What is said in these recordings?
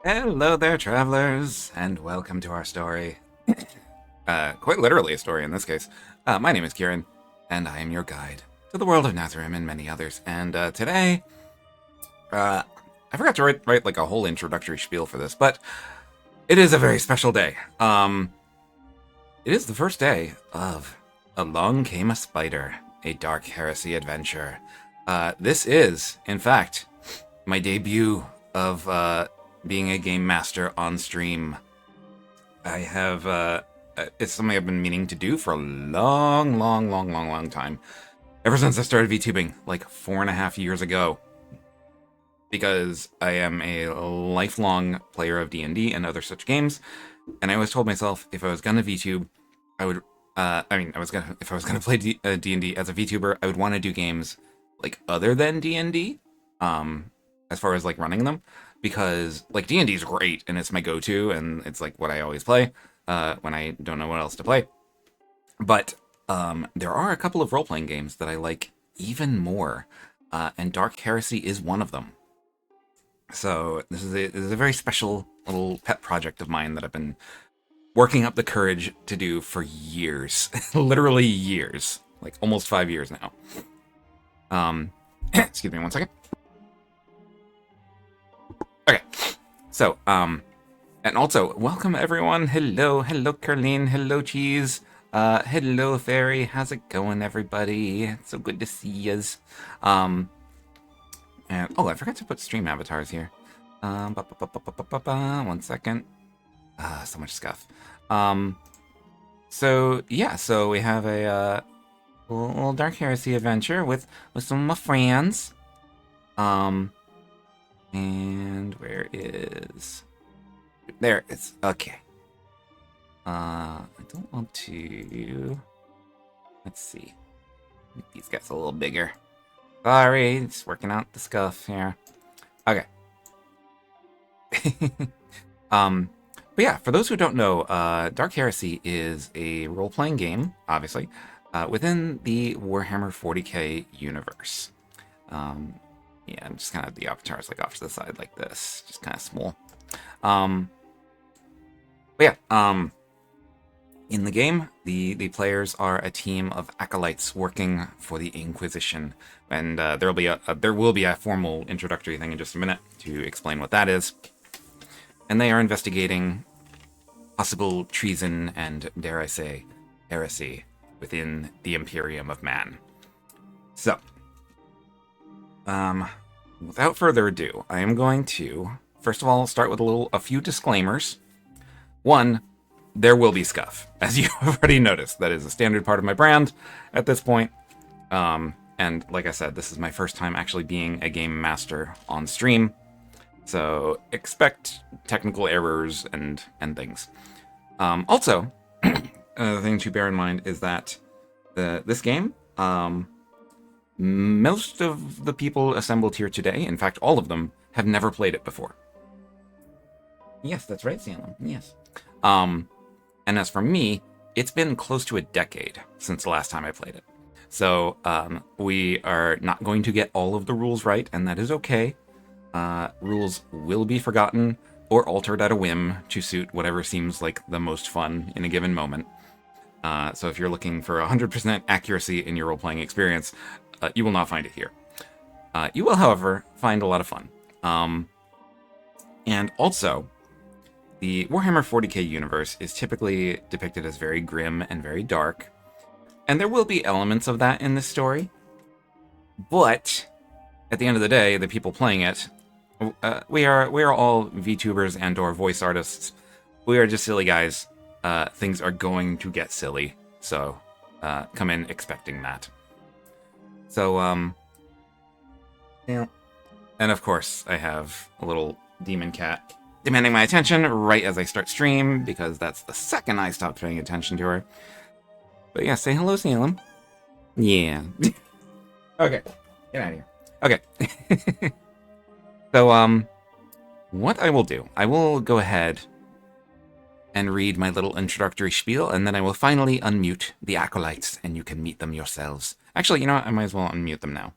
Hello there, travelers, and welcome to our story. Quite literally a story in this case. My name is Kieran, and I am your guide to the world of Natharim and many others. And today, I forgot to write like a whole introductory spiel for this, but it is a very special day. It is the first day of Along Came a Spider, a Dark Heresy adventure. This is, in fact, my debut of being a game master on stream. I have, it's something I've been meaning to do for a long time. Ever since I started VTubing, like 4.5 years ago. Because I am a lifelong player of D&D and other such games, and I always told myself if I was gonna VTube, I would, if I was gonna play D&D as a VTuber, I would want to do games like other than D&D, as far as like running them, because like D&D is great and it's my go-to and it's like what I always play when I don't know what else to play. But there are a couple of role-playing games that I like even more, and Dark Heresy is one of them. So this is a very special little pet project of mine that I've been working up the courage to do for years, literally years, like almost 5 years now. Excuse me one second. Okay, so and also welcome everyone. Hello, Carlene. Hello, Cheese. Hello, Fairy. How's it going, everybody? It's so good to see yous. And oh, I forgot to put stream avatars here. One second. So much stuff. So yeah, so we have a little Dark Heresy adventure with some of my friends. And where is there? It's okay. I don't want to. Let's see. Make these guys a little bigger. Sorry, just working out the scuff here. Okay. But yeah, for those who don't know, Dark Heresy is a role-playing game, obviously, within the Warhammer 40k universe. Yeah, I'm just kind of the avatars like off to the side like this, just kind of small. But yeah, in the game, the players are a team of acolytes working for the Inquisition, and there will be a formal introductory thing in just a minute to explain what that is. And they are investigating possible treason and, dare I say, heresy within the Imperium of Man. So, without further ado, I am going to first of all start with a few disclaimers. One, there will be scuff, as you have already noticed. That is a standard part of my brand at this point. And like I said, this is my first time actually being a game master on stream. So expect technical errors and things. Also, another thing to bear in mind is that this game, most of the people assembled here today, in fact, all of them, have never played it before. Yes, that's right, Salem. Yes. And as for me, it's been close to a decade since the last time I played it. So we are not going to get all of the rules right, and that is okay. Rules will be forgotten or altered at a whim to suit whatever seems like the most fun in a given moment. So if you're looking for 100% accuracy in your role-playing experience, you will not find it here. You will, however, find a lot of fun. And also, the Warhammer 40k universe is typically depicted as very grim and very dark, and there will be elements of that in this story. But at the end of the day, the people playing it, we are all VTubers and/or voice artists. We are just silly guys. Things are going to get silly, so come in expecting that. So yeah, and of course I have a little demon cat demanding my attention right as I start stream, because that's the second I stopped paying attention to her. But yeah, say hello, Salem. Yeah. Okay, get out of here. Okay. So, what I will do, I will go ahead and read my little introductory spiel, and then I will finally unmute the acolytes, and you can meet them yourselves. Actually, you know what? I might as well unmute them now.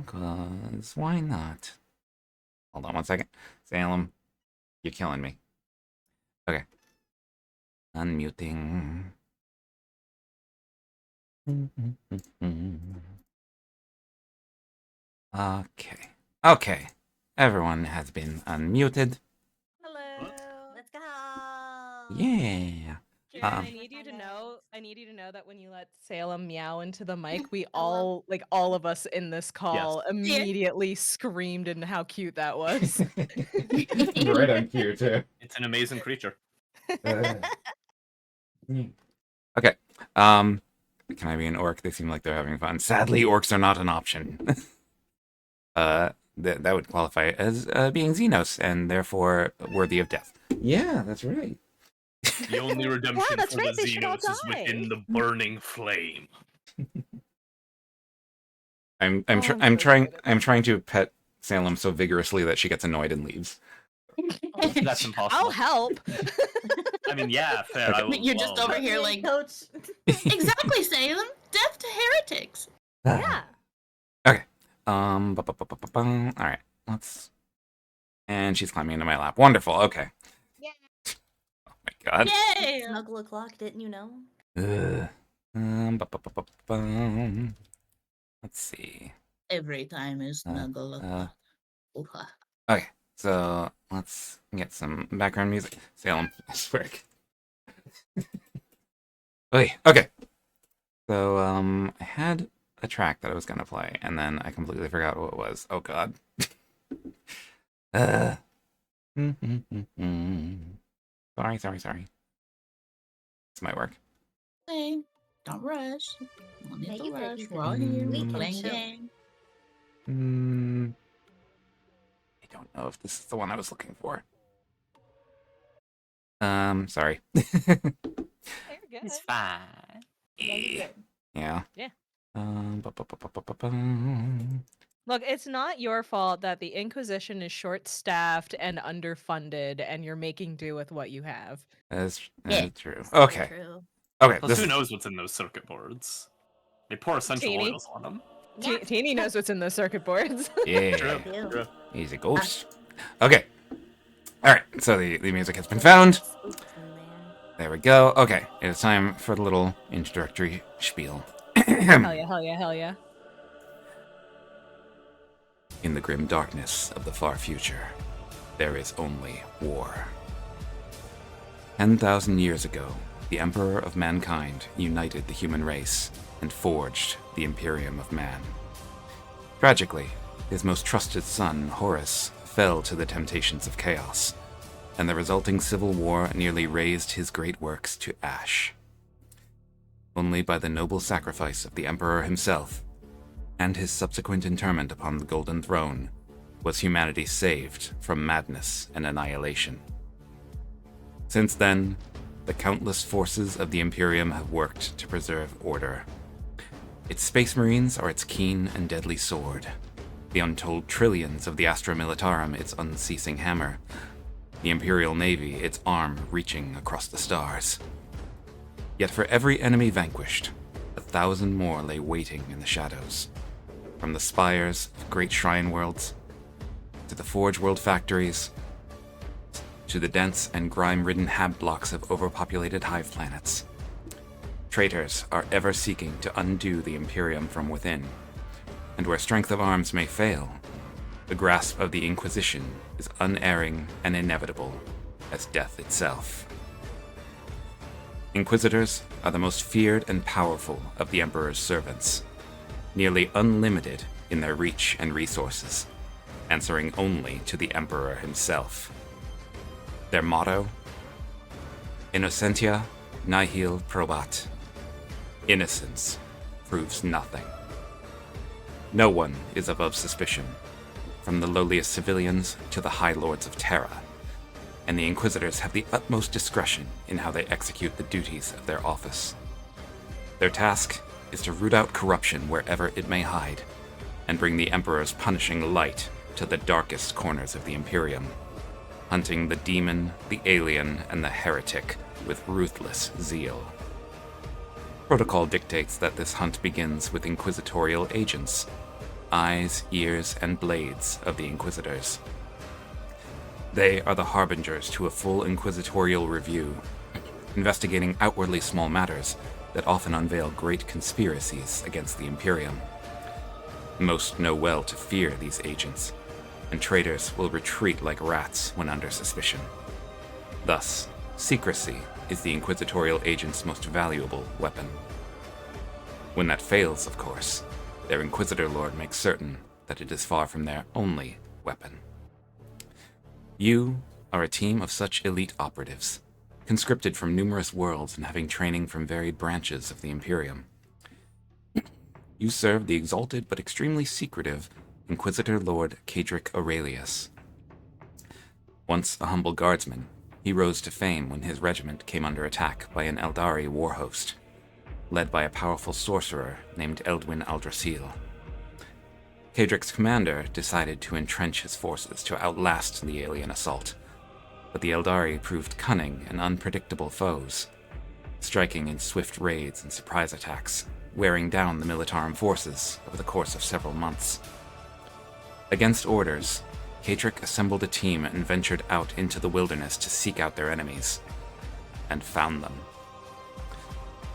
Because why not? Hold on one second. Salem, you're killing me. Okay. Unmuting. Okay. Okay. Everyone has been unmuted. Hello. Let's go. Yeah. Kieran, Um, I need you to know that when you let Salem meow into the mic, we all of us in this call immediately screamed in how cute that was. right on cue too. It's an amazing creature. Okay. Can I be an orc? They seem like they're having fun. Sadly, orcs are not an option. That would qualify as being Xenos and therefore worthy of death. Yeah, that's right. The only redemption that's for right, the they should all Xenos is die. within the burning flame. I'm so trying excited. to pet Salem so vigorously that she gets annoyed and leaves. That's impossible. I'll help. I mean, yeah, fair. Okay. I will. You're just over here like, Coach. exactly, Salem. Death to heretics. Yeah. Okay. All right. Let's. And she's climbing into my lap. Wonderful. Okay. Yeah. Oh my god. Yay! Snuggle o'clock, didn't you know? Let's see. Every time is snuggle o'clock. Okay. So let's get some background music. Salem, I swear. Okay. So I had a track that I was gonna play, and then I completely forgot what it was. Oh god. Sorry. This might work. Hey, don't rush. Don't need to rush. You We're all here. We We're can playing chill. game. I don't know if this is the one I was looking for. Sorry. You're good. It's fine. Yeah. Yeah. Ba-ba-ba-ba-ba-bum. Look, it's not your fault that the Inquisition is short-staffed and underfunded, and you're making do with what you have. That's Yeah. true. So Okay. true. Okay. Plus, who knows what's in those circuit boards? They pour essential Teeny. oils on them. Yeah. Teeny knows what's in those circuit boards. Yeah. True. He's a ghost. Okay. All right. So the music has been found. Spooks in there. There we go. Okay. It is time for the little introductory spiel. Hell yeah. In the grim darkness of the far future, there is only war. 10,000 years ago, the Emperor of Mankind united the human race and forged the Imperium of Man. Tragically, his most trusted son, Horus, fell to the temptations of chaos, and the resulting civil war nearly razed his great works to ash. Only by the noble sacrifice of the Emperor himself, and his subsequent interment upon the Golden Throne, was humanity saved from madness and annihilation. Since then, the countless forces of the Imperium have worked to preserve order. Its space marines are its keen and deadly sword, the untold trillions of the Astra Militarum its unceasing hammer, the Imperial Navy its arm reaching across the stars. Yet for every enemy vanquished, 1,000 more lay waiting in the shadows. From the spires of great shrine worlds, to the Forge World factories, to the dense and grime-ridden hab blocks of overpopulated hive planets. Traitors are ever seeking to undo the Imperium from within, and where strength of arms may fail, the grasp of the Inquisition is unerring and inevitable as death itself. Inquisitors are the most feared and powerful of the Emperor's servants, nearly unlimited in their reach and resources, answering only to the Emperor himself. Their motto? Innocentia nihil probat. Innocence proves nothing. No one is above suspicion, from the lowliest civilians to the High Lords of Terra, and the Inquisitors have the utmost discretion in how they execute the duties of their office. Their task is to root out corruption wherever it may hide, and bring the Emperor's punishing light to the darkest corners of the Imperium, hunting the demon, the alien, and the heretic with ruthless zeal. Protocol dictates that this hunt begins with Inquisitorial agents, eyes, ears, and blades of the Inquisitors, They are the harbingers to a full inquisitorial review, investigating outwardly small matters that often unveil great conspiracies against the Imperium. Most know well to fear these agents, and traitors will retreat like rats when under suspicion. Thus, secrecy is the inquisitorial agent's most valuable weapon. When that fails, of course, their Inquisitor Lord makes certain that it is far from their only weapon. You are a team of such elite operatives, conscripted from numerous worlds and having training from varied branches of the Imperium. You serve the exalted but extremely secretive Inquisitor Lord Cadric Aurelius. Once a humble guardsman, he rose to fame when his regiment came under attack by an Eldari war host, led by a powerful sorcerer named Eldwin Aldrassil. Cadric's commander decided to entrench his forces to outlast the alien assault, but the Eldari proved cunning and unpredictable foes, striking in swift raids and surprise attacks, wearing down the Militarum forces over the course of several months. Against orders, Cadric assembled a team and ventured out into the wilderness to seek out their enemies, and found them.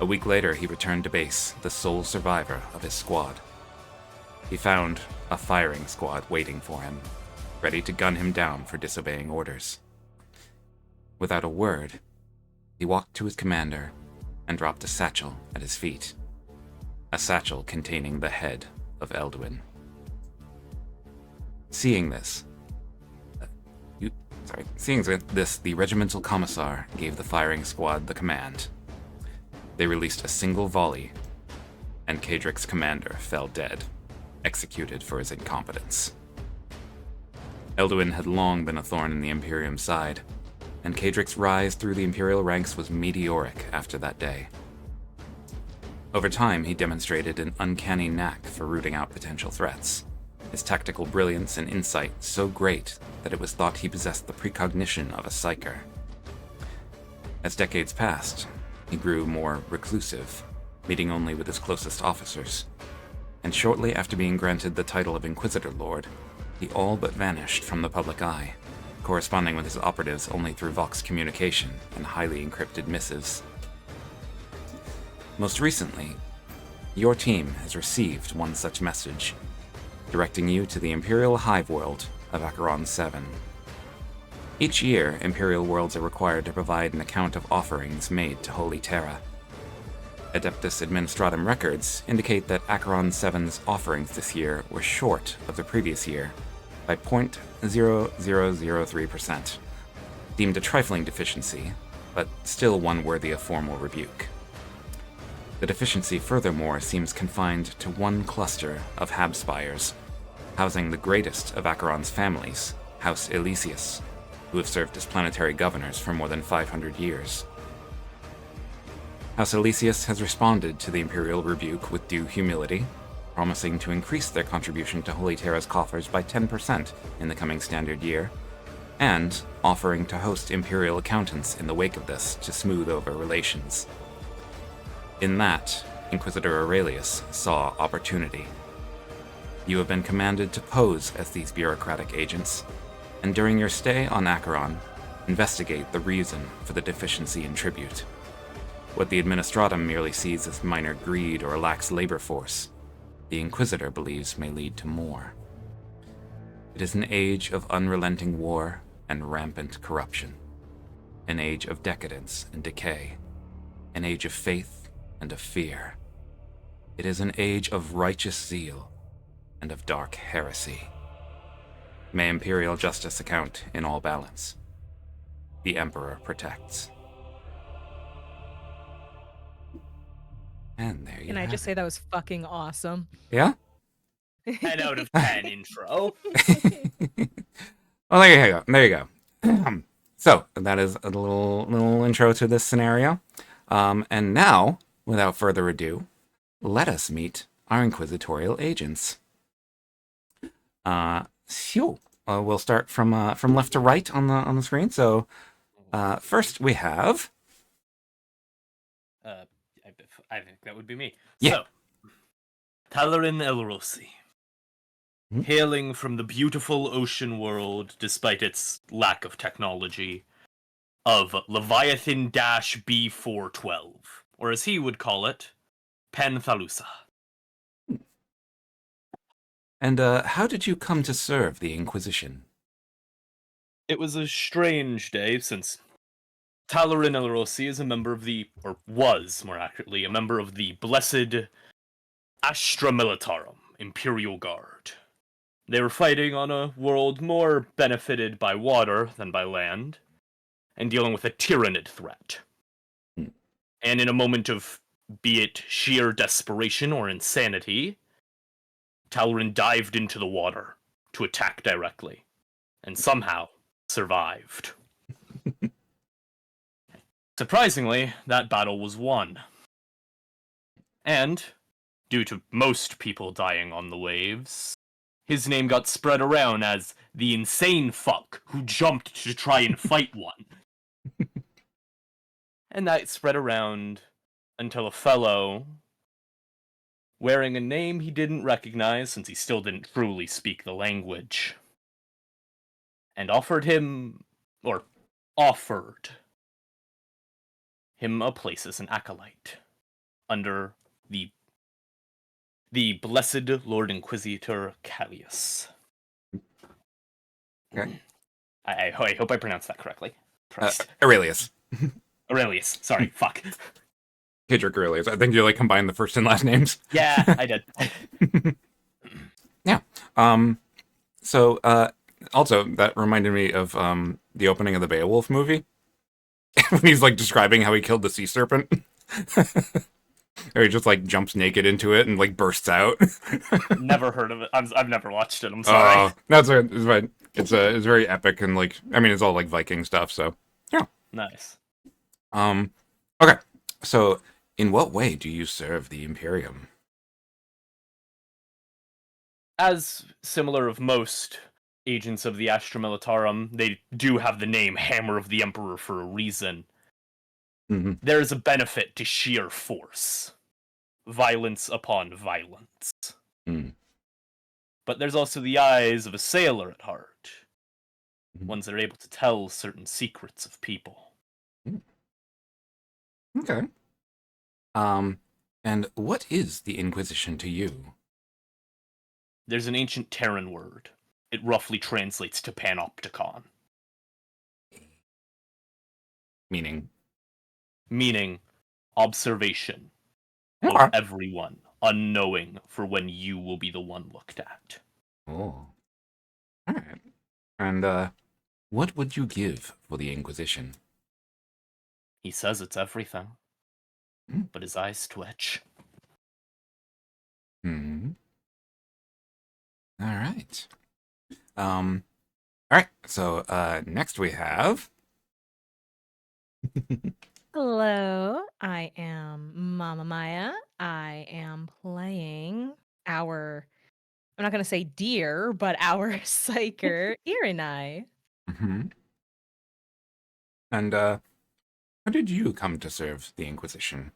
A week later, he returned to base, the sole survivor of his squad. He found a firing squad waiting for him, ready to gun him down for disobeying orders. Without a word, he walked to his commander and dropped a satchel at his feet. A satchel containing the head of Eldwin. Seeing this, the regimental commissar gave the firing squad the command. They released a single volley, and Cadric's commander fell dead, executed for his incompetence. Eldwin had long been a thorn in the Imperium's side, and Cadric's rise through the Imperial ranks was meteoric after that day. Over time, he demonstrated an uncanny knack for rooting out potential threats, his tactical brilliance and insight so great that it was thought he possessed the precognition of a psyker. As decades passed, he grew more reclusive, meeting only with his closest officers, and shortly after being granted the title of Inquisitor Lord, he all but vanished from the public eye, corresponding with his operatives only through Vox communication and highly encrypted missives. Most recently, your team has received one such message, directing you to the Imperial Hive world of Acheron 7. Each year, Imperial worlds are required to provide an account of offerings made to Holy Terra. Adeptus Administratum records indicate that Acheron 7's offerings this year were short of the previous year by 0.0003%, deemed a trifling deficiency, but still one worthy of formal rebuke. The deficiency furthermore seems confined to one cluster of Habspires, housing the greatest of Acheron's families, House Elysius, who have served as planetary governors for more than 500 years. House Elysius has responded to the Imperial rebuke with due humility, promising to increase their contribution to Holy Terra's coffers by 10% in the coming standard year, and offering to host Imperial accountants in the wake of this to smooth over relations. In that, Inquisitor Aurelius saw opportunity. You have been commanded to pose as these bureaucratic agents, and during your stay on Acheron, investigate the reason for the deficiency in tribute. What the Administratum merely sees as minor greed or lax labor force, the Inquisitor believes may lead to more. It is an age of unrelenting war and rampant corruption, an age of decadence and decay, an age of faith and of fear. It is an age of righteous zeal and of dark heresy. May Imperial justice account in all balance. The Emperor protects. And there you Can I have just it. say that was fucking awesome? Yeah? 10 out of 10 intro. Well, there you go. There you go. So, that is a little intro to this scenario. And now, without further ado, let us meet our inquisitorial agents. We'll start from left to right on the screen. So, first we have. I think that would be me. Yeah. So, Talarin El Rossi. hailing from the beautiful ocean world, despite its lack of technology, of Leviathan-B412, or as he would call it, Panthalusa. And how did you come to serve the Inquisition? It was a strange day, since Talarin Elrosi is a member of the, or was, more accurately, a member of the blessed Astra Militarum, Imperial Guard. They were fighting on a world more benefited by water than by land, and dealing with a tyrannid threat. Hmm. And in a moment of, be it sheer desperation or insanity, Talarin dived into the water to attack directly, and somehow survived. Surprisingly, that battle was won. And, due to most people dying on the waves, his name got spread around as the insane fuck who jumped to try and fight one. And that spread around until a fellow, wearing a name he didn't recognize since he still didn't truly speak the language, and offered him a place as an acolyte under the blessed Lord Inquisitor Callius. Okay. I hope I pronounced that correctly. Aurelius. Aurelius. Sorry, fuck. Kedrick Aurelius. I think you combine the first and last names. Yeah, I did. Yeah. So also that reminded me of the opening of the Beowulf movie. When he's describing how he killed the sea serpent. Or he just jumps naked into it and bursts out. Never heard of it. I've never watched it. I'm sorry. Oh, that's right. It's fine. It's very epic and it's all Viking stuff. So yeah. Nice. Okay. So in what way do you serve the Imperium? As similar of most agents of the Astra Militarum, they do have the name Hammer of the Emperor for a reason. Mm-hmm. There is a benefit to sheer force. Violence upon violence. Mm. But there's also the eyes of a sailor at heart. Mm-hmm. Ones that are able to tell certain secrets of people. Okay. And what is the Inquisition to you? There's an ancient Terran word. It roughly translates to panopticon. Meaning observation Okay. of everyone, unknowing for when you will be the one looked at. Oh. Alright. And what would you give for the Inquisition? He says it's everything, but his eyes twitch. Hmm. Alright. Alright, so next we have Hello, I am MamaMaia. I am playing I'm not going to say dear, but our psyker, Irinai. Mhm. And how did you come to serve the Inquisition?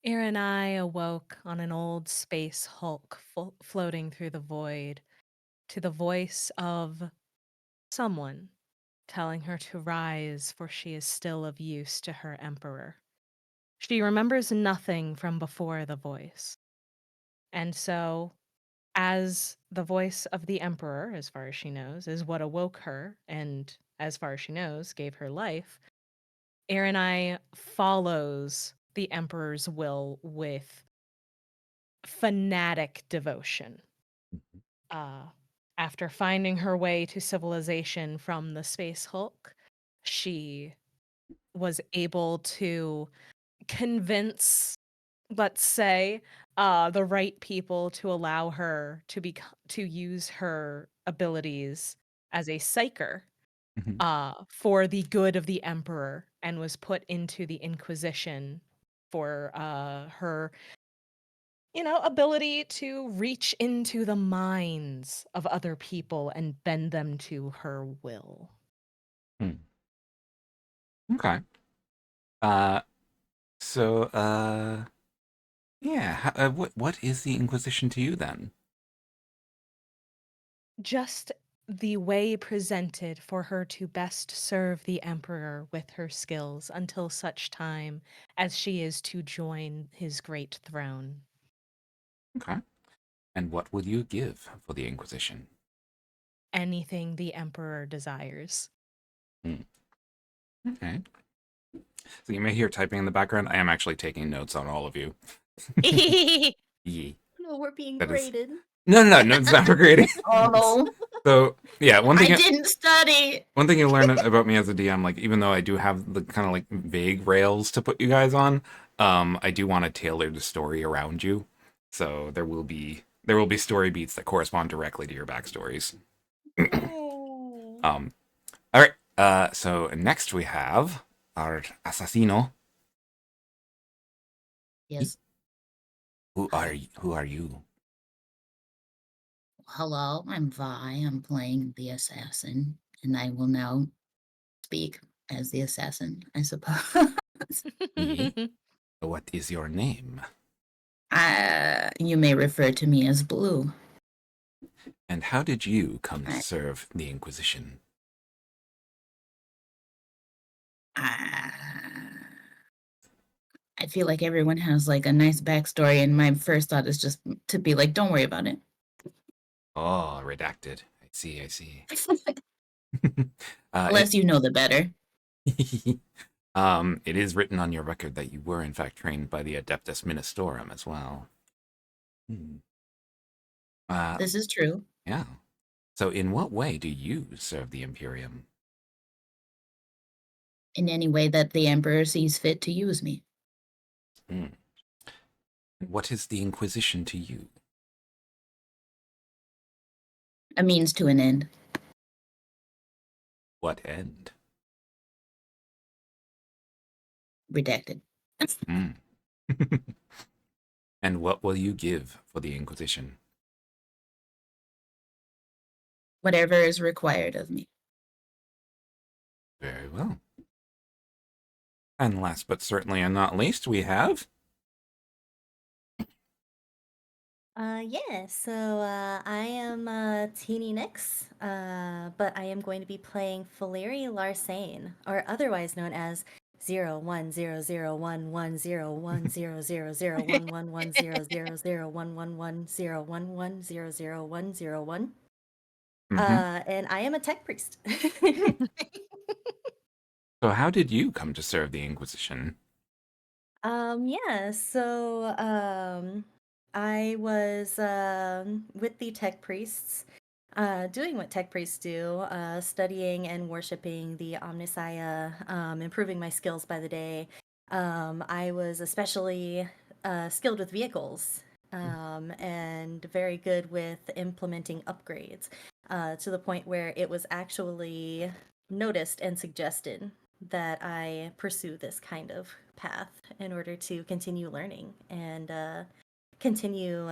Irinai awoke on an old space hulk floating through the void to the voice of someone telling her to rise, for she is still of use to her emperor. She remembers nothing from before the voice. And so, as the voice of the emperor, as far as she knows, is what awoke her, and as far as she knows, gave her life, Aranai follows the emperor's will with fanatic devotion. After finding her way to civilization from the space hulk, she was able to convince, let's say, the right people to allow her to use her abilities as a psyker Mhm. for the good of the emperor, and was put into the Inquisition for her ability to reach into the minds of other people and bend them to her will. Okay. Uh, so, yeah, what is the Inquisition to you then? just the way presented for her to best serve the Emperor with her skills until such time as she is to join his great throne. Okay. And what will you give for the Inquisition? Anything the Emperor desires. Okay. So you may hear typing in the background. I am actually taking notes on all of you. Yee. No, we're being That is graded. no, it's not for grading. Oh no. So yeah, I didn't study. one thing you learn about me as a DM, like even though I do have the kind of like vague rails to put you guys on, I do want to tailor the story around you. So there will be story beats that correspond directly to your backstories. Oh. All right. So next we have our assassino. Yes. Who are you? Who are you? Hello, I'm Vi. I'm playing the assassin, and I will now speak as the assassin, I suppose. Me? What is your name? You may refer to me as Blue. And how did you come to I- serve the Inquisition? Uh, I feel like everyone has like a nice backstory, and my first thought is just to be like, don't worry about it. Oh, redacted. I see. I see. Unless you know the better. It is written on your record that you were in fact trained by the Adeptus Ministorum as well. Hmm. This is true. Yeah. So in what way do you serve the Imperium? In any way that the Emperor sees fit to use me. Hmm. What is the Inquisition to you? A means to an end. What end? Redacted. Hmm. And what will you give for the Inquisition? Whatever is required of me. Very well. And last but certainly not least, we have... Yeah, so I am TeenyNyx, but I am going to be playing Valeri Larsane, or otherwise known as 0100110011000110011001101110101. And I am a tech priest. So how did you come to serve the Inquisition? Yeah, so I was with the tech priests, doing what tech priests do, studying and worshiping the Omnissiah, improving my skills by the day. I was especially skilled with vehicles, and very good with implementing upgrades, to the point where it was actually noticed and suggested that I pursue this kind of path in order to continue learning and continue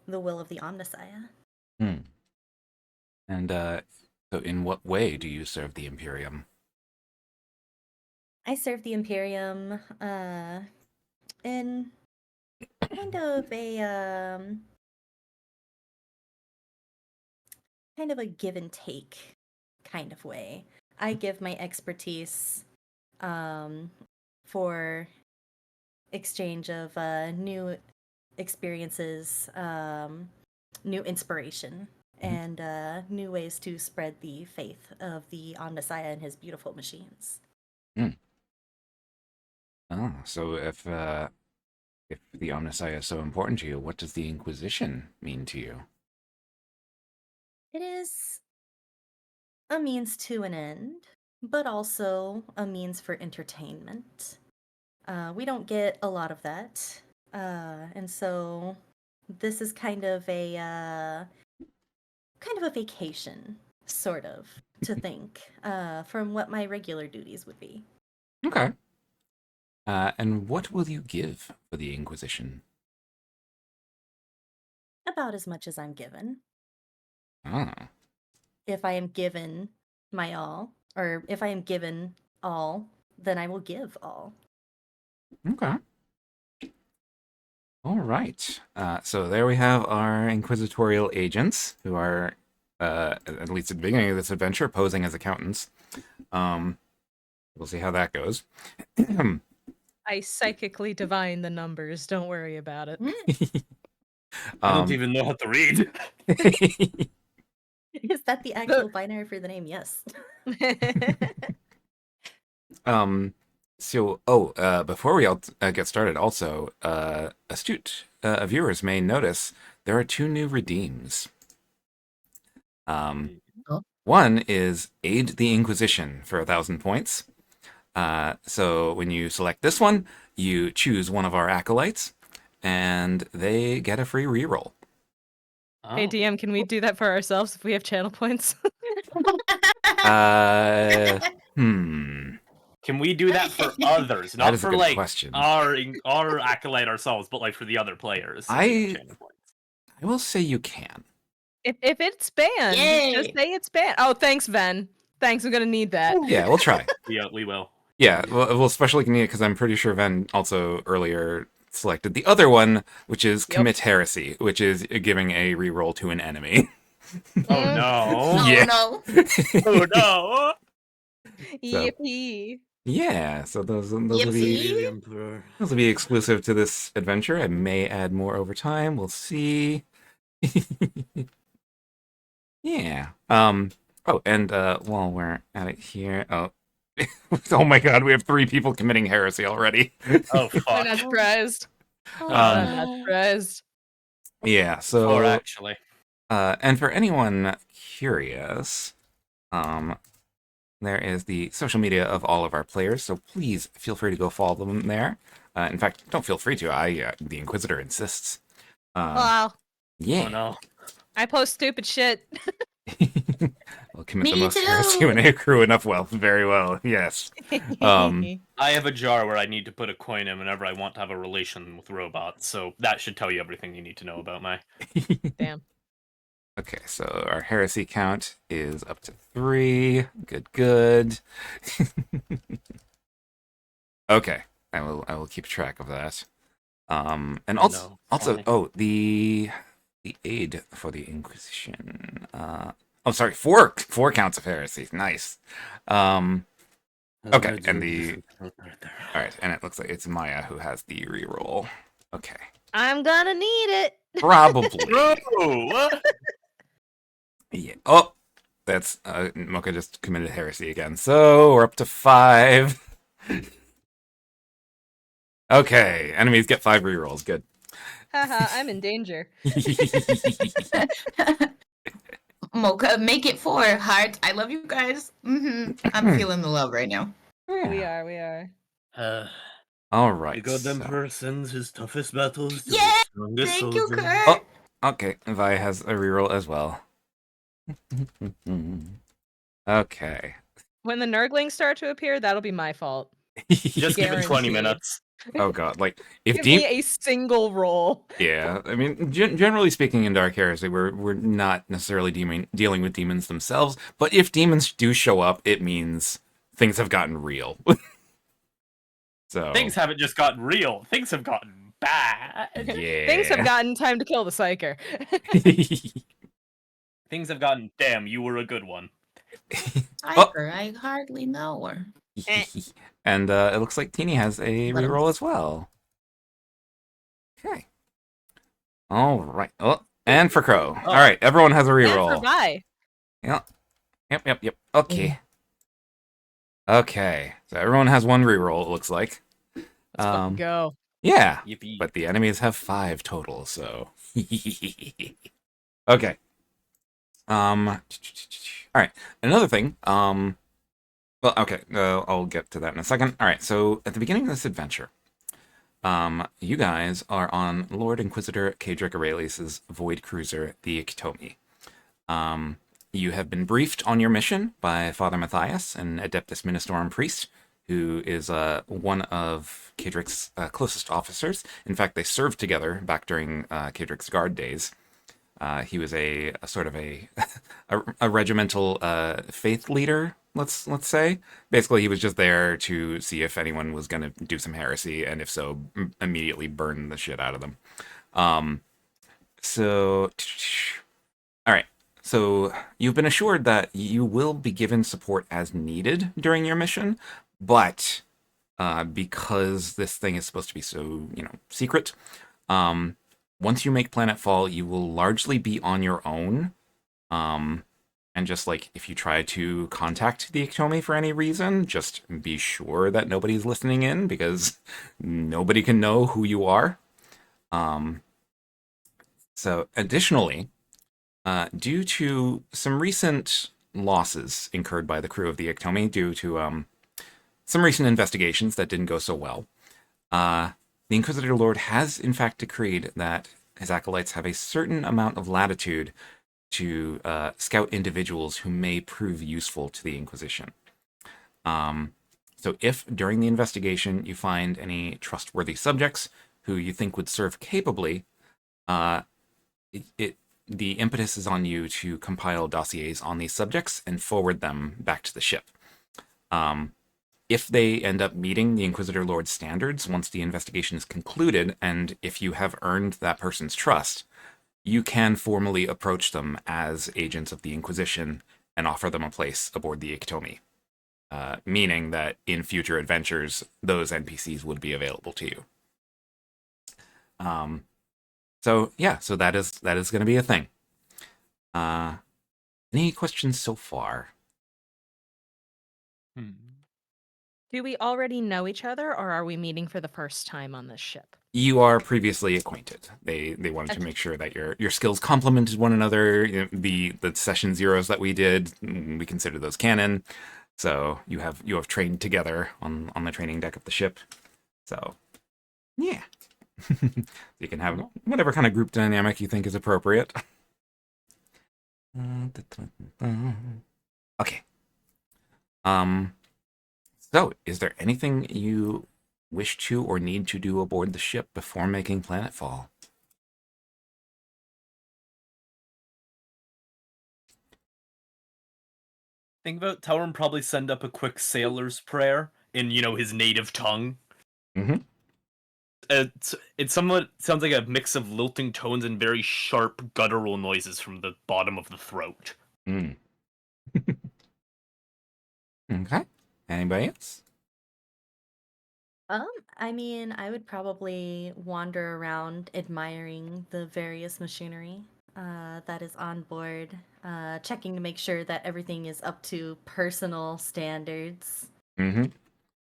the will of the Omnissiah. Hmm. And so in what way do you serve the Imperium? I serve the Imperium in kind of a give and take kind of way. I give my expertise for exchange of new experiences, new inspiration, and new ways to spread the faith of the Omnissiah and his beautiful machines. Hmm. Oh, so if the Omnissiah is so important to you, what does the Inquisition mean to you? It is a means to an end, but also a means for entertainment. We don't get a lot of that, and so this is kind of a vacation, sort of, to think from what my regular duties would be. Okay. And what will you give for the Inquisition? About as much as I'm given. Ah, If I am given my all, or if I am given all, then I will give all. okay. All right. So there we have our Inquisitorial agents who are at least at the beginning of this adventure, posing as accountants. We'll see how that goes. I psychically divine the numbers. Don't worry about it. I don't even know how to read. Is that the actual binary for the name? Yes. Before we get started, also, astute viewers may notice there are 2 new redeems. Oh. One is Aid the Inquisition for 1,000 points. So when you select this one, you choose one of our acolytes, and they get a free reroll. Hey DM, can we do that for ourselves if we have channel points? Can we do that for others? That Not is a for good like question. our acolyte ourselves, but like for the other players. I will say you can. If it's banned, just say it's banned. Oh, thanks, Ven. Thanks, I'm gonna need that. Yeah, we'll try. Yeah, we will. Yeah, we'll especially need it because I'm pretty sure Ven also earlier selected the other one, which is Commit Heresy, which is giving a reroll to an enemy. Oh no! Yeah. No. Oh no! Yippee. Yeah, so those will Yippee. be exclusive to this adventure. I may add more over time. We'll see. Yeah. Oh, and while we're at it here, oh my God, we have 3 people committing heresy already. Oh fuck! I'm not surprised. Oh, I'm no. not surprised. Yeah. So. Or actually. And for anyone curious, there is the social media of all of our players, so please feel free to go follow them there. In fact, don't feel free to. The Inquisitor insists. Wow. Yeah. Oh no! I post stupid shit. We'll commit Me the most too. heresy when they accrue enough wealth. Very well, yes. I have a jar where I need to put a coin in whenever I want to have a relation with robots, so that should tell you everything you need to know about my. Damn. Okay, so our heresy count is up to 3. Good. Okay, I will keep track of that. And also, the aid for the Inquisition. Sorry, 4 counts of heresy. Nice. Okay, and all right, and it looks like it's Maya who has the reroll. Okay, I'm gonna need it. probably. Bro! Yeah. Oh, that's Mocha just committed heresy again. So we're up to 5. Okay, enemies get 5 rerolls. Good. Haha, I'm in danger. Mocha, make it 4. Heart. I love you guys. I'm feeling the love right now. Yeah. We are. All right. The God Emperor sends his toughest battles to Yay! the strongest Thank you, soldiers. Kurt. Oh, okay. Vi has a reroll as well. Okay. When the Nurglings start to appear, that'll be my fault. Just give it 20 Guaranteed. minutes. Oh god, like if Give me a single roll. Yeah, I mean, generally speaking, in Dark Heresy, we're not necessarily dealing with demons themselves, but if demons do show up, it means things have gotten real. So Things haven't just gotten real. Things have gotten bad. yeah, Things have gotten time to kill the Psyker. Things have gotten, damn, you were a good one. I hardly know her. And it looks like Teeny has a Let him- reroll as well. Okay. All right. Oh, and for Crow. All right, everyone has a And reroll. for Vi. Yep. Okay. Okay. So everyone has 1 reroll, it looks like. Let's fucking go. Yeah. Yippee. But the enemies have 5 total, so. Okay. All right. Another thing. Well, okay. I'll get to that in a second. All right. So at the beginning of this adventure, you guys are on Lord Inquisitor Kadric Aurelius's void cruiser, the Ikitomi. You have been briefed on your mission by Father Matthias, an Adeptus Ministorum priest, who is one of Kadric's closest officers. In fact, they served together back during Kadric's guard days. He was a sort of a regimental faith leader, let's say. Basically, he was just there to see if anyone was going to do some heresy, and if so, immediately burn the shit out of them. All right. So you've been assured that you will be given support as needed during your mission, but because this thing is supposed to be so, secret, once you make Planetfall, you will largely be on your own. And just like if you try to contact the Iktomi for any reason, just be sure that nobody's listening in because nobody can know who you are. So additionally, due to some recent losses incurred by the crew of the Iktomi due to some recent investigations that didn't go so well, the Inquisitor Lord has in fact decreed that his acolytes have a certain amount of latitude to scout individuals who may prove useful to the Inquisition. So if during the investigation you find any trustworthy subjects who you think would serve capably, the impetus is on you to compile dossiers on these subjects and forward them back to the ship. If they end up meeting the Inquisitor Lord's standards once the investigation is concluded, and if you have earned that person's trust, you can formally approach them as agents of the Inquisition and offer them a place aboard the Iktomi, meaning that in future adventures, those NPCs would be available to you. So that is going to be a thing. Any questions so far? Do we already know each other, or are we meeting for the first time on this ship? You are previously acquainted. They wanted to make sure that your skills complemented one another. The session zeros that we did, we consider those canon. So you have trained together on the training deck of the ship. So yeah. You can have whatever kind of group dynamic you think is appropriate. Okay. So, is there anything you wish to or need to do aboard the ship before making Planetfall? Think about Tauren probably send up a quick sailor's prayer in, his native tongue. Mm-hmm. It somewhat sounds like a mix of lilting tones and very sharp guttural noises from the bottom of the throat. Mm. Okay. Anybody else? I mean, I would probably wander around admiring the various machinery that is on board, checking to make sure that everything is up to personal standards. Mm-hmm.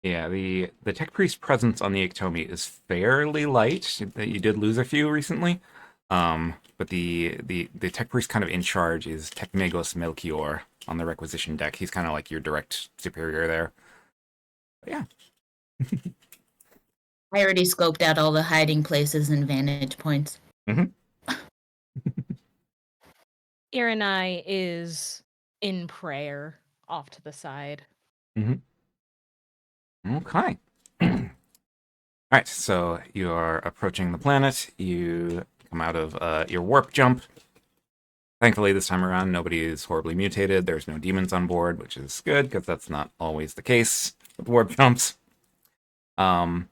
Yeah, the Tech Priest presence on the Iktomi is fairly light. You did lose a few recently. But the Tech Priest kind of in charge is Techmagos Melchior on the requisition deck. He's kind of like your direct superior there. But yeah. I already scoped out all the hiding places and vantage points. Mm-hmm. Irenai is in prayer off to the side. Mm-hmm. Okay. All right, so you are approaching the planet. You come out of your warp jump. Thankfully, this time around, nobody is horribly mutated. There's no demons on board, which is good, because that's not always the case with warp jumps. And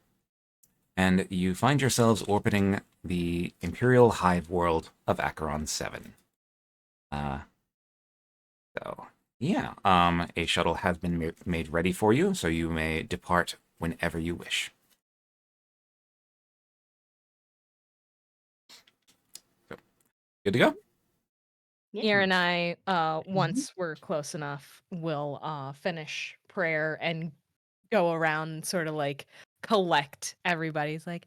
you find yourselves orbiting the Imperial Hive world of Acheron 7. A shuttle has been made ready for you, so you may depart whenever you wish. So, good to go? Irenai, once we're close enough, will finish prayer and go around and sort of like collect everybody's like,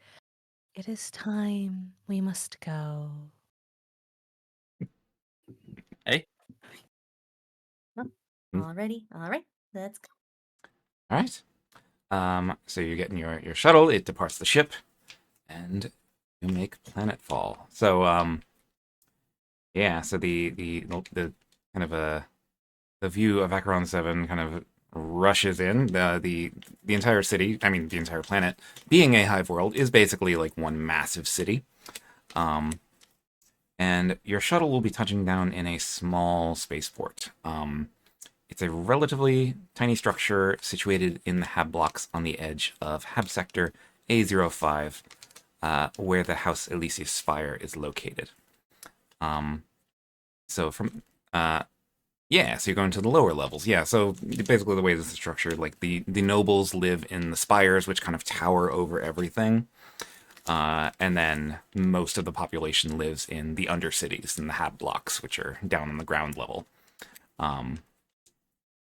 it is time. We must go. Hey? Alrighty, alright, let's go. All right. So you get in your shuttle, it departs the ship, and you make Planetfall. So, so the kind of the view of Acheron 7 kind of rushes in. The entire city, I mean the entire planet, being a hive world, is basically like one massive city. And your shuttle will be touching down in a small spaceport. It's a relatively tiny structure situated in the hab blocks on the edge of hab sector A05, where the House Elysius Spire is located. So from Yeah, so you're going to the lower levels. Yeah, so basically the way this is structured, like the nobles live in the spires, which kind of tower over everything. And then most of the population lives in the undercities, in the hab blocks, which are down on the ground level. From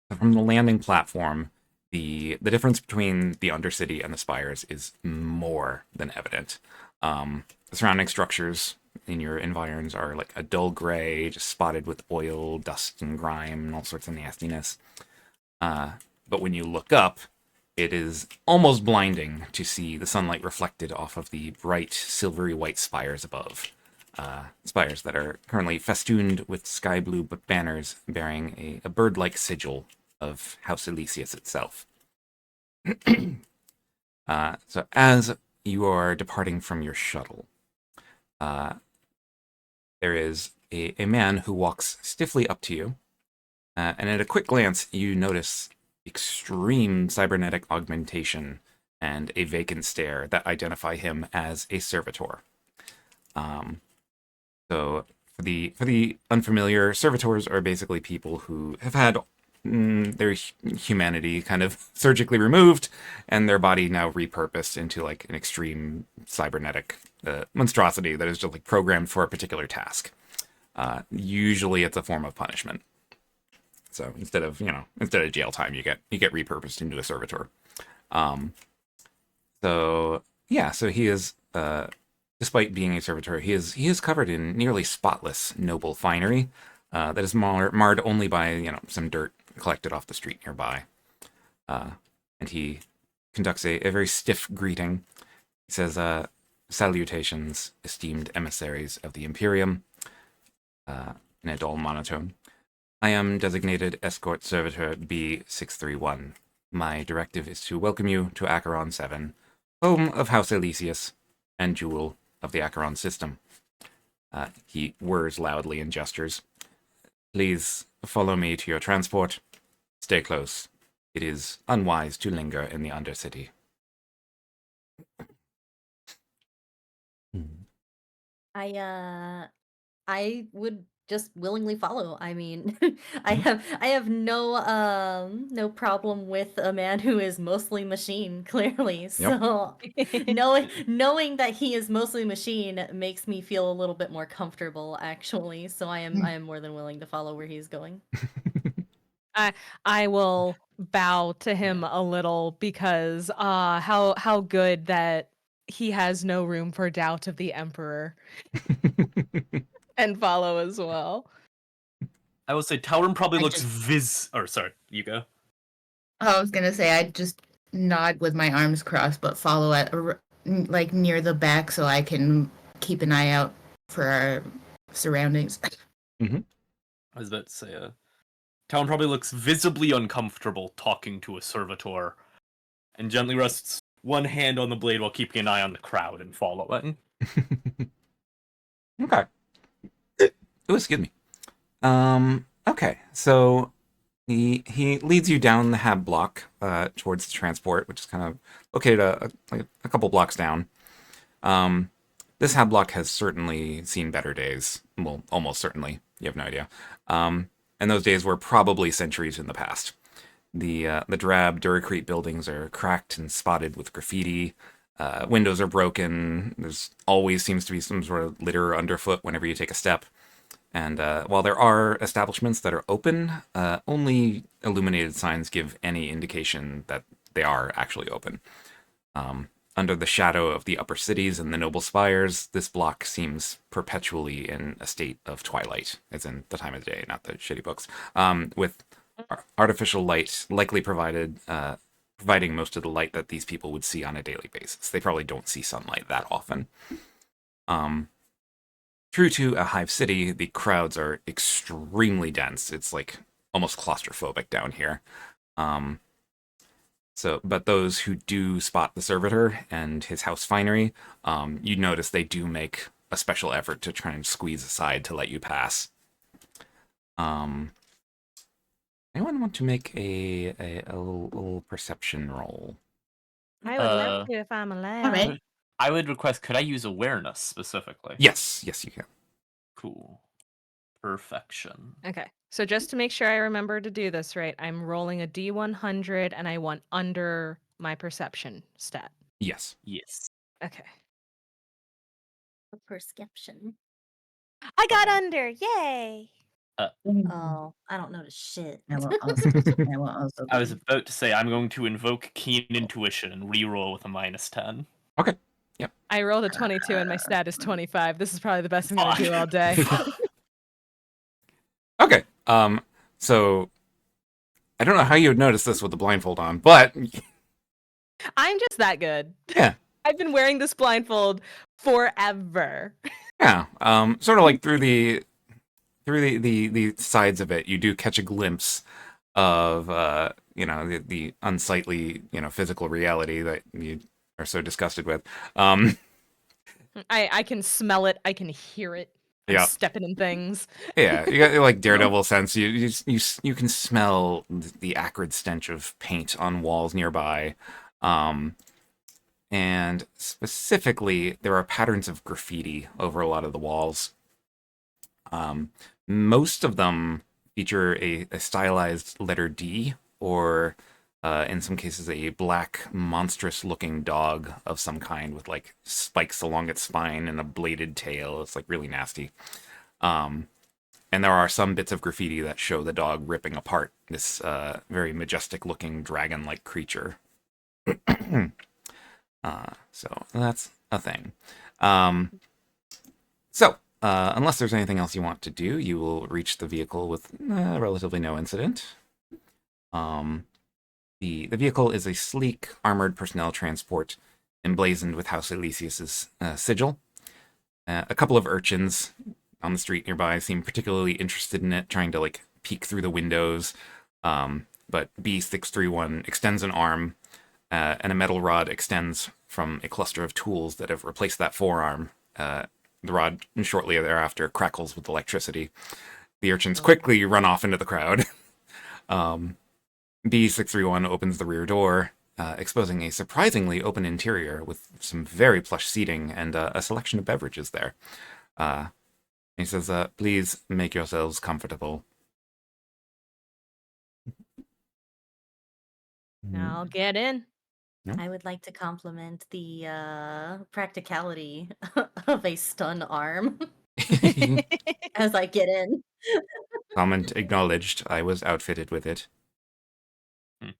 the landing platform, the difference between the undercity and the spires is more than evident. The surrounding structures in your environs are like a dull gray, just spotted with oil, dust, and grime, and all sorts of nastiness. But when you look up, it is almost blinding to see the sunlight reflected off of the bright, silvery white spires above. Spires that are currently festooned with sky blue banners bearing a bird-like sigil of House Elysius itself. So as you are departing from your shuttle, there is a man who walks stiffly up to you, and at a quick glance, you notice extreme cybernetic augmentation and a vacant stare that identify him as a servitor. So for the unfamiliar, servitors are basically people who have had their humanity kind of surgically removed and their body now repurposed into like an extreme cybernetic monstrosity that is just like programmed for a particular task. Usually it's a form of punishment. So instead of jail time, you get repurposed into a servitor. So yeah, so he is despite being a servitor, he is covered in nearly spotless noble finery that is marred only by some dirt collected off the street nearby. And he conducts a very stiff greeting. He says, "Salutations, esteemed emissaries of the Imperium," in a dull monotone. "I am designated Escort Servitor B631. My directive is to welcome you to Acheron 7, home of House Elysius and jewel of the Acheron system." He whirs loudly and gestures. "Please follow me to your transport. Stay close. It is unwise to linger in the Undercity." I would just willingly follow. I mean, I have no problem with a man who is mostly machine, clearly. Yep. So knowing that he is mostly machine makes me feel a little bit more comfortable, actually. So I am more than willing to follow where he's going. I will bow to him a little because how good that he has no room for doubt of the Emperor and follow as well. I will say Talon probably I looks just- Or sorry, you go. I was gonna say I'd just nod with my arms crossed, but follow at like near the back so I can keep an eye out for our surroundings. I was about to say, Talon probably looks visibly uncomfortable talking to a servitor, and gently rests one hand on the blade while keeping an eye on the crowd and following. Okay. Oh, excuse me. Okay, so he leads you down the hab block towards the transport, which is kind of located a couple blocks down. This hab block has certainly seen better days. Well, almost certainly. You have no idea. And those days were probably centuries in the past. The drab Duracrete buildings are cracked and spotted with graffiti. Windows are broken. There's always seems to be some sort of litter underfoot whenever you take a step. And while there are establishments that are open, only illuminated signs give any indication that they are actually open. Under the shadow of the upper cities and the noble spires, this block seems perpetually in a state of twilight, as in the time of day, not the shitty books, with artificial light likely providing most of the light that these people would see on a daily basis. They probably don't see sunlight that often. True to a hive city, the crowds are extremely dense. It's like almost claustrophobic down here. But those who do spot the servitor and his house finery, you notice they do make a special effort to try and squeeze aside to let you pass. Anyone want to make a little perception roll? I would love to if I'm allowed. All right. I would request, could I use awareness specifically? Yes, you can. Cool. Perfection. Okay. So just to make sure I remember to do this right, I'm rolling a D100 and I want under my perception stat. Yes. Yes. Okay. Perception. I got under. Yay. Oh, I don't notice shit. I will also. I will also. I was about to say I'm going to invoke Keen Intuition and reroll with a -10. Okay. I rolled a 22 and my stat is 25. This is probably the best I'm going to do all day. Okay. So I don't know how you would notice this with the blindfold on, but I'm just that good. yeah. I've been wearing this blindfold forever. Yeah. Sort of like through the sides of it, you do catch a glimpse of the unsightly, physical reality that you are so disgusted with. I can smell it. I can hear it. I'm Yeah. stepping in things. Yeah, you got like Daredevil sense. You can smell the acrid stench of paint on walls nearby, and specifically there are patterns of graffiti over a lot of the walls. Most of them feature a stylized letter D, or in some cases a black monstrous-looking dog of some kind with like spikes along its spine and a bladed tail. It's like really nasty. And there are some bits of graffiti that show the dog ripping apart this very majestic-looking dragon-like creature. So that's a thing. Unless there's anything else you want to do, you will reach the vehicle with relatively no incident. The vehicle is a sleek, armored personnel transport emblazoned with House Elysius's sigil. A couple of urchins on the street nearby seem particularly interested in it, trying to like peek through the windows. But B631 extends an arm, and a metal rod extends from a cluster of tools that have replaced that forearm. The rod shortly thereafter crackles with electricity. The urchins quickly run off into the crowd. B631 opens the rear door, exposing a surprisingly open interior with some very plush seating and a selection of beverages there. He says, please make yourselves comfortable. I'll get in. I would like to compliment the practicality of a stun arm as I get in. Comment acknowledged. I was outfitted with it. Yeah.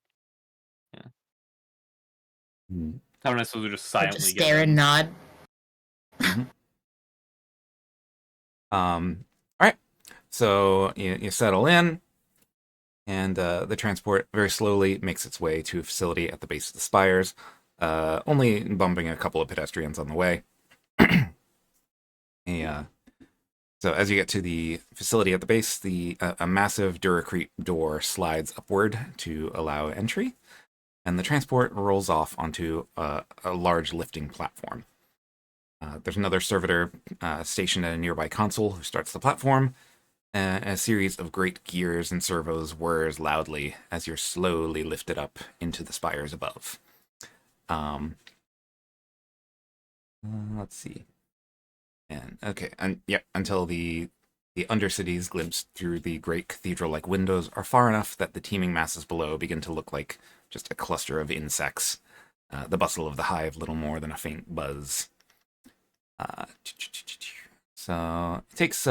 Hmm. Taverness will just I silently just get stare in. and nod. All right. So you settle in, and the transport very slowly makes its way to a facility at the base of the spires, only bumping a couple of pedestrians on the way. So as you get to the facility at the base, a massive bureaucratic door slides upward to allow entry, and the transport rolls off onto a large lifting platform. There's another servitor stationed at a nearby console who starts the platform, and a series of great gears and servos whirs loudly as you're slowly lifted up into the spires above. Let's see. Until the Undercity's glimpse through the great cathedral-like windows are far enough that the teeming masses below begin to look like just a cluster of insects. The bustle of the hive little more than a faint buzz. So it takes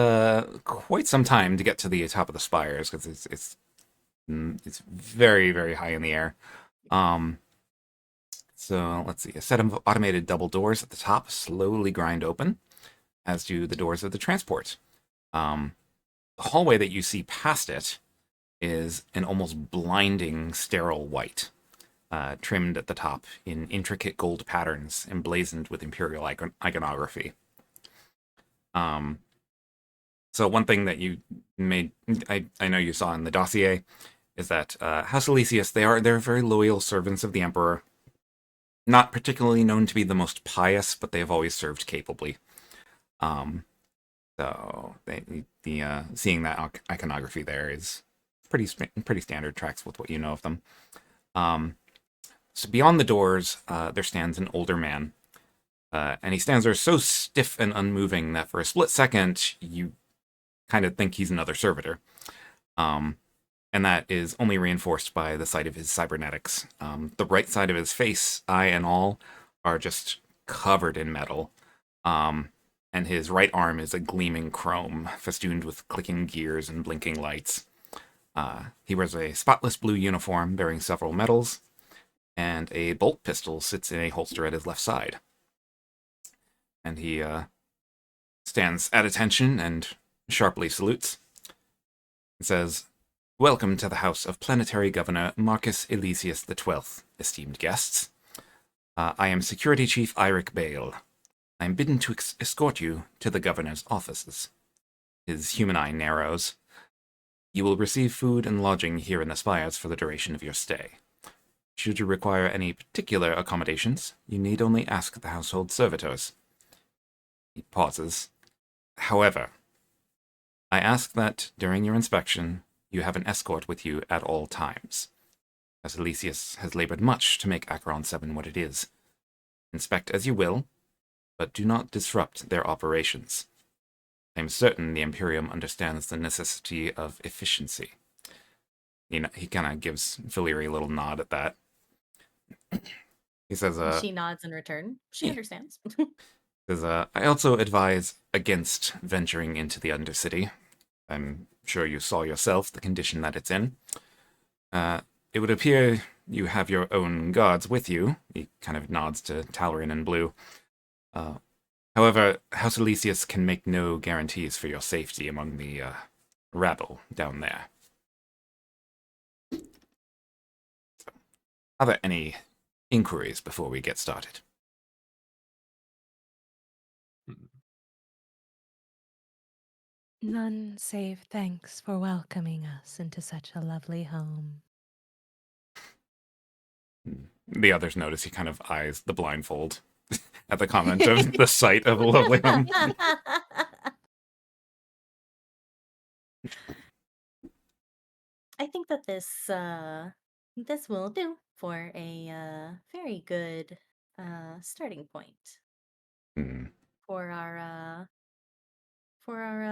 quite some time to get to the top of the spires because it's very, very high in the air. So let's see. A set of automated double doors at the top slowly grind open, as do the doors of the transport. The hallway that you see past it is an almost blinding sterile white, trimmed at the top in intricate gold patterns emblazoned with imperial iconography. So one thing that I know you saw in the dossier is that House Elysius, they're very loyal servants of the Emperor. Not particularly known to be the most pious, but they have always served capably. So seeing that iconography there is pretty standard, tracks with what you know of them. So beyond the doors, there stands an older man, and he stands there so stiff and unmoving that for a split second you kind of think he's another servitor. And that is only reinforced by the sight of his cybernetics. The right side of his face, eye and all, are just covered in metal. And his right arm is a gleaming chrome, festooned with clicking gears and blinking lights. He wears a spotless blue uniform bearing several medals, and a bolt pistol sits in a holster at his left side. And he stands at attention and sharply salutes. He says, "Welcome to the house of Planetary Governor Marcus Elysius XII, esteemed guests. I am Security Chief Eirik Bale. I am bidden to escort you to the governor's offices." His human eye narrows. "You will receive food and lodging here in the spires for the duration of your stay. Should you require any particular accommodations, you need only ask the household servitors." He pauses. "However, I ask that, during your inspection, you have an escort with you at all times, as Elysius has labored much to make Acheron 7 what it is. Inspect as you will, but do not disrupt their operations. I am certain the Imperium understands the necessity of efficiency." He kind of gives Valyria a little nod at that. He says, She nods in return. She yeah. understands. "I also advise against venturing into the Undercity. I'm sure you saw yourself the condition that it's in. It would appear you have your own guards with you." He kind of nods to Talarin and Blue. "However, House Elysius can make no guarantees for your safety among the rabble down there. So, are there any inquiries before we get started?" None save thanks for welcoming us into such a lovely home. The others notice he kind of eyes the blindfold at the comment of the sight of a lovely home. I think that this will do for a very good starting point Hmm, for our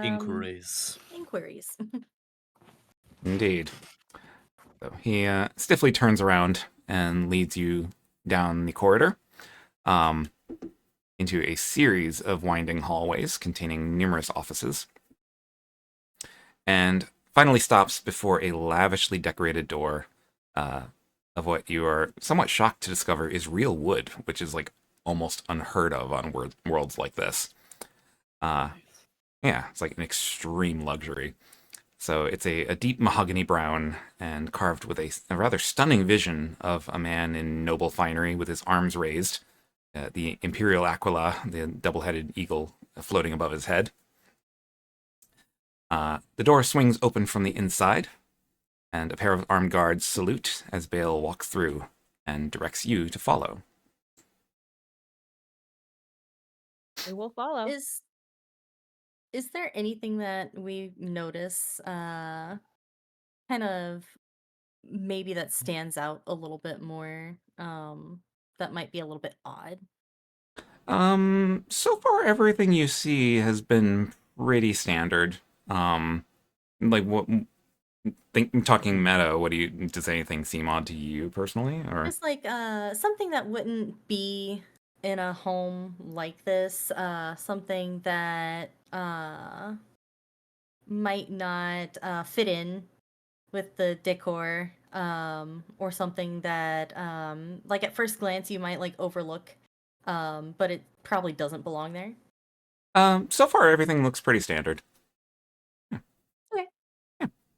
Inquiries. inquiries. indeed. So he stiffly turns around and leads you down the corridor, into a series of winding hallways containing numerous offices, and finally stops before a lavishly decorated door of what you are somewhat shocked to discover is real wood, which is like almost unheard of on worlds like this. Yeah, it's like an extreme luxury. So it's a deep mahogany brown and carved with a rather stunning vision of a man in noble finery with his arms raised, the imperial aquila, the double-headed eagle, floating above his head. The door swings open from the inside, and a pair of armed guards salute as Bale walks through and directs you to follow. We will follow. Is there anything that we notice kind of maybe that stands out a little bit more that might be a little bit odd? So far everything you see has been pretty standard. Like what talking meta, does anything seem odd to you personally, or? Just like something that wouldn't be in a home like this, something that might not fit in with the decor, or something that like at first glance you might like overlook, but it probably doesn't belong there. So far everything looks pretty standard. Okay.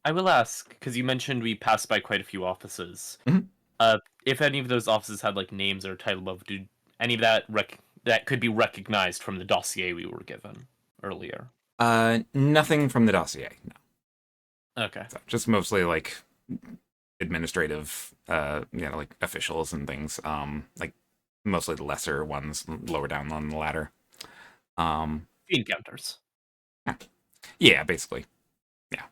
I will ask, because you mentioned we passed by quite a few offices. Mhm. If any of those offices had like names or title above, do any of that that could be recognized from the dossier we were given earlier? Nothing from the dossier, no. Okay. So just mostly like administrative, like officials and things. Like mostly the lesser ones lower down on the ladder. Encounters. Yeah, basically. Yeah.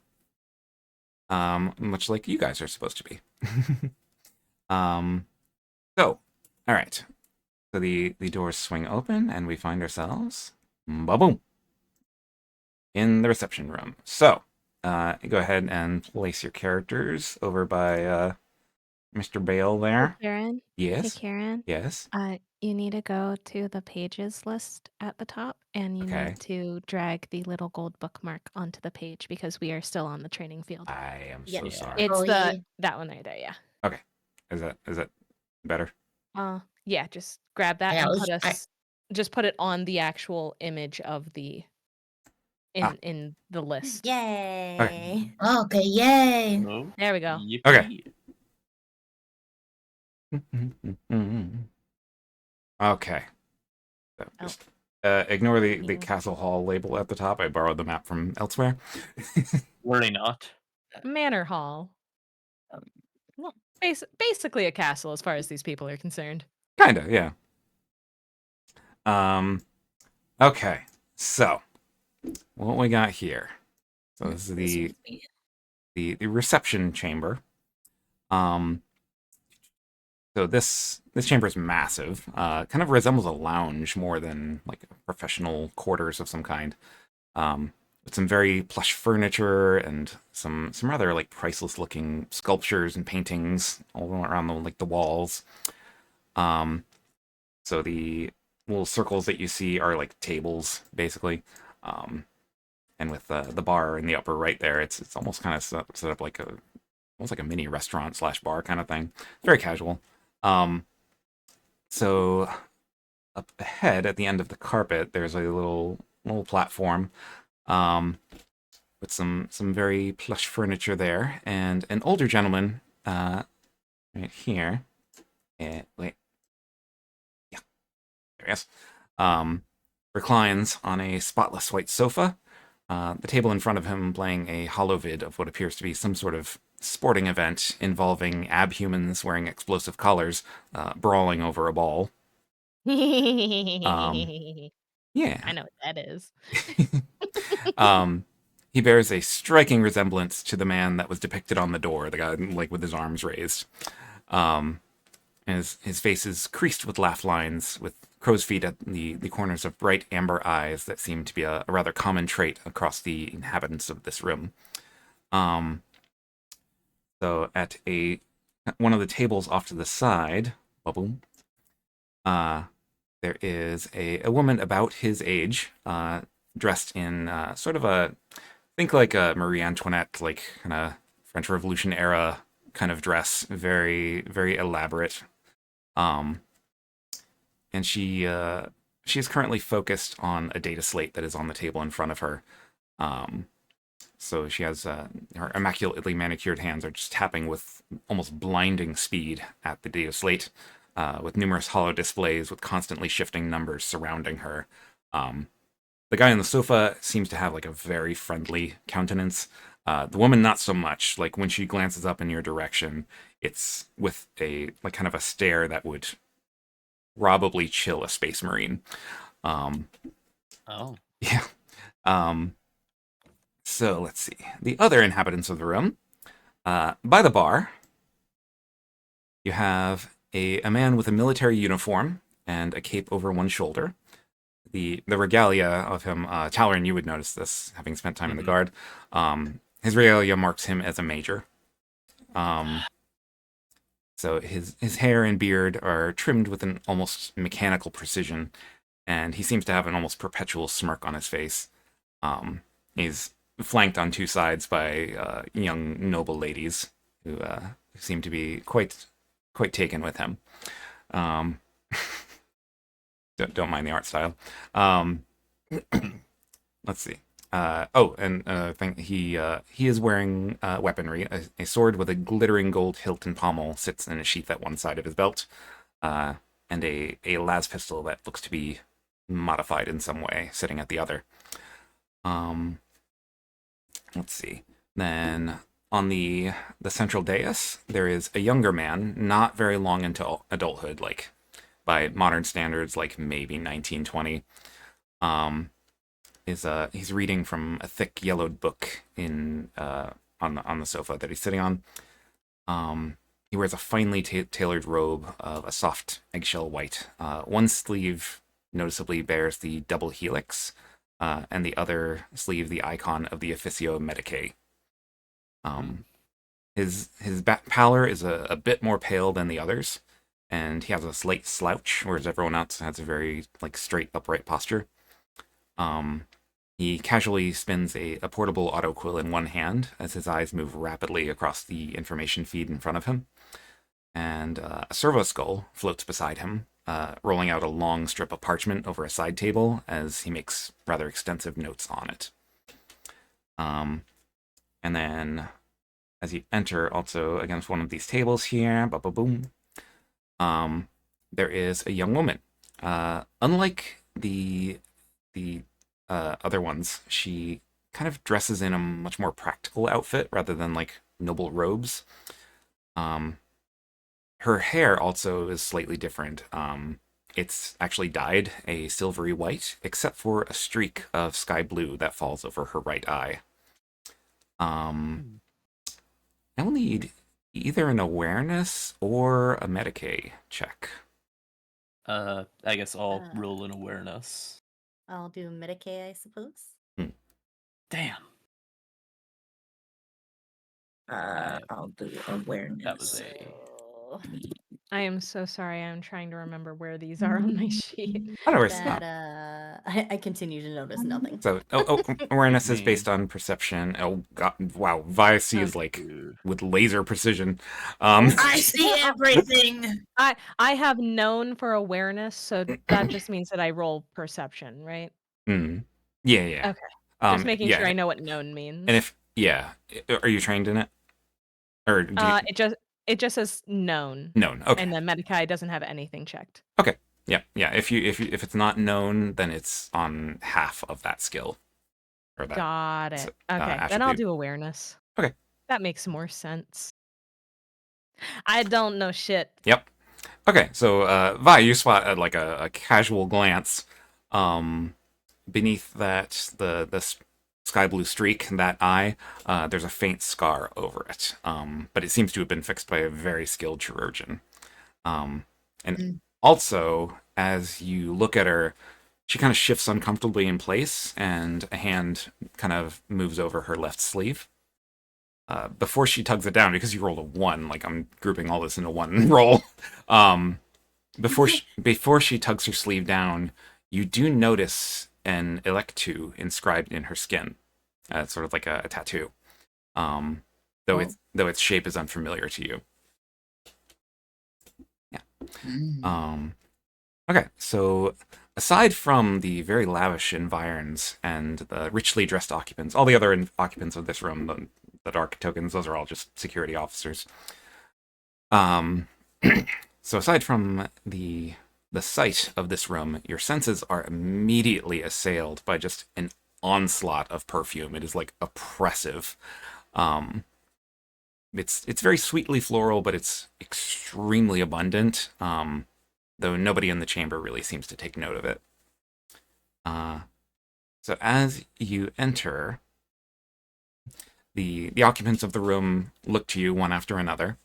Much like you guys are supposed to be. So, all right. So the doors swing open and we find ourselves, ba-boom, in the reception room. So, go ahead and place your characters over by Mr. Bale Hey, there. Karen. Hey, Yes. Karen. Yes. You need to go to the pages list at the top, and you Okay. need to drag the little gold bookmark onto the page because we are still on the training field. I am Yeah. so Yeah. sorry. It's Oh, yeah. that one right there, yeah. Okay. Is that better? Yeah, just grab that Yeah, and just put it on the actual image of the Ah. in the list. Yay. Okay, yay. Oh, There we go. yippee. Okay. So Oh. just ignore the Yeah. castle hall label at the top. I borrowed the map from elsewhere. Worry not. Manor Hall. Well, basically a castle as far as these people are concerned. Kinda, yeah. Okay. So what we got here? So this is the reception chamber. So this chamber is massive. Kind of resembles a lounge more than like professional quarters of some kind. With some very plush furniture and some rather like priceless looking sculptures and paintings all around the walls. So the little circles that you see are like tables basically. And with the bar in the upper right there, it's almost kind of set up like almost like a mini restaurant / bar kind of thing. Very casual. So up ahead at the end of the carpet, there's a little platform with some very plush furniture there, and an older gentleman right here. Wait, yeah, there he is. Reclines on a spotless white sofa. The table in front of him playing a holovid of what appears to be some sort of sporting event involving abhumans wearing explosive collars, brawling over a ball. Yeah. I know what that is. He bears a striking resemblance to the man that was depicted on the door, the guy like with his arms raised. And his face is creased with laugh lines, with crow's feet at the corners of bright amber eyes that seem to be a rather common trait across the inhabitants of this room. So at one of the tables off to the side, boom, there is a woman about his age, dressed in sort of think like a Marie Antoinette, like kind of French Revolution era kind of dress, very very elaborate. And she is currently focused on a data slate that is on the table in front of her. So she has her immaculately manicured hands are just tapping with almost blinding speed at the data slate, with numerous hollow displays with constantly shifting numbers surrounding her. The guy on the sofa seems to have like a very friendly countenance. The woman not so much. Like when she glances up in your direction, it's with a like kind of a stare that would probably chill a space marine. Oh. Yeah. So let's see. The other inhabitants of the room. By the bar, you have a man with a military uniform and a cape over one shoulder. The regalia of him, Talron, you would notice this, having spent time in the guard. His regalia marks him as a major. So his hair and beard are trimmed with an almost mechanical precision, and he seems to have an almost perpetual smirk on his face. He's flanked on two sides by young noble ladies who seem to be quite taken with him. Don't mind the art style. Let's see. He is wearing weaponry. A sword with a glittering gold hilt and pommel sits in a sheath at one side of his belt, and a las pistol that looks to be modified in some way sitting at the other. Let's see. Then on the central dais, there is a younger man, not very long into adulthood, like by modern standards, like maybe 1920. He's reading from a thick yellowed book on the sofa that he's sitting on. He wears a finely tailored robe of a soft eggshell white. One sleeve noticeably bears the double helix, and the other sleeve the icon of the Officio Medicae. His pallor is a bit more pale than the others, and he has a slight slouch, whereas everyone else has a very straight, upright posture. He casually spins a portable autoquill in one hand as his eyes move rapidly across the information feed in front of him. And a servo skull floats beside him, rolling out a long strip of parchment over a side table as he makes rather extensive notes on it. And then as you enter also against one of these tables here, boom, there is a young woman. Unlike the other ones, she kind of dresses in a much more practical outfit rather than noble robes. Her hair also is slightly different. It's actually dyed a silvery white, except for a streak of sky blue that falls over her right eye. I'll need either an awareness or a Medicae check. I guess I'll roll an awareness. I'll do Medicae, I suppose. Damn. I'll do awareness. That was a... I am so sorry. I'm trying to remember where these are on my sheet. I don't know, That I continue to notice nothing. So, awareness is based on perception. Oh god, wow, Vi sees with laser precision. I see everything. I have known for awareness, so that just means that I roll perception, right? Yeah. Okay. Just making sure I know what known means. And are you trained in it? Or do you... It just says known. Known. Okay. And then Medicae doesn't have anything checked. Okay. Yeah. If it's not known, then it's on half of that skill. Or that. Got it. Okay. Then I'll do awareness. Okay. That makes more sense. I don't know shit. Yep. Okay. So Vi, you spot at a casual glance, beneath that the sky blue streak, that eye, there's a faint scar over it. But it seems to have been fixed by a very skilled chirurgeon. Also, as you look at her, she kind of shifts uncomfortably in place, and a hand kind of moves over her left sleeve. Before she tugs it down, because you rolled a 1, I'm grouping all this into one roll. Before she tugs her sleeve down, you do notice an electu inscribed in her skin. It's sort of like a tattoo, though its shape is unfamiliar to you. Yeah. Okay, so aside from the very lavish environs and the richly dressed occupants, all the other occupants of this room, the dark tokens, those are all just security officers. So aside from the sight of this room, your senses are immediately assailed by just an onslaught of perfume. It is oppressive. It's very sweetly floral, but it's extremely abundant. Though nobody in the chamber really seems to take note of it. So as you enter, the occupants of the room look to you one after another.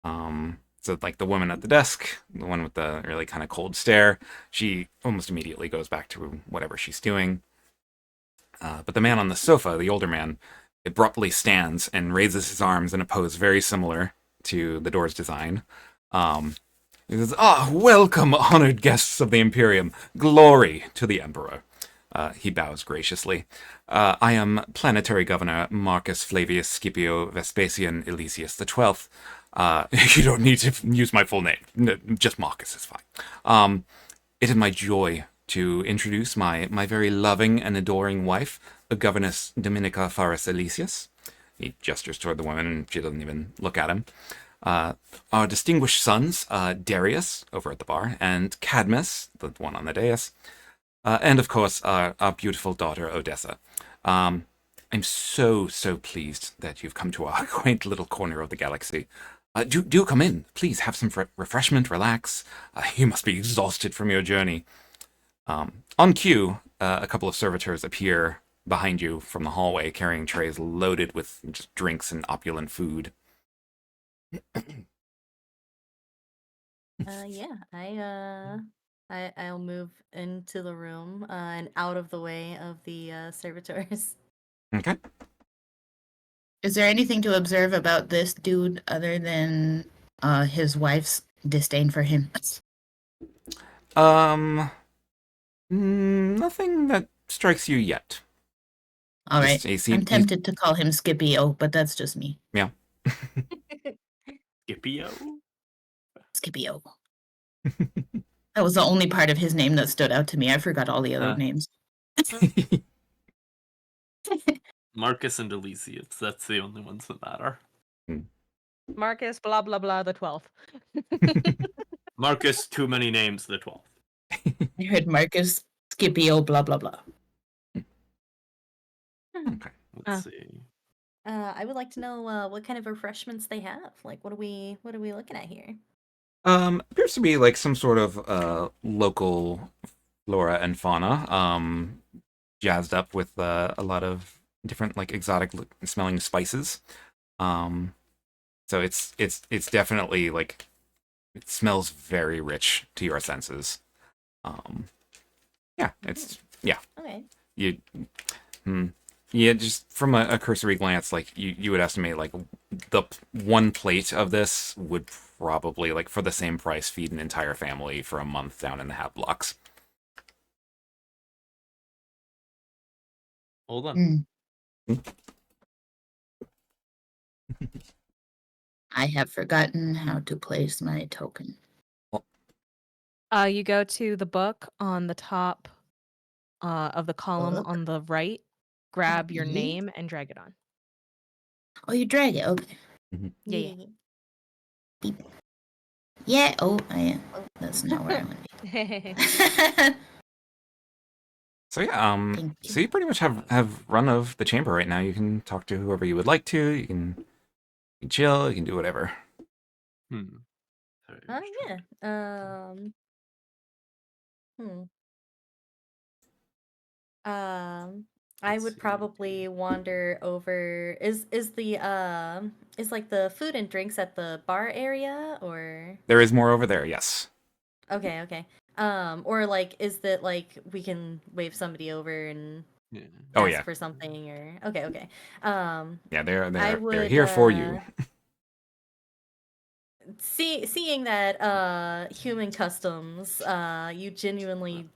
So the woman at the desk, the one with the really kind of cold stare, she almost immediately goes back to whatever she's doing. But the man on the sofa, the older man, abruptly stands and raises his arms in a pose very similar to the door's design. He says, welcome, honored guests of the Imperium. Glory to the Emperor. He bows graciously. I am Planetary Governor Marcus Flavius Scipio Vespasian Elysius XII. You don't need to use my full name. Just Marcus is fine. It is my joy to introduce my very loving and adoring wife, the Governess Dominica Faris Elysius. He gestures toward the woman, and she doesn't even look at him. Our distinguished sons, Darius, over at the bar, and Cadmus, the one on the dais, and of course, our beautiful daughter, Odessa. I'm so pleased that you've come to our quaint little corner of the galaxy. Do come in. Please have some refreshment, relax. You must be exhausted from your journey. On cue, a couple of servitors appear behind you from the hallway, carrying trays loaded with just drinks and opulent food. Yeah, I I'll move into the room and out of the way of the servitors. Okay. Is there anything to observe about this dude other than his wife's disdain for him? Nothing that strikes you yet. All right. I'm he's tempted to call him Scipio, but that's just me. yeah. Scipio? Scipio. That was the only part of his name that stood out to me. I forgot all the other names. Marcus and Elysius. That's the only ones that matter. Marcus, blah blah blah, the 12th. Marcus, too many names, the 12th. I heard Marcus, Scipio, blah blah blah. Okay. Let's see. I would like to know what kind of refreshments they have. Like, what are we looking at here? Appears to be like some sort of local flora and fauna. Jazzed up with a lot of different like exotic smelling spices. So it's definitely like it smells very rich to your senses. Yeah, Okay. Yeah, just from a cursory glance, like you would estimate like the one plate of this would probably like for the same price feed an entire family for a month down in the Hab blocks. Hold on. I have forgotten how to place my token. You go to the book on the top of the column Book? on the right, grab your Yeah. name and drag it on. Oh, you drag it. Okay. Yeah. Beep. Yeah. Oh, that's not where I want to Yeah. be. So yeah, Thank you. so you pretty much have run of the chamber right now. You can talk to whoever you would like to. You can chill. You can do whatever. Sorry, I'm just Yeah. trying- I Let's would see. probably wander over. Is like the food and drinks at the bar area, or There is more over there. Yes. okay. Or like, is that like we can wave somebody over and Yeah. Oh ask yeah. for something, or okay. Yeah, they're I they're would here for you. seeing that human customs, you generally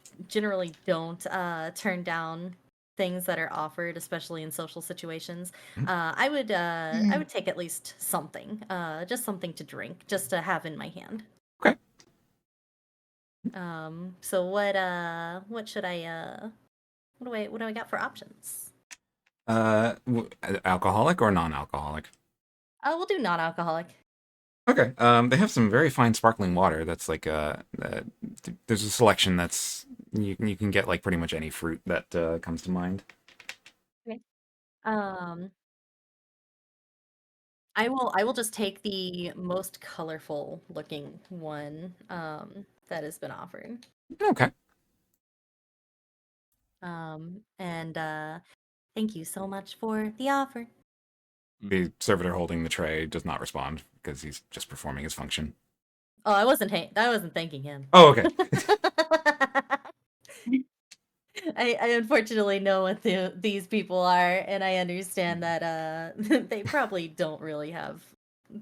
don't turn down things that are offered, especially in social situations. I would take at least something, just something to drink, just to have in my hand. Okay. So what should I what do I got for options? Alcoholic or non-alcoholic? We'll do non-alcoholic. Okay. They have some very fine sparkling water. That's like there's a selection that's you can get like pretty much any fruit that comes to mind. Okay. I will just take the most colorful looking one that has been offered. Okay. And thank you so much for the offer. The servitor holding the tray does not respond because he's just performing his function. Oh, I wasn't thanking him. Oh, okay. I unfortunately know what these people are, and I understand that they probably don't really have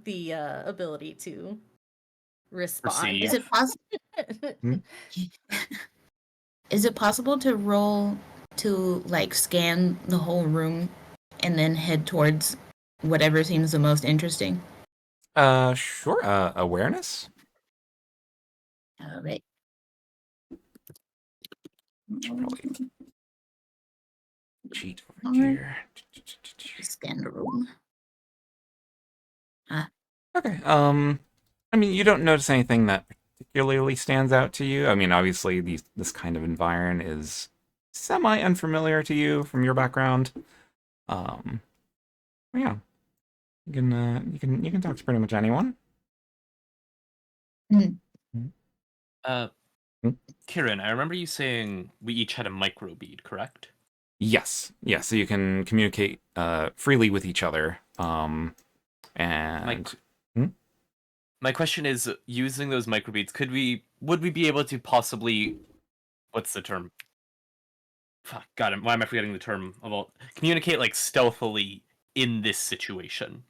the ability to respond. Is it possible? Is it possible to roll to like scan the whole room and then head towards whatever seems the most interesting? Sure. Awareness. All right. Should probably cheat over All right. here. Scan the room. Okay. I mean, you don't notice anything that particularly stands out to you. I mean, obviously, this kind of environment is semi-unfamiliar to you from your background. Yeah, you can talk to pretty much anyone. Kieran, I remember you saying we each had a microbead, correct? Yes, so you can communicate freely with each other. And My question is, using those microbeads, would we be able to possibly, what's the term? Fuck, God, why am I forgetting the term? About communicate like stealthily in this situation.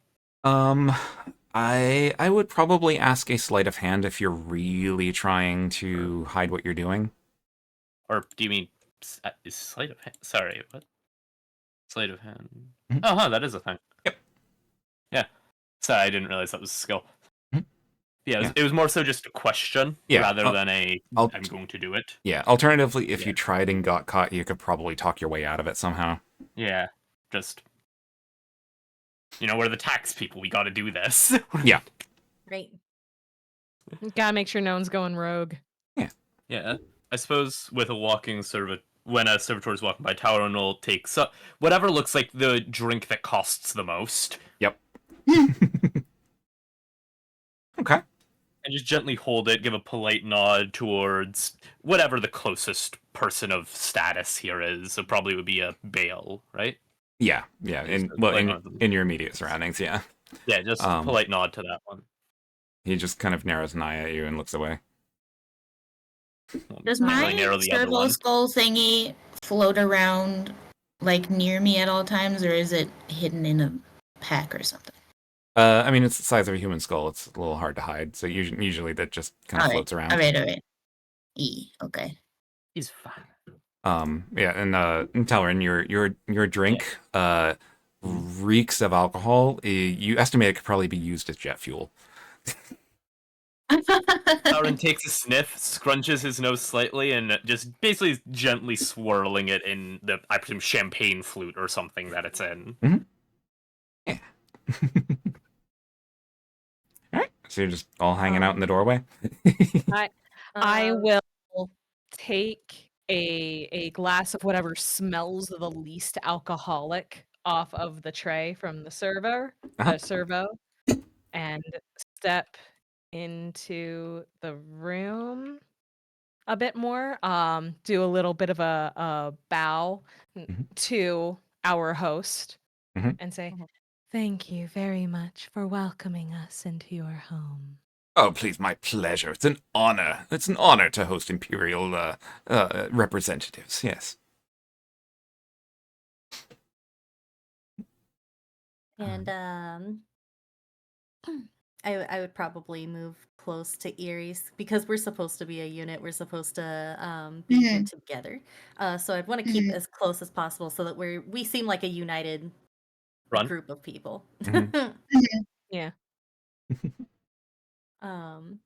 I would probably ask a sleight of hand if you're really trying to hide what you're doing. Or do you mean is sleight of hand? Sorry, what? Sleight of hand. Mhm. Oh, huh, that is a thing. Yep. Yeah. Sorry, I didn't realize that was a skill. Mhm. Yeah, Yeah. it was more so just a question Yeah, rather than a I'll- I'm going to do it. Yeah. Alternatively, if Yeah. you tried and got caught, you could probably talk your way out of it somehow. Yeah, just we're the tax people. We got to do this. Yeah. Great. Gotta make sure no one's going rogue. Yeah, I suppose with a walking when a servitor is walking by, Talon will take whatever looks like the drink that costs the most. Yep. Okay. And just gently hold it, give a polite nod towards whatever the closest person of status here is. So probably would be a Bale, right? Yeah. In your immediate surroundings, yeah. Yeah, just a polite nod to that one. He just kind of narrows an eye at you and looks away. Does Really my narrow the other servo one. skull thingy float around like near me at all times, or is it hidden in a pack or something? I mean, it's the size of a human skull. It's a little hard to hide. So usually that just kind of floats around. All right. Okay. He's fine. Yeah, and Telerin, your drink reeks of alcohol. You estimate it could probably be used as jet fuel. Aaron takes a sniff, scrunches his nose slightly, and just basically gently swirling it in the, I presume, champagne flute or something that it's in. Yeah. Alright, so you're just all hanging out in the doorway? I Um, will take a glass of whatever smells the least alcoholic off of the tray from the servo, and step into the room a bit more. Do a little bit of a bow Mhm. to our host Mhm. and say, Mhm. "Thank you very much for welcoming us into your home." Oh, please, my pleasure. It's an honor. It's an honor to host Imperial representatives, yes. And I would probably move close to Erie's because we're supposed to be a unit. We're supposed to be here together. So I'd want to keep as close as possible so that we seem like a united Run. group of people. Mhm. Yeah. um,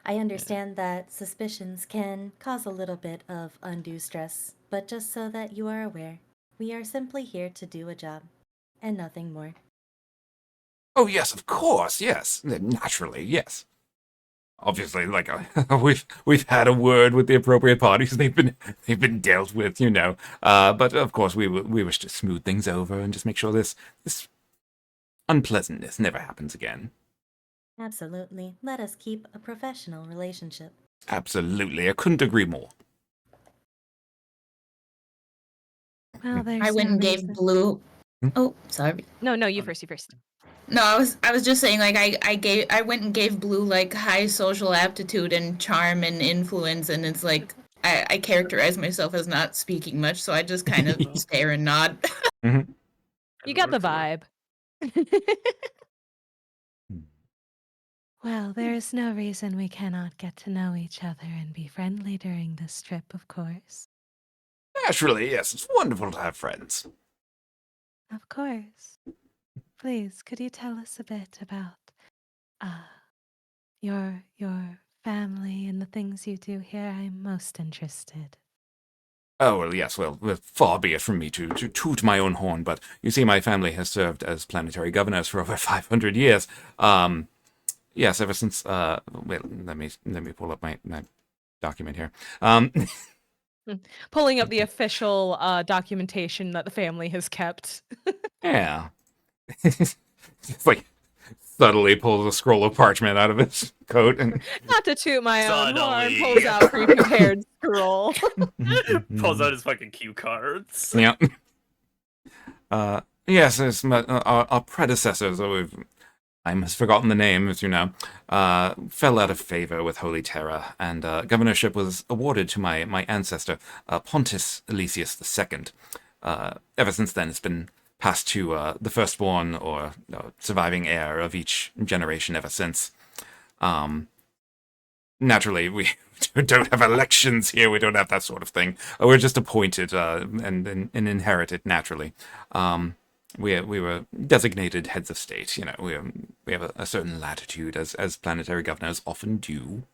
I understand that suspicions can cause a little bit of undue stress, but just so that you are aware, we are simply here to do a job and nothing more. Oh, yes, of course, yes. Naturally, yes. Obviously, like we've had a word with the appropriate parties. They've been dealt with, you know. But of course, we wish to smooth things over and just make sure this unpleasantness never happens again. Absolutely. Let us keep a professional relationship. Absolutely, I couldn't agree more. Well, there's I went no and gave reason. Blue. Hmm? Oh, sorry. No, you first. You first. No, I was just saying, like, I went and gave Blue like high social aptitude and charm and influence, and it's like I characterize myself as not speaking much, so I just kind of stare and nod. Mhm. You got the vibe. Well, there is no reason we cannot get to know each other and be friendly during this trip, of course. Naturally, yes. It's wonderful to have friends. Of course. Please, could you tell us a bit about your family and the things you do here? I'm most interested. Oh, well, yes, well, far be it from me to toot my own horn, but you see, my family has served as planetary governors for over 500 years. Yes, ever since, wait, let me pull up my document here. Pulling up the official documentation that the family has kept. Yeah. It's like, subtly pulls a scroll of parchment out of his coat and Not to toot my own horn, Subtly. pulls out pre-prepared scroll. Pulls out his fucking cue cards. yeah. Yes, it's our predecessors. I must have forgotten the name, as you know, fell out of favor with Holy Terra, and governorship was awarded to my ancestor, Pontus Elysius II. Ever since then, it's been passed to the firstborn or surviving heir of each generation ever since. Naturally, we don't have elections here. We don't have that sort of thing. We're just appointed and inherit it naturally. We were designated heads of state. You know, we have a certain latitude as planetary governors often do.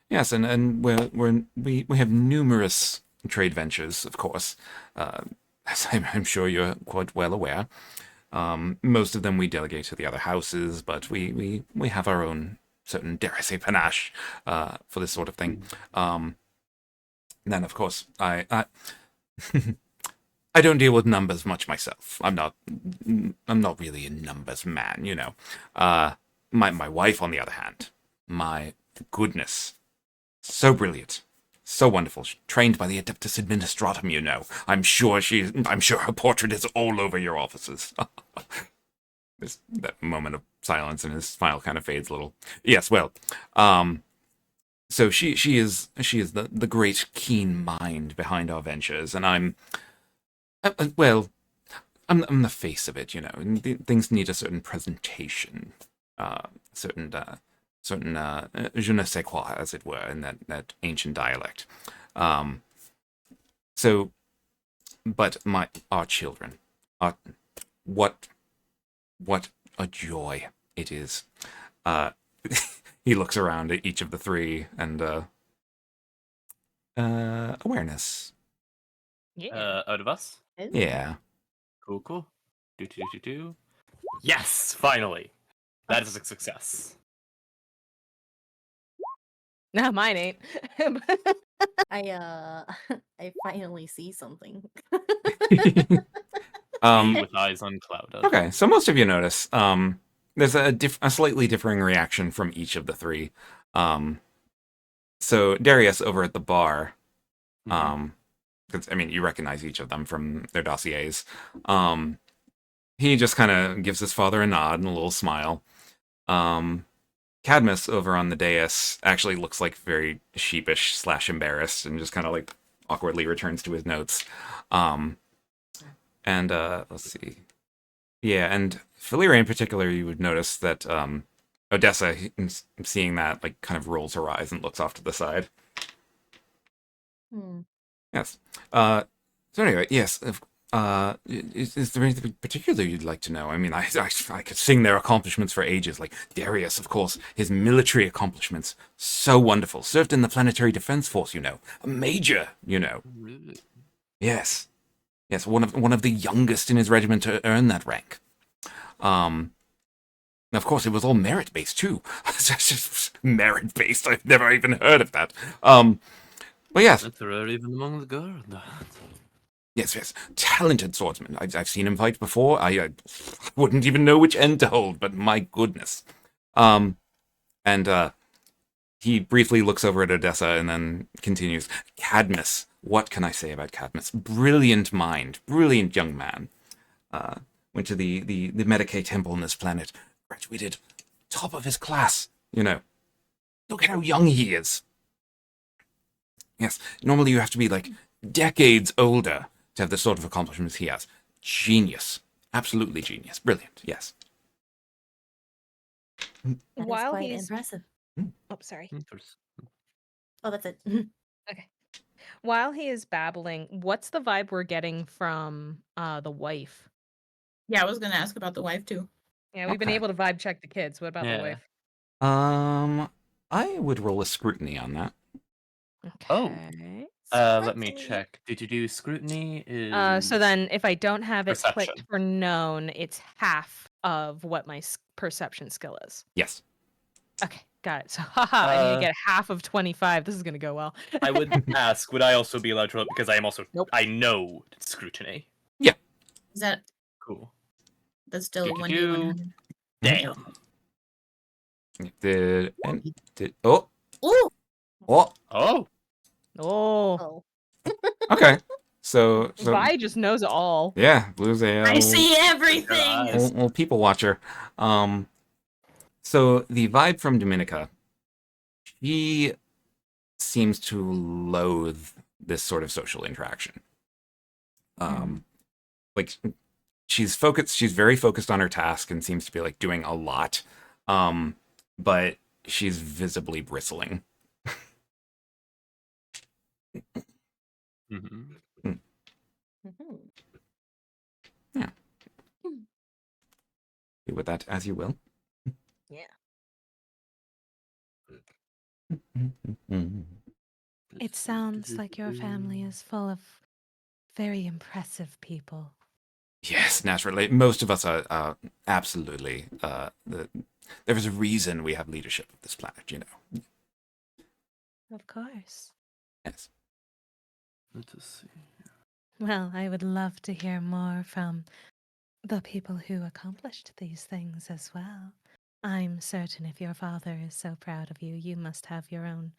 Yes, and we have numerous trade ventures, of course, as I'm sure you're quite well aware. Most of them we delegate to the other houses, but we have our own certain, dare I say, panache for this sort of thing. Then, of course, I I don't deal with numbers much myself. I'm not really a numbers man, you know. My wife, on the other hand, my goodness, so brilliant, so wonderful. Trained by the Adeptus Administratum, you know. I'm sure her portrait is all over your offices. There's that moment of silence, and his smile kind of fades a little. Yes, well, so she is the great keen mind behind our ventures, and I'm well, I'm the face of it, you know. And things need a certain presentation, certain je ne sais quoi, as it were, in that ancient dialect. So, but our children, what a joy it is. He looks around at each of the three and awareness. Yeah. Out of us? Yeah. Cool. Do. Yes, finally. That is a success. No, mine ain't. I I finally see something. Me Um, with eyes unclouded. okay, so most of you notice there's a slightly differing reaction from each of the three. So Darius over at the bar, because I mean you recognize each of them from their dossiers. He just kind of gives his father a nod and a little smile. Cadmus over on the dais actually looks like very sheepish / embarrassed and just kind of like awkwardly returns to his notes. And let's see. Yeah, and Philira in particular, you would notice that Odessa, seeing that, like, kind of rolls her eyes and looks off to the side. Yes. So anyway, yes. Is there anything particular you'd like to know? I mean, I could sing their accomplishments for ages. Like Darius, of course, his military accomplishments, so wonderful. Served in the Planetary Defense Force, you know, a major, you know. Really? Yes, one of the youngest in his regiment to earn that rank. Of course, it was all merit based too. Merit based. I've never even heard of that. But yes. That's rare even among the guard. Yes. Talented swordsman. I've seen him fight before. I wouldn't even know which end to hold, but my goodness. And he briefly looks over at Odessa and then continues. Cadmus. What can I say about Cadmus? Brilliant mind. Brilliant young man. Went to the Medicae temple on this planet. Graduated top of his class. You know. Look at how young he is. Yes. Normally you have to be like decades older to have the sort of accomplishments he has. Genius. Absolutely genius. Brilliant. Yes. That is While quite he's impressive. Oh, sorry. Oh, that's it. Okay. While he is babbling, what's the vibe we're getting from the wife? Yeah, I was gonna ask about the wife too. Yeah, we've been Okay. able to vibe check the kids. What about the Yeah. wife? I would roll a scrutiny on that. Oh. Okay. Let me check. Did you do scrutiny? So then if I don't have it clicked Perception. for known, it's half of what my perception skill is. Yes. Okay, got it. So haha, I need to get half of 25. This is gonna go well. I would ask, would I also be allowed to roll? Because I am also, Nope. I know scrutiny. Is that Cool. that's still Do-do-do. 1d100? Damn. Ooh! Oh. Oh. Oh. Oh. Okay. So Vi just knows it all. yeah, Blue's a I see everything. Eyes. little people watcher. So the vibe from Dominica, she seems to loathe this sort of social interaction. Like she's very focused on her task and seems to be like doing a lot. But she's visibly bristling. Mhm. Mhm. Yeah. Do with that as you will. Yeah. It sounds like your family is full of very impressive people. Yes, naturally. Most of us are absolutely. There is a reason we have leadership of this planet, you know. Of course. Yes. Let us see. Well, I would love to hear more from the people who accomplished these things as well. I'm certain if your father is so proud of you, you must have your own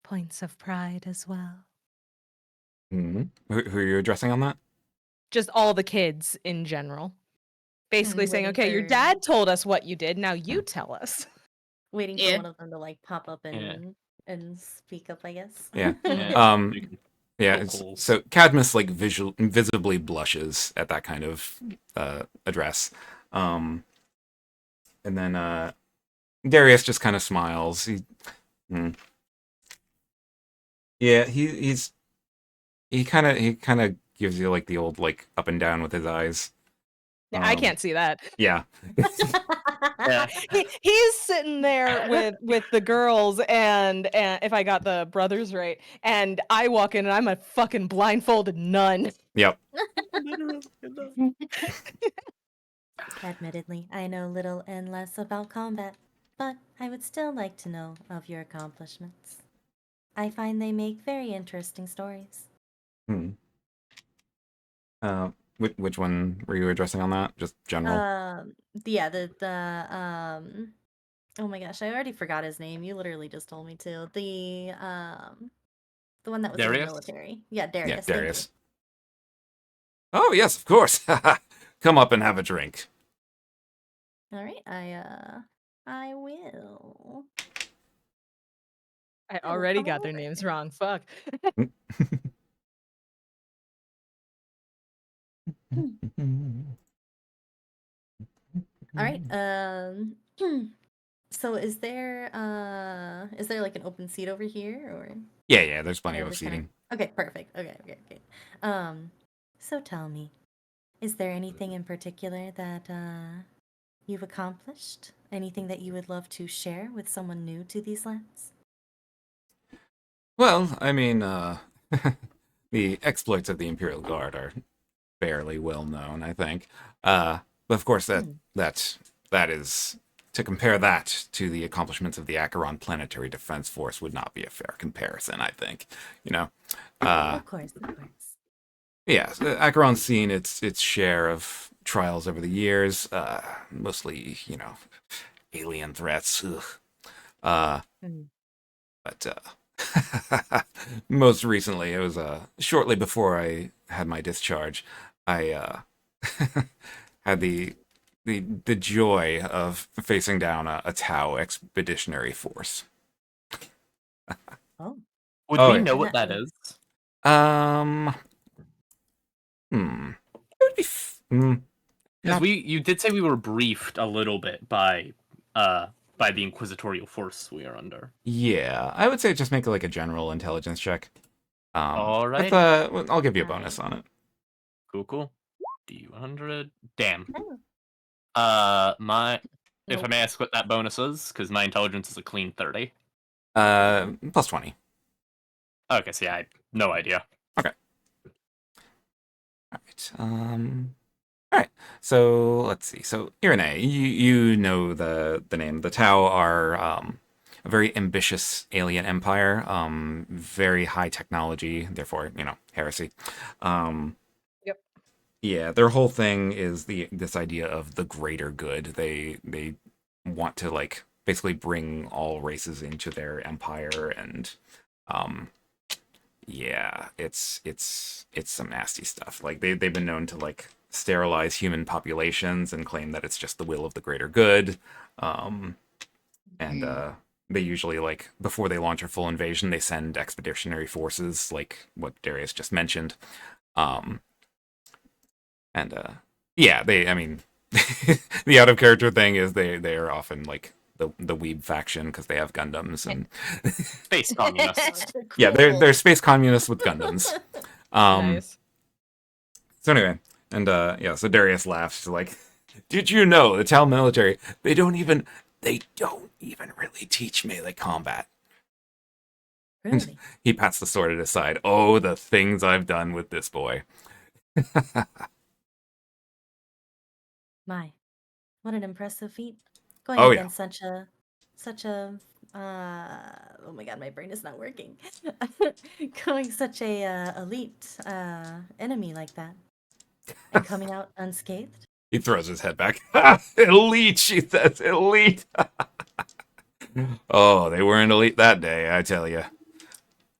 points of pride as well. Mm-hmm. Who are you addressing on that? Just all the kids in general. Basically saying, waiting okay, your for- dad told us what you did, now you tell us. Waiting for Yeah. one of them to like pop up Yeah. and speak up, I guess. Yeah. Yeah. You can Yeah. poke holes. So Cadmus like visibly blushes at that kind of address, and then Darius just kind of smiles. Yeah, he kind of gives you like the old like up and down with his eyes. I can't see that. Yeah. Yeah. He's sitting there with the girls and if I got the brothers right, and I walk in and I'm a fucking blindfolded nun. Yep. Admittedly, I know little and less about combat, but I would still like to know of your accomplishments. I find they make very interesting stories. Hmm. Which one were you addressing on that? Just general. Yeah, oh my gosh, I already forgot his name. You literally just told me to. The one that was in the Darius? military. Yeah, Yeah, Darius. Darius. Oh yes, of course. Come up and have a drink. All right, I will. I will already come got their over. names wrong. Fuck. All right. So is there like an open seat over here or Yeah, there's plenty or of just kinda- seating. Okay, perfect. Okay. So tell me, is there anything in particular that you've accomplished? Anything that you would love to share with someone new to these lands? Well, I mean, the exploits of the Imperial Guard are fairly well known, I think. But of course, that is to compare that to the accomplishments of the Acheron Planetary Defense Force would not be a fair comparison. I think, you know. Of course. Yeah, Acheron's seen its share of trials over the years, mostly, you know, alien threats. Ugh. But most recently, it was shortly before I had my discharge. I had the joy of facing down a Tau expeditionary force. Oh, Would Oh, we yeah. know what that is? It would be Because not- you did say we were briefed a little bit by the Inquisitorial force we are under. Yeah, I would say just make like a general intelligence check. Alright. I'll give you a bonus on it. Cool. D100. Damn. oh. My if I Nope. may ask what that bonus is, because my intelligence is a clean 30. Plus 20. Okay, so yeah, I had no idea. Okay. All right. All right. So let's see. So Irene, you know the name. The Tau are a very ambitious alien empire. Very high technology. Therefore, you know, heresy. Yep. Yeah, their whole thing is this idea of the greater good. They want to like basically bring all races into their empire and Yeah, it's some nasty stuff. Like they've been known to like sterilize human populations and claim that it's just the will of the greater good. Um, and they usually like before they launch a full invasion, they send expeditionary forces, like what Darius just mentioned. Um, and yeah, they. I mean, the out of character thing is they are often like the weeb faction because they have Gundams and Space communists. yeah, Cool. they're space communists with Gundams. Nice. So anyway, and yeah, so Darius laughs like, "Did you know the Tal military? They don't even really teach melee combat." And Really? he pats the sword at his side. Oh, the things I've done with this boy. My, what an impressive feat. Going Oh yeah, against such a oh my god, my brain is not working. Going such a elite enemy like that and coming out unscathed. he throws his head back. Elite, she says, elite. Oh, they weren't elite that day, I tell you.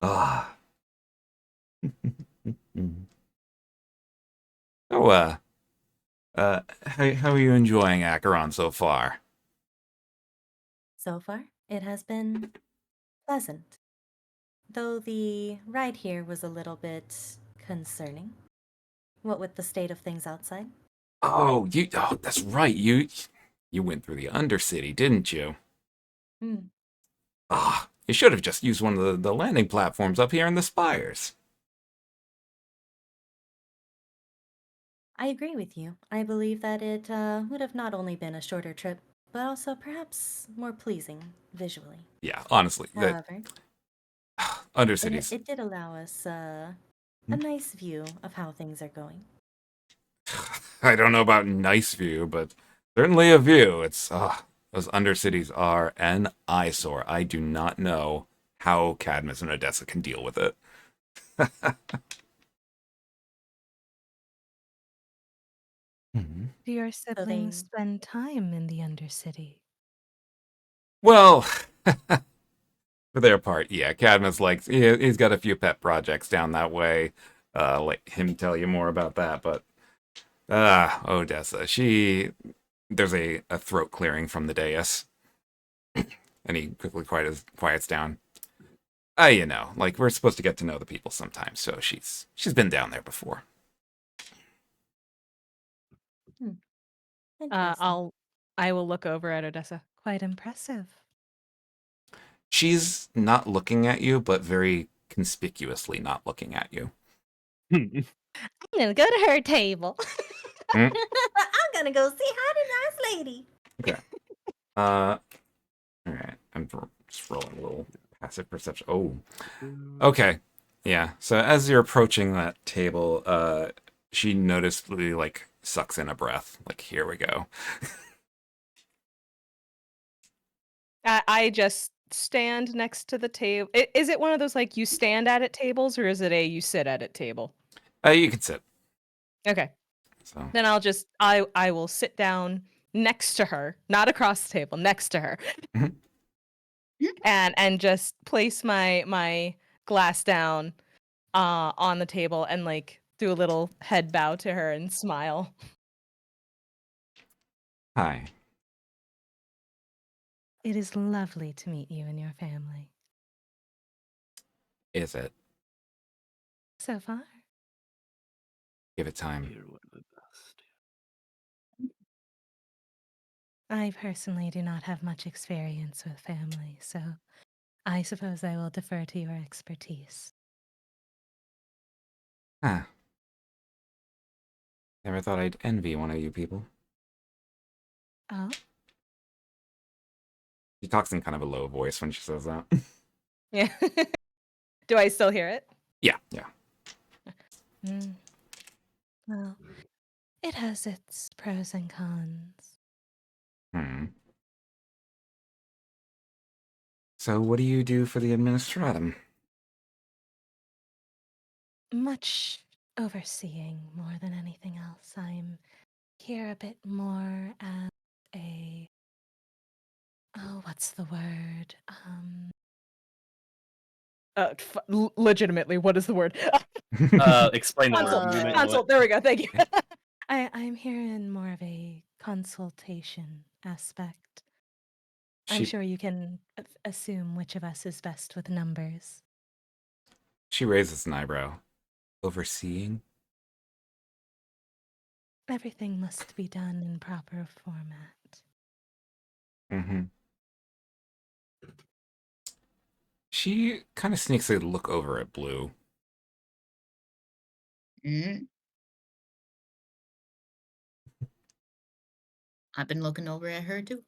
Ah. So, how are you enjoying Acheron so far? So far, it has been pleasant. Though the ride here was a little bit concerning. What with the state of things outside? Oh, that's right. You went through the Undercity, didn't you? Hmm. Ah, you should have just used one of the landing platforms up here in the spires. I agree with you. I believe that it would have not only been a shorter trip, but also perhaps more pleasing visually. Yeah, honestly, that However, Undercity's. it did allow us a nice view of how things are going. I don't know about nice view, but certainly a view. It's those Undercities are an eyesore. I do not know how Cadmus and Odessa can deal with it. Mhm. Do your So they, siblings spend time in the Undercity? Well, for their part, yeah, Cadmus likes he's got a few pet projects down that way. Let him tell you more about that. But Odessa, there's a throat clearing from the dais, and he quickly quiets down. Like we're supposed to get to know the people sometimes, so she's been down there before. hmm, Uh, interesting. I'll I will look over at Odessa. Quite impressive. She's not looking at you, but very conspicuously not looking at you. I'm gonna go to her table. Mm, I'm gonna go see hi to nice lady. okay. All right. Just rolling a little passive perception. Oh, okay. Yeah. So as you're approaching that table, she noticeably like sucks in a breath. Like, here we go. I just stand next to the table. Is it one of those like you stand at it tables, or is it a you sit at it table? You can sit. Okay. So. Then I will sit down next to her, not across the table, next to her, Mhm. and just place my glass down on the table and like do a little head bow to her and smile. Hi. It is lovely to meet you and your family. Is it? So far. Give it time. You're one of the best. I personally do not have much experience with family, so I suppose I will defer to your expertise. Huh. Never thought I'd envy one of you people. Oh? She talks in kind of a low voice when she says that. Yeah. Do I still hear it? Yeah, yeah. Mm. Well, it has its pros and cons. Hmm. So what do you do for the Administratum? Much overseeing more than anything else. I'm here a bit more as a what's the word? Legitimately, what is the word? Explain the word. Consult. You might know it. Consult. There we go. Thank you. I'm here in more of a consultation aspect. I'm She sure you can assume which of us is best with numbers. she raises an eyebrow. Overseeing? Everything must be done in proper format. Mm-hmm. She kind of sneaks a look over at Blue. Mm. I've been looking over at her too.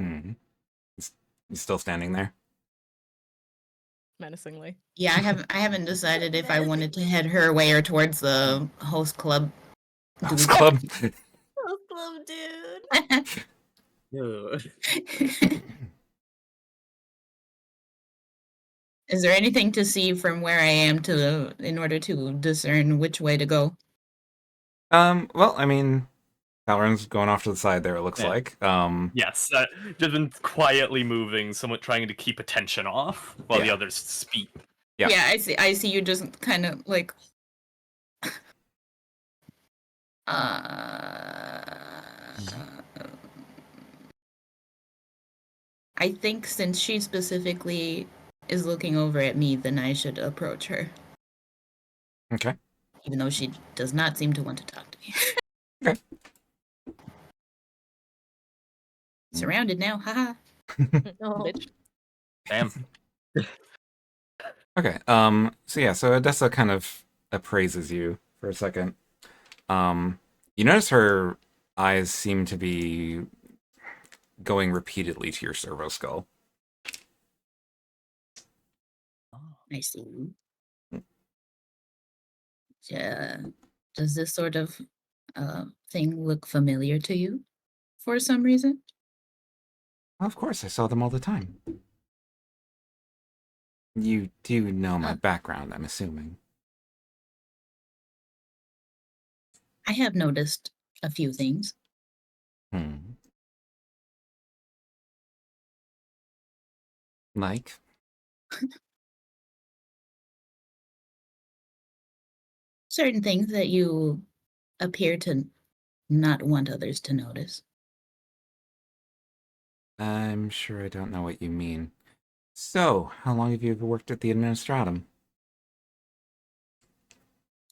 Hmm. You still standing there? Menacingly. Yeah, I haven't decided if I wanted to head her way or towards the host club. House club? Oh, club dude. Is there anything to see from where I am in order to discern which way to go? Well, I mean, Halloran's going off to the side there, it looks Yeah. like. Yes, just been quietly moving, somewhat trying to keep attention off while the Yeah. others speak. Yeah. Yeah, I see you just kind of like I think since she specifically is looking over at me, then I should approach her. Okay. Even though she does not seem to want to talk to me. Okay. Surrounded now, haha. Oh. Bitch. Bam. Okay. So yeah, so Odessa kind of appraises you for a second. You notice her eyes seem to be going repeatedly to your servo skull. I see. Does this sort of thing look familiar to you for some reason? Of course, I saw them all the time. You do know my background, I'm assuming. I have noticed a few things. Hmm. Like? Certain things that you appear to not want others to notice. I'm sure I don't know what you mean. So, how long have you worked at the Administratum?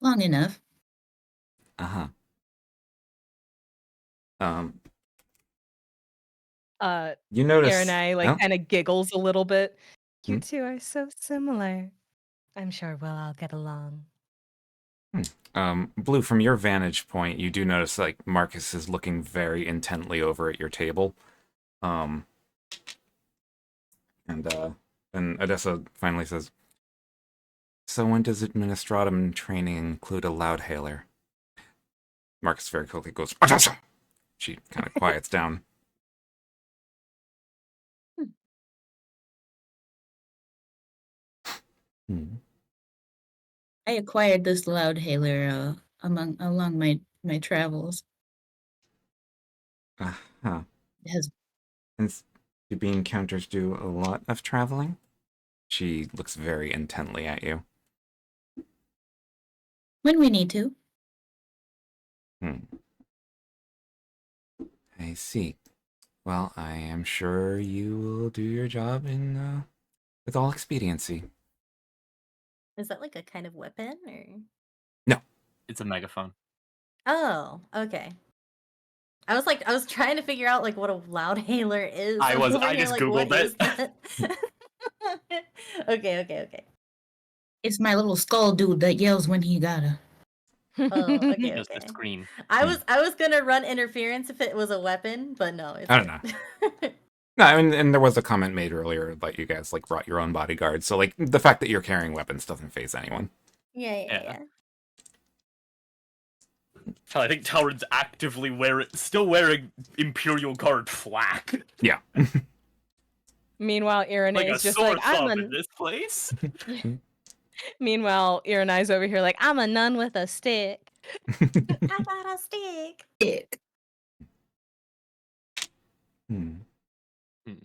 Long enough. Uh-huh. Um, you notice... Irenai, like, Oh? kind of giggles a little bit. You Hmm? two are so similar. I'm sure we'll all get along. Blue, from your vantage point, you do notice, like, Marcus is looking very intently over at your table. And Odessa finally says, "So when does Administratum training include a loudhailer?" Marcus very quickly goes, "Odessa!" She kind of quiets down. Hmm. I acquired this loudhailer along my travels. Uh-huh. It has And do bean encounters do a lot of traveling? She looks very intently at you. when we need to. Hmm. I see. Well, I am sure you will do your job in with all expediency. Is that like a kind of weapon or? No. It's a megaphone. Oh, okay. I was trying to figure out like what a loudhailer is. I just What Googled is it. that? Okay. It's my little skull dude that yells when he gotta. Oh, okay. Just the screen. I was gonna run interference if it was a weapon, but no, it's I don't know. No, I mean, and there was a comment made earlier about you guys like brought your own bodyguards, so like the fact that you're carrying weapons doesn't faze anyone. Yeah. I think Talron's actively still wearing Imperial Guard flak. Yeah. Meanwhile, Like Irenai a is just sore like, I'm thumb a... in this place. Meanwhile, Irenai's over here like, I'm a nun with a stick. I got a stick. Dick. Hmm. Let's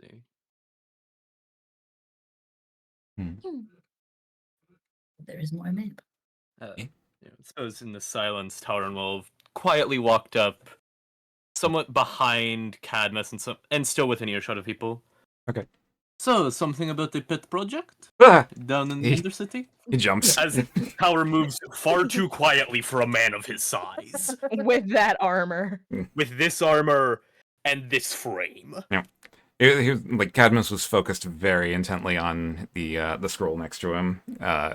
see. There is more map. I suppose in the silence, Tauren will have quietly walked up, somewhat behind Cadmus and still within earshot of people. Okay. So, something about the pet project Ah! down in the Undercity? He jumps. As Tower moves far too quietly for a man of his size. With that armor. With this armor and this frame. Like Cadmus was focused very intently on the scroll next to him.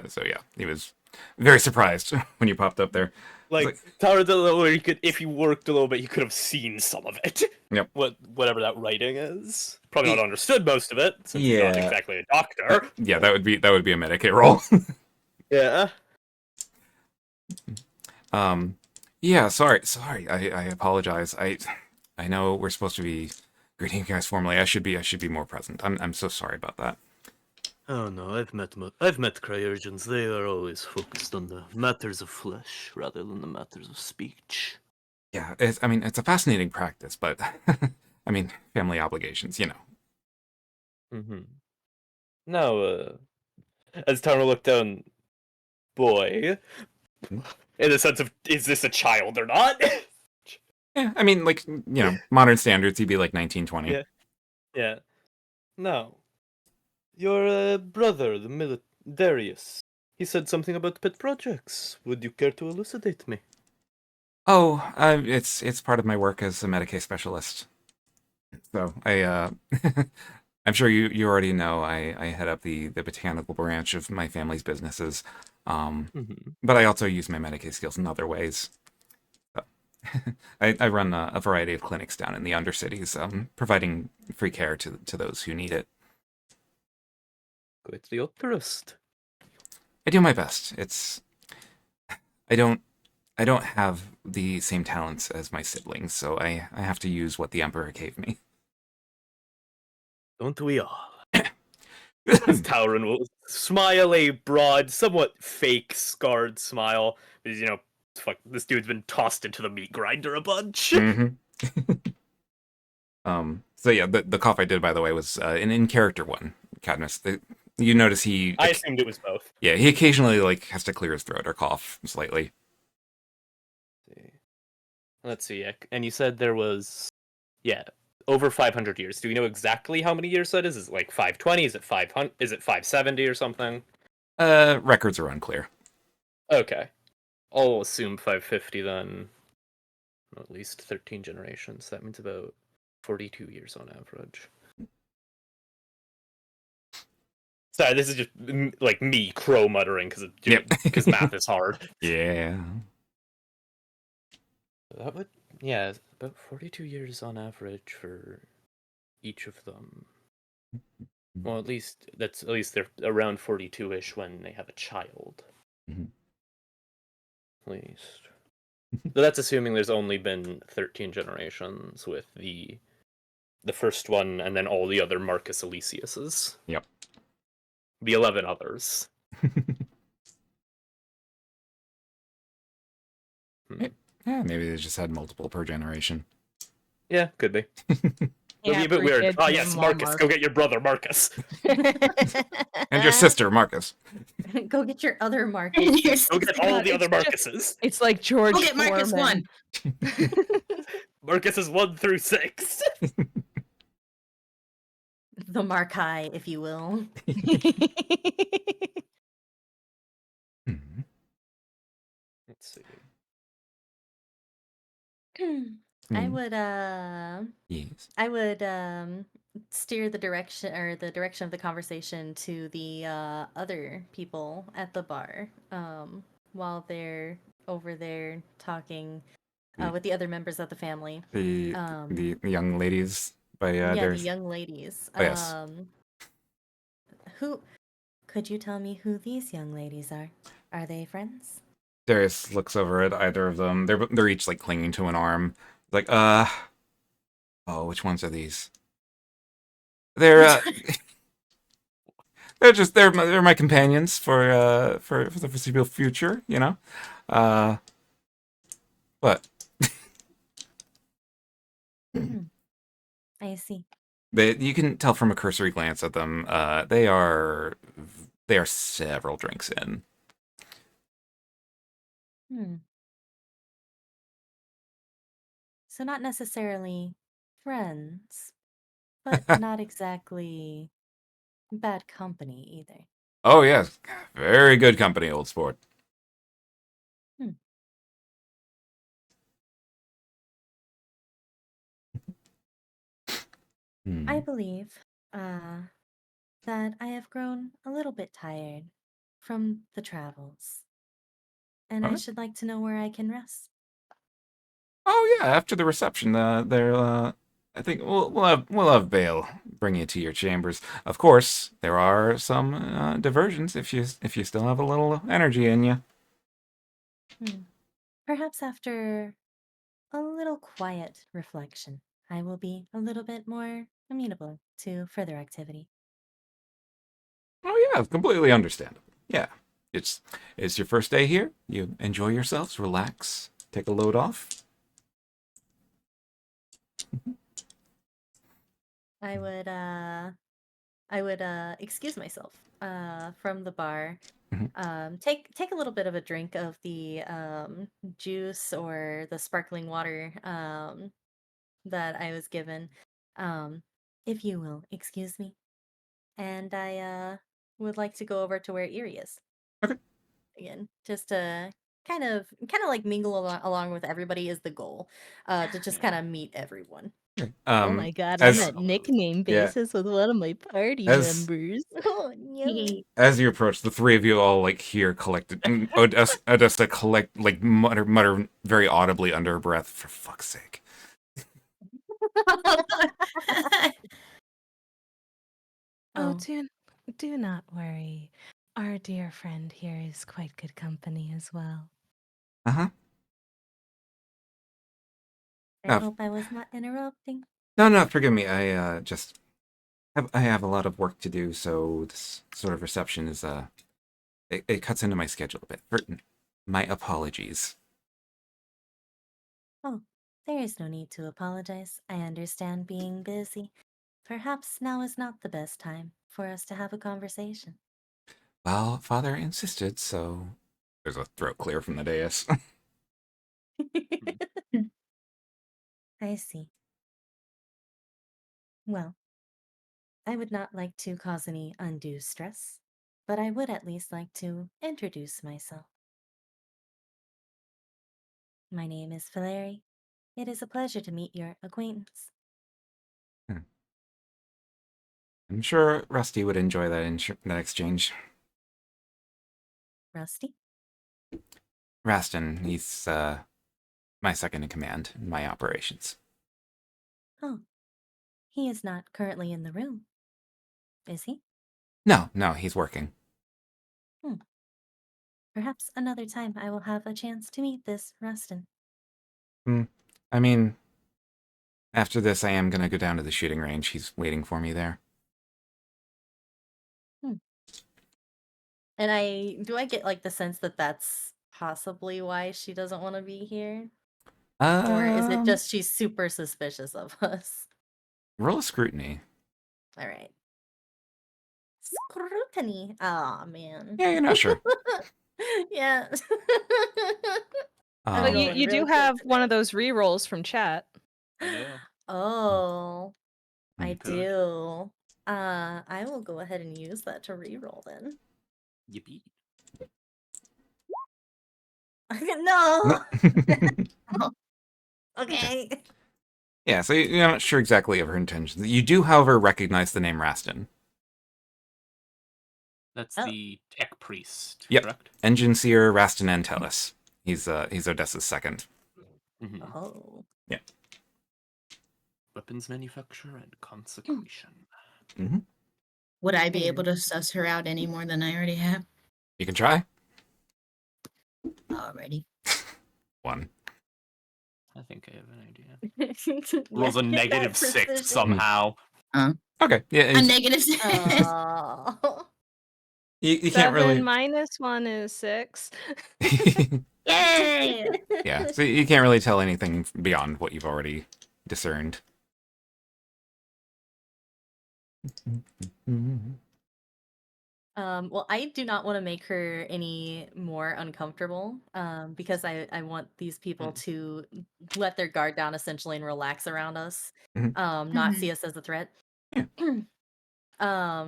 So yeah, he was very surprised when you popped up there. Like Tower, where you could, if you worked a little bit, you could have seen some of it. Yep. Whatever that writing is. Probably not understood most of it, since he's Yeah. not exactly a doctor. Yeah, that would be a Medicaid roll. Yeah. Yeah, sorry. I apologize. I know we're supposed to be greeting you guys formally. I should be more present. I'm so sorry about that. Oh no, I've met cryogens. They are always focused on the matters of flesh rather than the matters of speech. Yeah, it's a fascinating practice, but I mean, family obligations, you know. Mm-hmm. Now, as Tara looked down, boy, in the sense of, is this a child or not? Yeah, I mean, like, you know, modern standards, he'd be like 1920. Yeah. Yeah. No. Your brother, Darius, he said something about pet projects. Would you care to elucidate me? Oh, it's part of my work as a Medicaid specialist. So I'm sure you already know I head up the botanical branch of my family's businesses. But I also use my Medicaid skills in other ways. So, I run a variety of clinics down in the Undercities, providing free care to those who need it. Quite the optimist. I do my best. I don't have the same talents as my siblings, so I have to use what the Emperor gave me. Don't we all? As Tauren will smile a broad, somewhat fake, scarred smile. Because, you know, fuck, this dude's been tossed into the meat grinder a bunch. So yeah, the cough I did, by the way, was an in-character one, Cadmus. You notice I assumed it was both. Yeah, he occasionally like has to clear his throat or cough slightly. Let's see. And you said there was, over 500 years. Do we know exactly how many years that is? Is it like 520? Is it 500? Is it 570 or something? Records are unclear. Okay. I'll assume 550 then. At least 13 generations. That means about 42 years on average. Sorry, this is just like me crow muttering because math is hard. Yeah. That would, yeah, about 42 years on average for each of them. Well, at least they're around 42-ish when they have a child. At least. So that's assuming there's only been 13 generations with the first one and then all the other Marcus Elysiuses. Yep. The 11 others. Yeah, maybe they just had multiple per generation. Yeah, could be. Yeah, It'll be a bit weird. Oh yes, Marcus. Go get your brother, Marcus. And your sister, Marcus. Go get your other Marcus. Go get all the other Marcuses. It's like George Go get Marcus Foreman. 1. Marcus is 1 through 6. The Markai, if you will. Let's see. I Hmm. would Yes. I would steer the direction of the conversation to the other people at the bar while they're over there talking with the other members of the family. The young ladies by Yeah, the Darius. young ladies. Oh, yes. Who could you tell me who these young ladies are? Are they friends? Darius looks over at either of them. They're each like clinging to an arm. Like, oh, which ones are these? They're they're my companions for the foreseeable future, you know. But I see. you can tell from a cursory glance at them. They are they are several drinks in. Hmm. So not necessarily friends, but not exactly bad company either. Oh, yes. Very good company, old sport. Hmm. Hmm. I believe that I have grown a little bit tired from the travels, and I Okay. should like to know where I can rest. Oh, yeah, after the reception, I think we'll have Vale bring you to your chambers. Of course, there are some diversions if you still have a little energy in you. Hmm. Perhaps after a little quiet reflection, I will be a little bit more amenable to further activity. Oh, yeah, completely understandable. Yeah, it's your first day here. You enjoy yourselves, relax, take a load off. I would excuse myself from the bar. Mhm. Take a little bit of a drink of the juice or the sparkling water that I was given. Um, if you will excuse me. And I would like to go over to where Erie is. Okay. Again, just to kind of like mingle along with everybody is the goal. To just kind of meet everyone. Oh my god, I'm As at nickname yeah, basis with one of my party as members. Oh no. as you approach, the three of you all like hear collected. Odessa collect like mutter very audibly under her breath. For fuck's sake. Oh, Oh, do not worry. Our dear friend here is quite good company as well. Uh huh. I No, hope I was not interrupting. no, forgive me. I have a lot of work to do, so this sort of reception is it cuts into my schedule a bit. My apologies. Oh, there is no need to apologize. I understand being busy. Perhaps now is not the best time for us to have a conversation. Well, father insisted, so there's a throat clear from the dais. I see. Well, I would not like to cause any undue stress, but I would at least like to introduce myself. My name is Valeri. It is a pleasure to meet your acquaintance. I'm sure Rusty would enjoy that exchange. Rusty? Raston, he's my second in command in my operations. Oh, he is not currently in the room, is he? No, he's working. Hmm. Perhaps another time I will have a chance to meet this Rustin. I mean, after this, I am gonna go down to the shooting range. He's waiting for me there. Hmm. And I get like the sense that that's possibly why she doesn't want to be here? Or is it Um, just she's super suspicious of us? roll a scrutiny. All right. Scrutiny. Oh man. Yeah, you're not sure. Yeah. I'm But rolling you do real good have one today. of those re-rolls from chat. Yeah. Oh, I Mm. Good. do. I will go ahead and use that to reroll then. Yippee. No. Oh, Okay. Yeah, so you're not sure exactly of her intentions. You do, however, recognize the name Raston. That's Oh. the tech priest, Yep. correct? Engine Seer Raston Antelis. He's Odessa's second. Mm-hmm. Oh. Yeah. Weapons manufacture and consecration. Mm-hmm. would I be Fair. able to suss her out any more than I already have You can try. already? One. I think I have an idea. Yeah, Rolls a get that negative 6 precision. somehow. Okay. Yeah. A negative. Oh. You can't 7 really. minus 1 is 6. Yay! Yeah. So you can't really tell anything beyond what you've already discerned. Well, I do not want to make her any more uncomfortable, because I want these people to let their guard down essentially and relax around us, Mhm. not Mhm. see us as a threat. Yeah.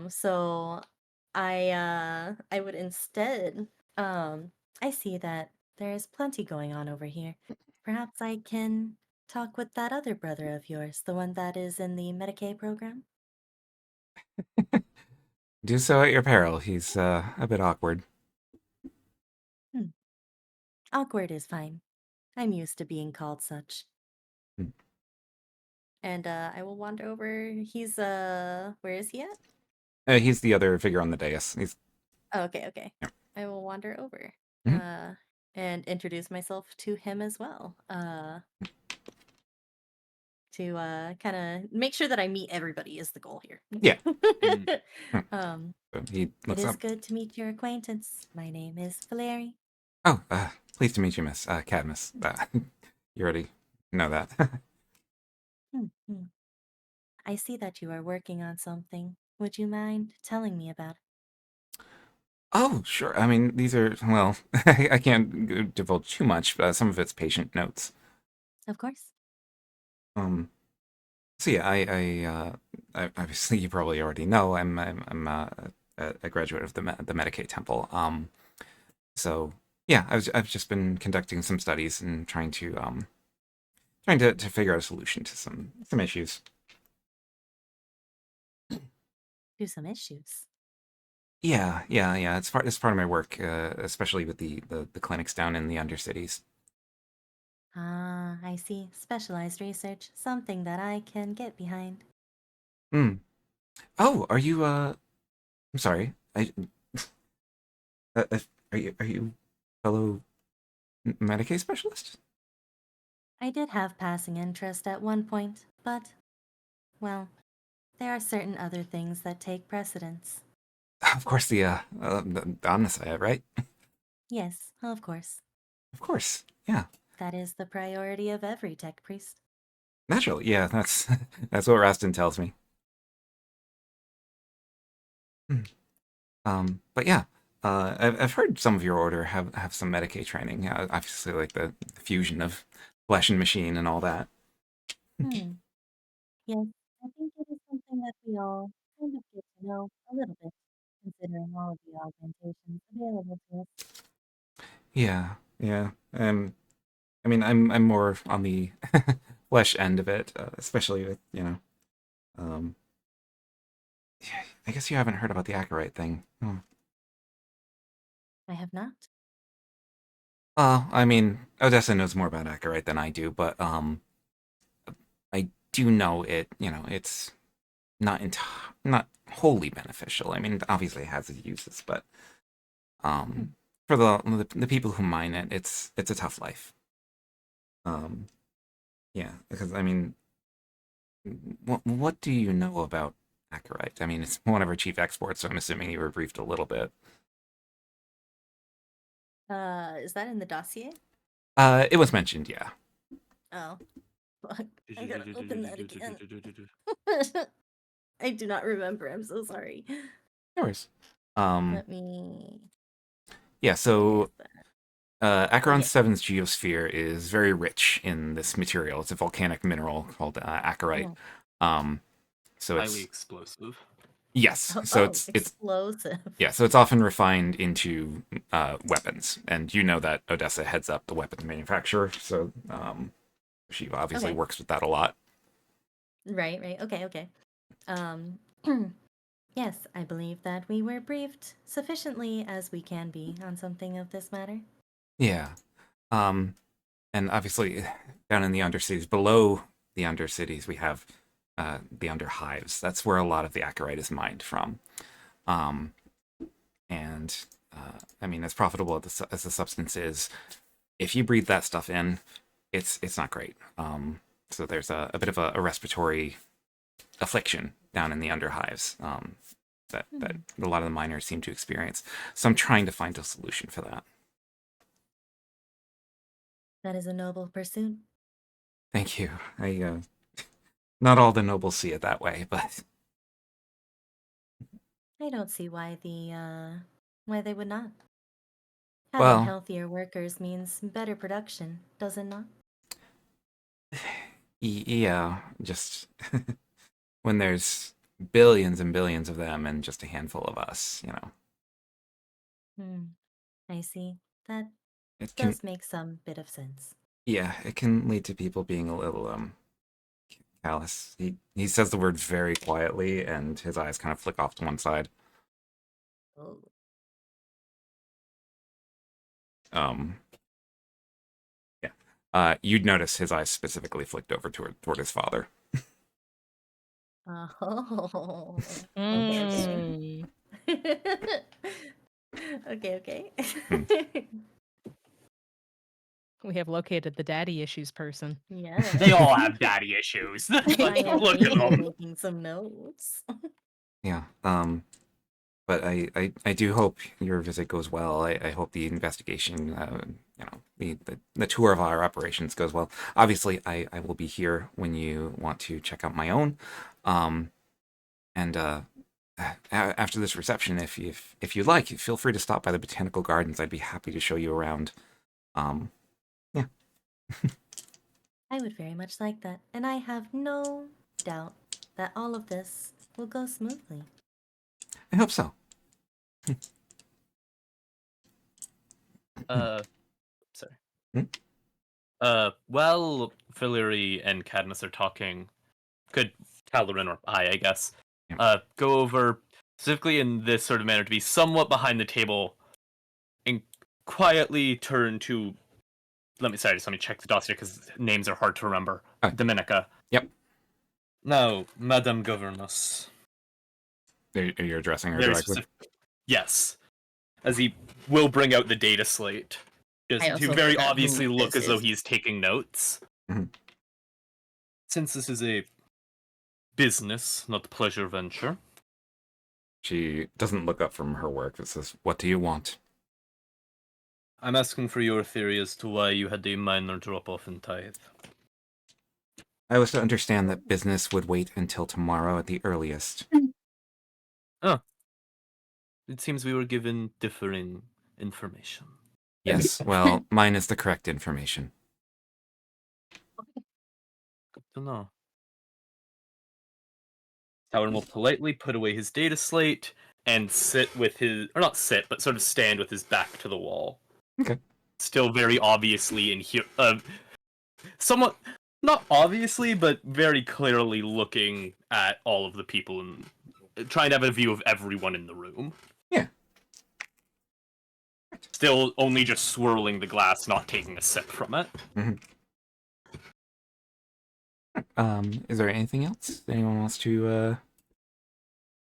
So I would instead, I see that there is plenty going on over here. Perhaps I can talk with that other brother of yours, the one that is in the Medicaid program. Do so at your peril. He's a bit awkward. Hmm. Awkward is fine. I'm used to being called such. Hmm. And I will wander over. He's where is he at? He's the other figure on the dais. He's Oh, okay, okay. yeah. I will wander over. Mhm. And introduce myself to him as well. To kind of make sure that I meet everybody is the goal here. Yeah. Hmm. um, So he it looks is up. good to meet your acquaintance. My name is Valeri. Oh, pleased to meet you, Miss Cadmus. You already know that. Hmm, hmm. I see that you are working on something. Would you mind telling me about it? Oh, sure. I mean, these are, well, I can't divulge too much. Some of it's patient notes. Of course. Um, so yeah, obviously you probably already know I'm a graduate of the Medicaid Temple. So yeah, I've just been conducting some studies and trying to figure out a solution to some issues. Do some issues. Yeah. It's part of my work, especially with the clinics down in the Undercities. Ah, I see. Specialized research. Something that I can get behind. Hmm. Oh, are you I'm sorry. Uh, uh, are you fellow Medicaid specialist? I did have passing interest at one point, but, well, there are certain other things that take precedence. Of course, the Omnissiah, right? Yes, of course. Of course, yeah. That is the priority of every tech priest. Naturally, yeah. That's that's what Rastin tells me. Hmm. But yeah, I've heard some of your order have some Medicaid training. Obviously, like the fusion of flesh and machine and all that. Hmm. Yes, I think it is something that we all kind of get to know a little bit, considering all of the augmentations available to us. Yeah. I mean, I'm more on the flesh end of it, especially with Um, I guess you haven't heard about the Acolyte thing. Hmm. I have not. I mean, Odessa knows more about Acolyte than I do, but I do know it. It's not wholly beneficial. I mean, obviously it has its uses, but Hmm. for the people who mine it, it's a tough life. Um, yeah, because I mean, what do you know about Acolyte? I mean, it's one of our chief exports, so I'm assuming you were briefed a little bit. Is that in the dossier? It was mentioned, yeah. Oh, fuck. I gotta open that again. I do not remember. I'm so sorry. No worries. Um, Let me. yeah, Where is so that? Oh, Acheron yeah. 7's geosphere is very rich in this material. It's a volcanic mineral called acherite. Oh, Um, so Highly it's explosive. yes, so oh, it's explosive. yeah, so it's often refined into weapons, and you know that Odessa heads up the weapons manufacturer, so she obviously Okay. works with that a lot. Right, right. Okay, okay. Um, yes, I believe that we were briefed sufficiently as we can be on something of this matter. Yeah, um, and obviously down in the Undercities, below the Undercities, we have the Underhives. That's where a lot of the acherite is mined from. Um, and I mean, as profitable as the substance is, if you breathe that stuff in, it's not great. So there's a bit of a respiratory affliction down in the underhives that Hmm. a lot of the miners seem to experience. So I'm trying to find a solution for that. That is a noble pursuit. Thank you. Not all the nobles see it that way, but I don't see why they would not. Having Well, healthier workers means better production, does it not? yeah, just when there's billions and billions of them and just a handful of us, Hmm. I see. That it can, does make some bit of sense. yeah, it can lead to people being a little callous. He says the words very quietly, and his eyes kind of flick off to one side. Oh. Um, yeah. You'd notice his eyes specifically flicked over toward his father. Oh. Mm. Okay. Hmm. We have located the daddy issues person. Yeah. They all have daddy issues. I am Look at maybe them. making some notes. Yeah. But I do hope your visit goes well. I hope the investigation, the tour of our operations goes well. Obviously, I will be here when you want to check out my own. And after this reception, if you like, feel free to stop by the botanical gardens. I'd be happy to show you around. Yeah. I would very much like that, and I have no doubt that all of this will go smoothly. I hope so. Sorry. Hmm? While Filary and Cadmus are talking, could Talarin or I guess, Yeah. go over specifically in this sort of manner to be somewhat behind the table and quietly turn to. Let me check the dossier because names are hard to remember. Oh. Dominica. Yep. Now, Madame Governess. You're addressing her Very directly. specific. Yes, as he will bring out the data slate, just I to also very forgot obviously who look this as though is. he's taking notes. Mhm. Since this is a business, not pleasure venture, She doesn't look up from her work. It says, "What do you want?" I'm asking for your theory as to why you had a minor drop-off in tithe. I was to understand that business would wait until tomorrow at the earliest. It seems we were given differing information. Yes, well, mine is the correct information. Good to know. Talon will politely put away his data slate and sit with his, or not sit, but sort of stand with his back to the wall. Okay. Still very obviously in here, somewhat, not obviously, but very clearly looking at all of the people and trying to have a view of everyone in the room. Yeah. Still only just swirling the glass, not taking a sip from it. Is there anything else anyone wants to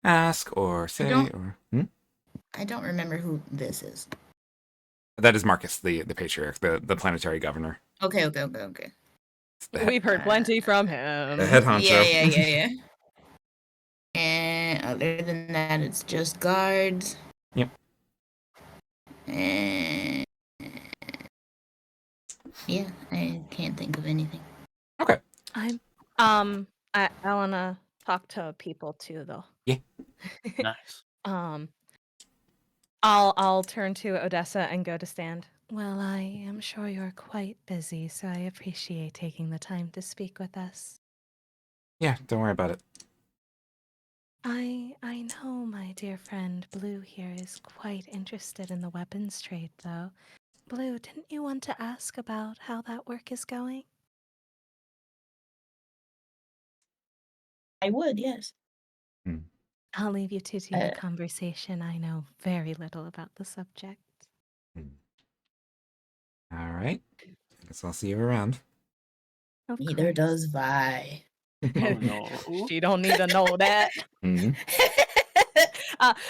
ask or say don't- or? I don't remember who this is. That is Marcus, the patriarch, the planetary governor. Okay. It's the We've heard plenty from him. the head honcho. Yeah. And other than that, it's just guards. Yep. And yeah, I can't think of anything. Okay. I wanna talk to people too, though. Nice. I'll turn to Odessa and go to stand. Well, I am sure you're quite busy, so I appreciate taking the time to speak with us. Yeah, don't worry about it. I know my dear friend Blue here is quite interested in the weapons trade, though. Blue, didn't you want to ask about how that work is going? I would, yes. I'll leave you two to your conversation. I know very little about the subject. All right. I guess I'll see you around. Of Neither course. does Vi. Oh no. She don't need to know that.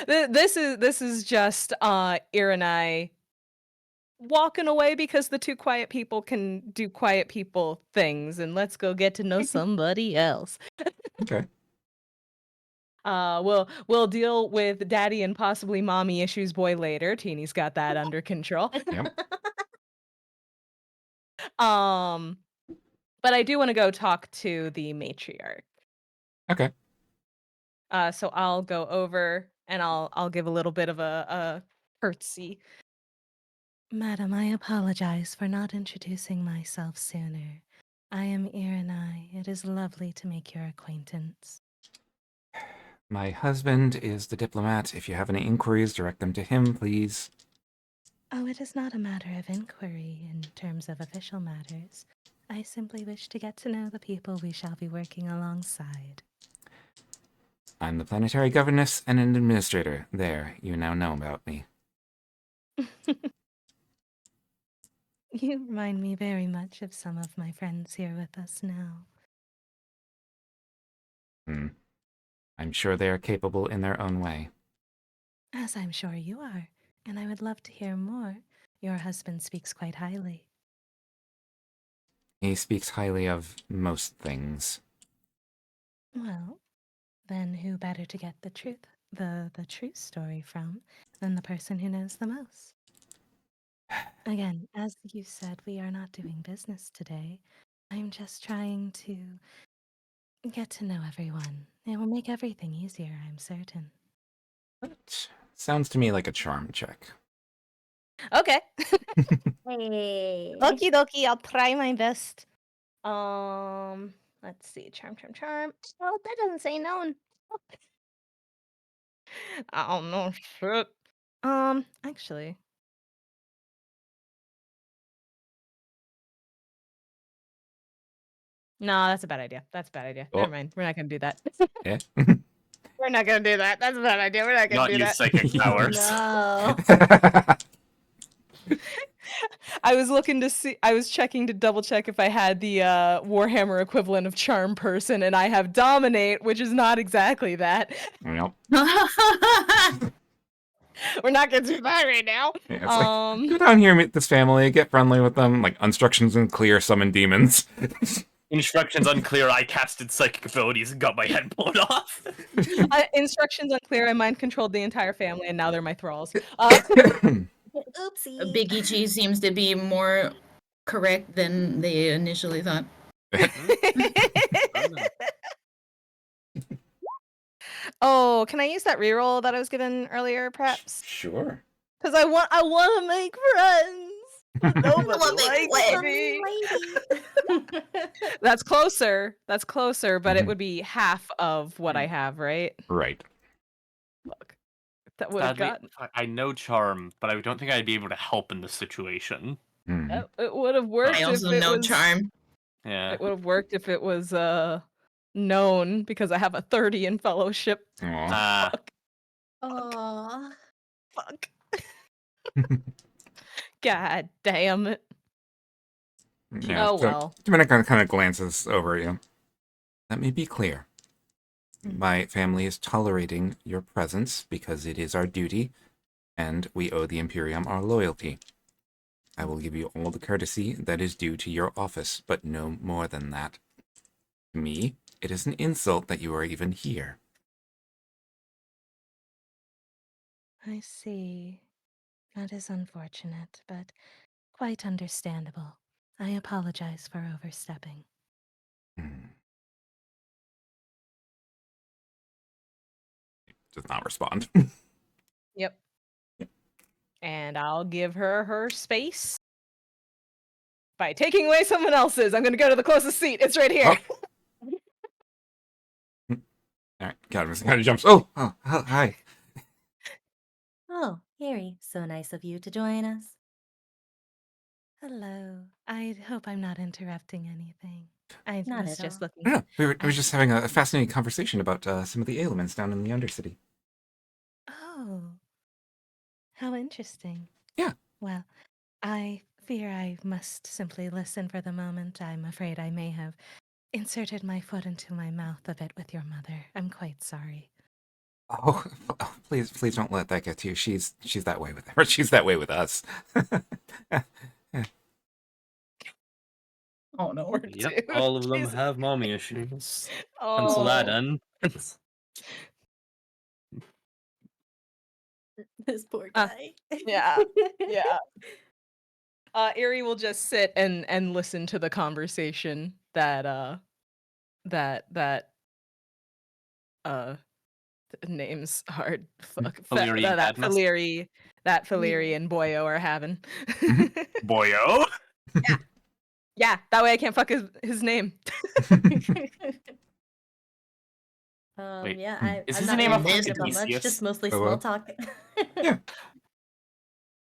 This is just Ir and I walking away because the two quiet people can do quiet people things, and let's go get to know somebody else. Okay. We'll deal with daddy and possibly mommy issues boy later. Teeny's got that under control. Yep. But I do want to go talk to the matriarch. Okay. So I'll go over and I'll give a little bit of a curtsy. Madam, I apologize for not introducing myself sooner. I am Irenai. It is lovely to make your acquaintance. My husband is the diplomat. If you have any inquiries, direct them to him, please. Oh, it is not a matter of inquiry in terms of official matters. I simply wish to get to know the people we shall be working alongside. I'm the planetary governess and an administrator. There, you now know about me. You remind me very much of some of my friends here with us now. I'm sure they are capable in their own way. As I'm sure you are, and I would love to hear more. Your husband speaks quite highly. He speaks highly of most things. Well, then who better to get the true story from than the person who knows the most? Again, as you said, we are not doing business today. I'm just trying to get to know everyone. It will make everything easier, I'm certain. That sounds to me like a charm check. Okay. Hey. Okie dokie, I'll try my best. Let's see. Charm. Oh, that doesn't say known. Oh no, shit. Actually. No, that's a bad idea. Oh. Never mind. We're not gonna do that. Yeah. We're not gonna do that. That's a bad idea. We're not gonna Not do use that. psychic powers. No. I was looking to see. I was checking to double check if I had the Warhammer equivalent of charm person, and I have dominate, which is not exactly that. Nope. We're not gonna do that right now. Yeah, it's like, go down here, meet this family, get friendly with them. Like, instructions unclear, summon demons. Instructions unclear. I casted psychic abilities and got my head blown off. Instructions unclear. I mind controlled the entire family, and now they're my thralls. Oopsie. Big Ichi seems to be more correct than they initially thought. Oh, can I use that reroll that I was given earlier, perhaps? Sure. Because I want to make friends. But nobody wanna make likes friends. me. That's closer, but it Mhm. would be half of what I have, right? Right. Fuck. That would have Sadly, gotten. I know charm, but I don't think I'd be able to help in this situation. Mhm. It would have worked I if also it know was. charm. Yeah. It would have worked if it was known because I have a 30 in fellowship. Aw. Fuck. Aww. Fuck. God damn it. Yeah, Oh so well. Dominic kind of glances over at you. Let me be clear. My family is tolerating your presence because it is our duty, and we owe the Imperium our loyalty. I will give you all the courtesy that is due to your office, but no more than that. To me, it is an insult that you are even here. I see. That is unfortunate, but quite understandable. I apologize for overstepping. Does not respond. Yep. And I'll give her space by taking away someone else's. I'm going to go to the closest seat. It's right here. All right, kind of jumps. Oh, hi. Oh, Harry, so nice of you to join us. Hello. I hope I'm not interrupting anything. I Not was at just all. looking. No, we were just having a fascinating conversation about some of the ailments down in the Undercity. Oh, how interesting. Yeah. Well, I fear I must simply listen for the moment. I'm afraid I may have inserted my foot into my mouth a bit with your mother. I'm quite sorry. Oh, please don't let that get to you. She's that way with her. She's that way with us. Oh no, Yep, all of them have mommy issues. Pencil that in. This poor guy. Yeah. Erie will just sit and listen to the conversation that names are Valyri and that Cadmus? Valyri and Boyo are having. Boyo? Yeah, that way I can't fuck his name. Wait, Yeah, is I'm his not name really a talking about much, Theseus? just mostly Oh, small talk. Yeah.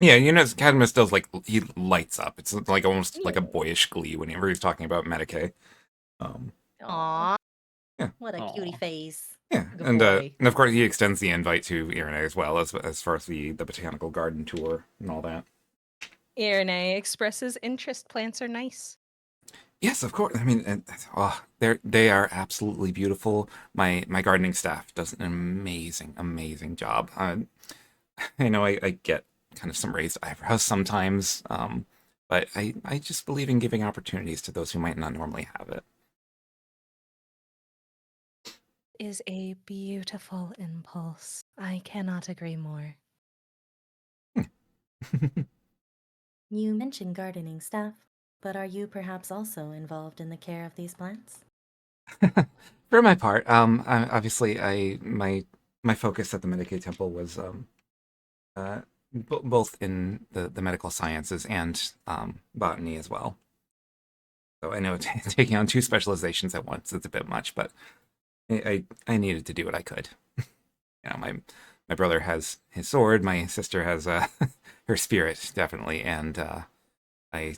Yeah, you know, Cadmus does, like, he lights up. It's like almost like a Yeah. boyish glee whenever he's talking about Medicaid. Aw, What a cutie Aw. face. Yeah, Good and boy. of course he extends the invite to Irene as well, as far as the botanical garden tour and all that. Irene expresses interest. Plants are nice. Yes, of course. I mean, they are absolutely beautiful. My gardening staff does an amazing job. I know I get kind of some raised eyebrows sometimes, but I just believe in giving opportunities to those who might not normally have it. Is a beautiful impulse. I cannot agree more. You mentioned gardening staff, but are you perhaps also involved in the care of these plants? For my part, obviously, my focus at the Medicaid Temple was both in the medical sciences and botany as well. So I know taking on two specializations at once is a bit much, but I needed to do what I could. You know, my brother has his sword, my sister has her spirit, definitely, and I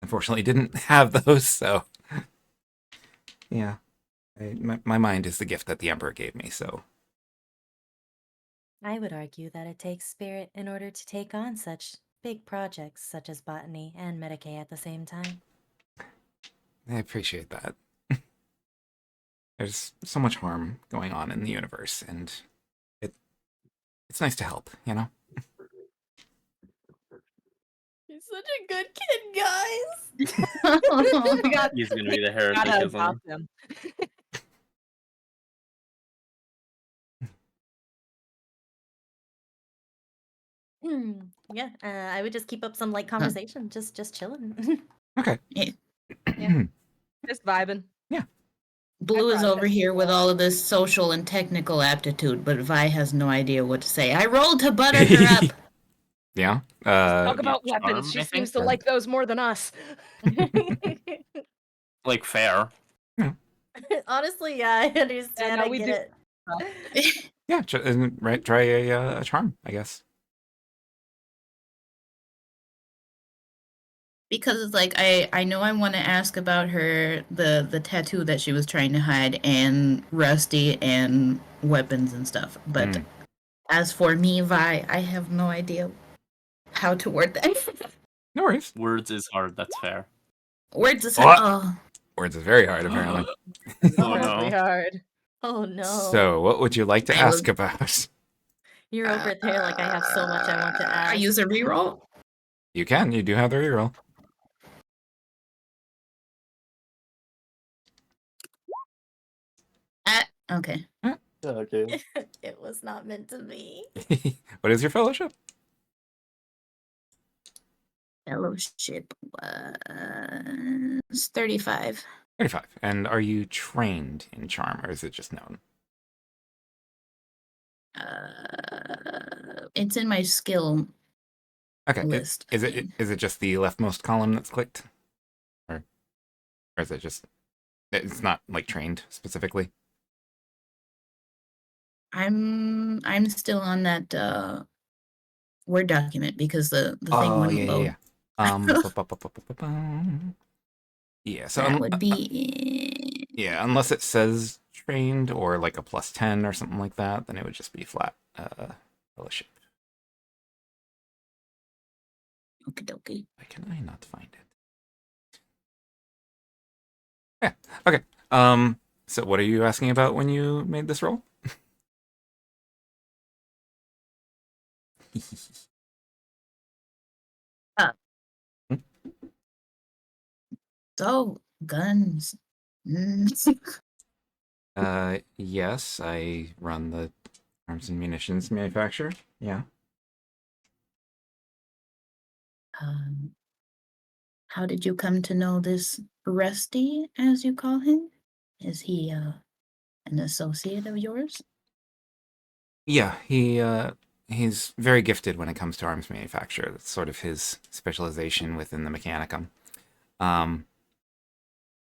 unfortunately didn't have those, so yeah. My mind is the gift that the Emperor gave me, so I would argue that it takes spirit in order to take on such big projects such as botany and Medicaid at the same time. I appreciate that. There's so much harm going on in the universe, and it's nice to help, you know? He's such a good kid, guys. We got He's gonna be the gotta heretic, isn't adopt him. Yeah, I would just keep up some light conversation, just chilling. Okay. Yeah. Just vibing. Blue is over process here with well. all of this social and technical aptitude, but Vi has no idea what to say. I rolled to butter her up. Yeah. Talk about charm, weapons. She I seems think. to like those more than us. Like, fair. Honestly, yeah, I understand. no, I we get do. it. Yeah. Right. Try a charm, I guess. Because it's like I know I want to ask about her the tattoo that she was trying to hide and Rusty and weapons and stuff. But Mm. as for me, Vi, I have no idea how to word that. No worries. Words is hard, that's fair. Words aside, What? oh, Words is very hard, apparently. Oh Incredibly no. hard. Oh no. So, what would you like to I will- ask about? You're over there like I have so much I want to ask. I use a reroll. You can. You do have the reroll. Okay. Okay. It was not meant to be. What is your fellowship? Fellowship was 35. 35. And are you trained in charm, or is it just known? It's in my skill Okay. list. I Is think. it just the leftmost column that's clicked, or is it just it's not like trained specifically? I'm still on that Word document because the thing Oh wouldn't yeah. load. Yeah. So That would be yeah, unless it says trained or like a +10 or something like that, then it would just be flat fellowship. okie dokie. Why can I not find it? Yeah. Okay. So what are you asking about when you made this roll? So guns. Yes, I run the arms and munitions manufacturer. Yeah. Um, how did you come to know this Rusty, as you call him? Is he an associate of yours? Yeah, he's very gifted when it comes to arms manufacture. That's sort of his specialization within the Mechanicum. Um,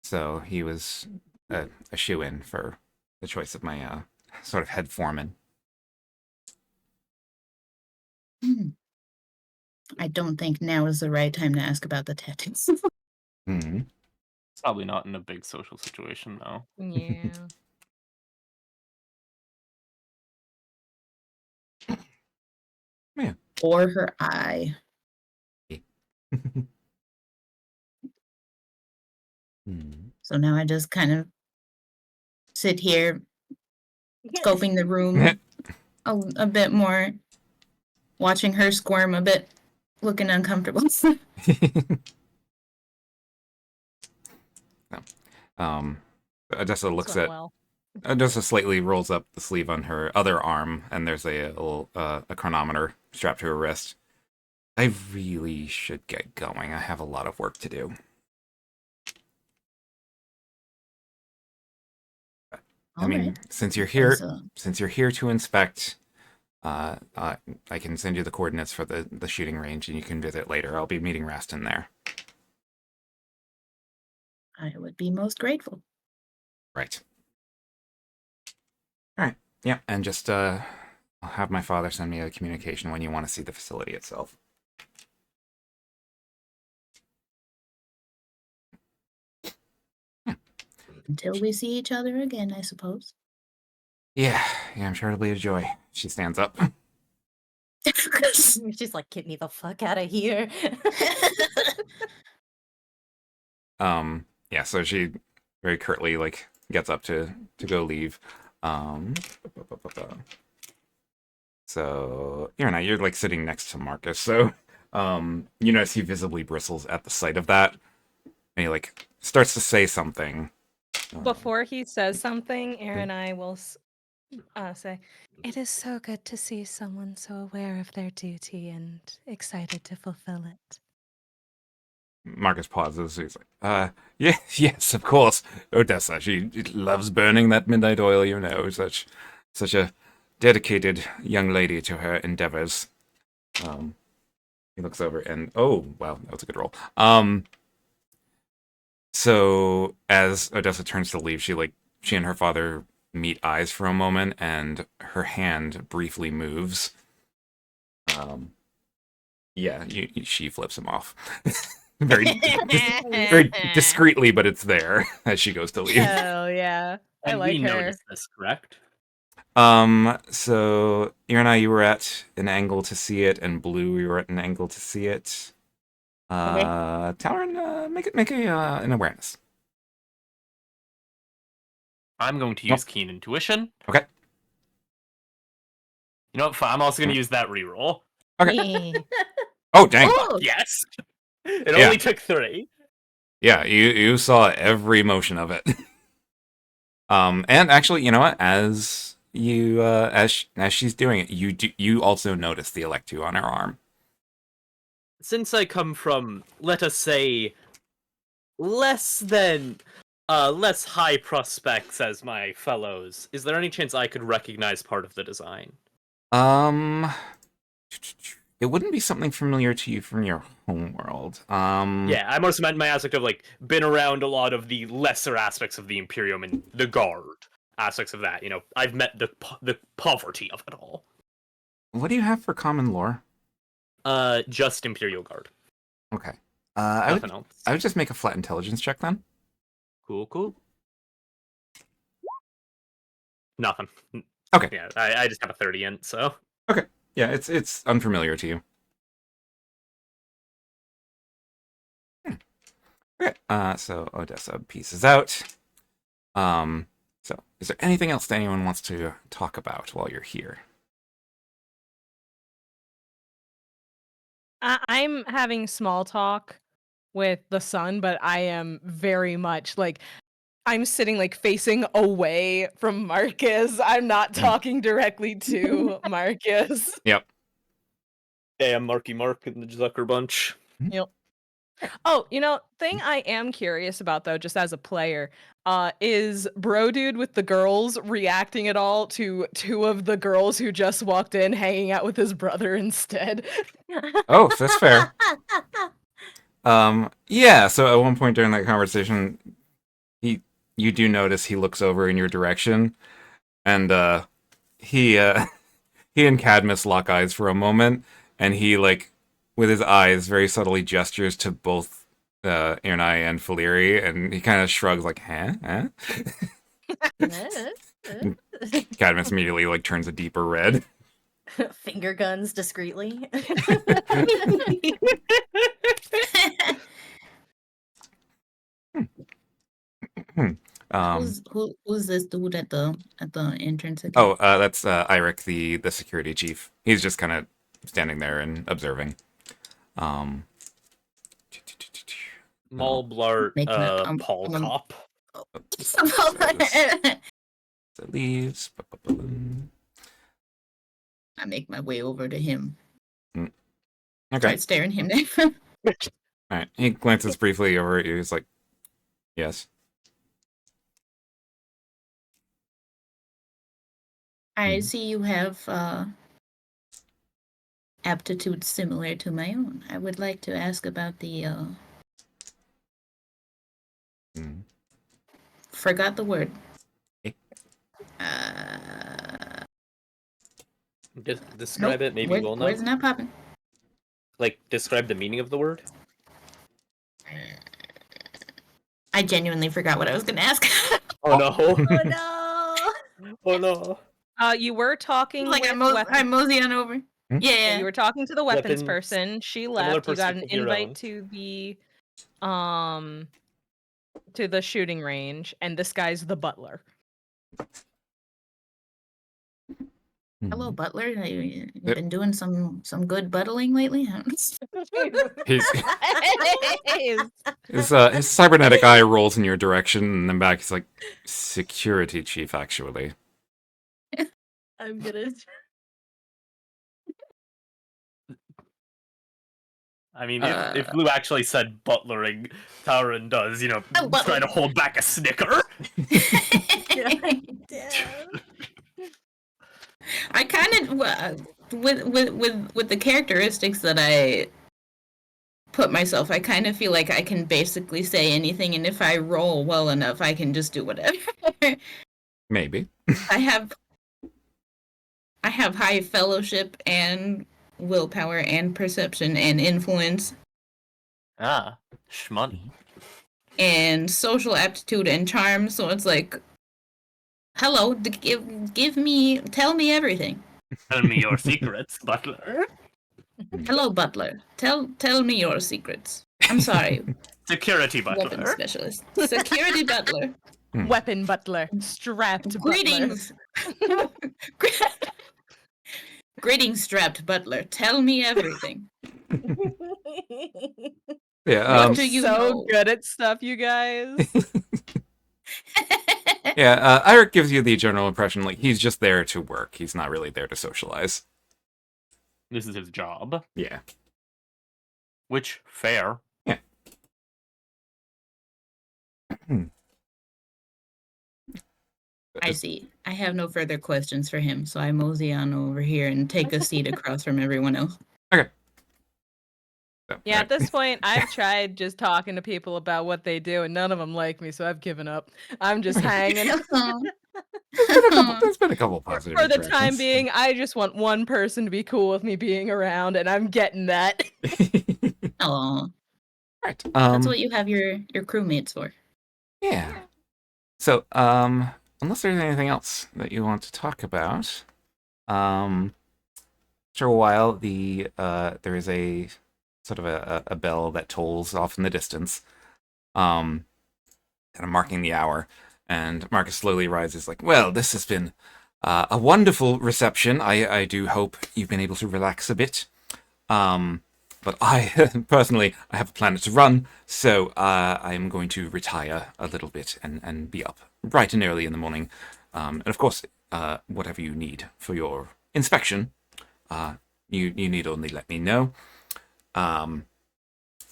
so he was a shoe-in for the choice of my sort of head foreman. Hmm. I don't think now is the right time to ask about the tattoos. Hmm. It's probably not in a big social situation, though. Yeah. Yeah. Or her eye. Hmm. So now I just kind of sit here scoping the Yeah. room a bit more, watching her squirm a bit, looking uncomfortable. um, Odessa This looks went at well. Odessa slightly rolls up the sleeve on her other arm, and there's a little a chronometer strapped to her wrist. I really should get going. I have a lot of work to do. I All right. mean, since you're Because, here to inspect, I can send you the coordinates for the shooting range, and you can visit later. I'll be meeting Rastin there. I would be most grateful. Right. All right. Yeah, and just I'll have my father send me a communication when you want to see the facility itself. Until we see each other again, I suppose. Yeah, I'm sure it'll be a joy. She stands up. She's like, get me the fuck out of here. Yeah, so she very curtly gets up to go leave. So you're like sitting next to Marcus, so you notice he visibly bristles at the sight of that, and he starts to say something. Before he says something, Aaron and I will say, "It is so good to see someone so aware of their duty and excited to fulfill it." Marcus pauses. He's like, yeah, yes, of course, Odessa. She loves burning that midnight oil. Such a dedicated young lady to her endeavors. He looks over and oh wow, that was a good roll. So as Odessa turns to leave, she and her father meet eyes for a moment, and her hand briefly moves. Yeah, she flips him off. Very discreetly, but it's there as she goes to leave. Hell yeah. I And like we her. noticed this, correct? So Irina, you were at an angle to see it, and Blue, you were at an angle to see it. Talon, make an awareness. I'm going to use keen intuition. Okay. You know what? Fine, I'm also going to use that reroll. Okay. Oh dang. Oh, Yes. It Yeah. only took 3. Yeah, you saw every motion of it. And actually, you know what? As you as she's doing it, you also notice the Electu on her arm. Since I come from, let us say, less high prospects as my fellows, is there any chance I could recognize part of the design? It wouldn't be something familiar to you from your homeworld. Yeah, I mostly meant my aspect of been around a lot of the lesser aspects of the Imperium and the Guard aspects of that. I've met the poverty of it all. What do you have for common lore? Just Imperial Guard. Okay. Nothing else. I would just make a flat intelligence check then. Cool. Nothing. Okay. Yeah, I just have a 30 in, so. Okay. Yeah, it's unfamiliar to you. Okay. So Odessa pieces out. So is there anything else that anyone wants to talk about while you're here? I'm having small talk with the sun, but I am very much I'm sitting facing away from Marcus. I'm not talking directly to Marcus. Yep. Yeah, Marky Mark and the Zucker bunch. Yep. Oh, thing I am curious about though, just as a player, is Bro Dude with the girls reacting at all to two of the girls who just walked in hanging out with his brother instead? Oh, that's fair. Yeah, so at one point during that conversation, you do notice he looks over in your direction, and he he and Cadmus lock eyes for a moment, and he like with his eyes very subtly gestures to both Irnai and Faliri, and he kind of shrugs like, huh? Cadmus immediately like turns a deeper red. Finger guns discreetly. Um, Who's this dude at the entrance again? oh, that's Eirik, the security chief. He's just kind of standing there and observing. Malblart, Make that- Paul Cop. So leaves. I make my way over to him. Okay. Start staring him down. Alright. He glances briefly over at you. He's like, yes. I see you have aptitudes similar to my own. I would like to ask about the forgot the word. Describe it, maybe we'll know. Word's not popping. Like, describe the meaning of the word? I genuinely forgot what I was going to ask. Oh no. Oh no! Oh no. You were talking Like with I'm mosey on over. Hmm? Yeah. you were talking to the weapons Weapons, person. She similar left. You got an perspective of your invite own. to the shooting range, and this guy's the butler. Hello, Butler. You've been doing some good buttling lately? His cybernetic eye rolls in your direction, and then back he's like, security chief, actually. I'm gonna. I mean, if Lou actually said butlering, Tauren does, try to hold back a snicker. I kind of with the characteristics that I put myself, I kind of feel like I can basically say anything, and if I roll well enough, I can just do whatever. Maybe. I have high fellowship and willpower and perception and influence Ah, shmoney. and social aptitude and charm, so it's like, hello, tell me everything. Tell me your secrets, butler. Hello, Butler. Tell me your secrets. I'm sorry, Security weapon butler. specialist. Security Butler. Weapon butler, strapped Greetings. Greetings, strapped Butler. Tell me everything. Yeah, What do you so know? good at stuff, you guys. yeah, Eirik gives you the general impression like he's just there to work. He's not really there to socialize. This is his job. Yeah. Which, fair. Yeah. I see. I have no further questions for him, so I mosey on over here and take a seat across from everyone else. Okay. So, Yeah, at right. this point, I've tried just talking to people about what they do, and none of them like me, so I've given up. I'm just hanging. There's been a couple positive For the time interactions. being, I just want one person to be cool with me being around, and I'm getting that. Oh, Right. that's what you have your crewmates for. Yeah. So, unless there's anything else that you want to talk about, after a while, there is a sort of a bell that tolls off in the distance, kind of marking the hour. And Marcus slowly rises, like, well, this has been a wonderful reception. I do hope you've been able to relax a bit. But I, personally, I have a planet to run, so I'm going to retire a little bit and be up bright and early in the morning. And of course, whatever you need for your inspection, you need only let me know.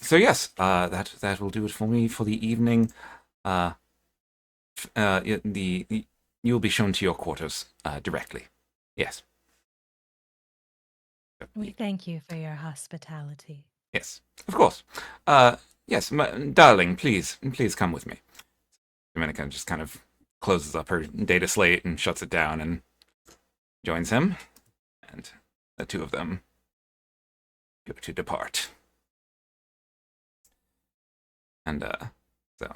So yes, that will do it for me for the evening. You'll be shown to your quarters directly. Yes. We thank you for your hospitality. Yes, of course. Yes, darling, please come with me. Dominica just kind of closes up her data slate and shuts it down and joins him, and the two of them go to depart. And so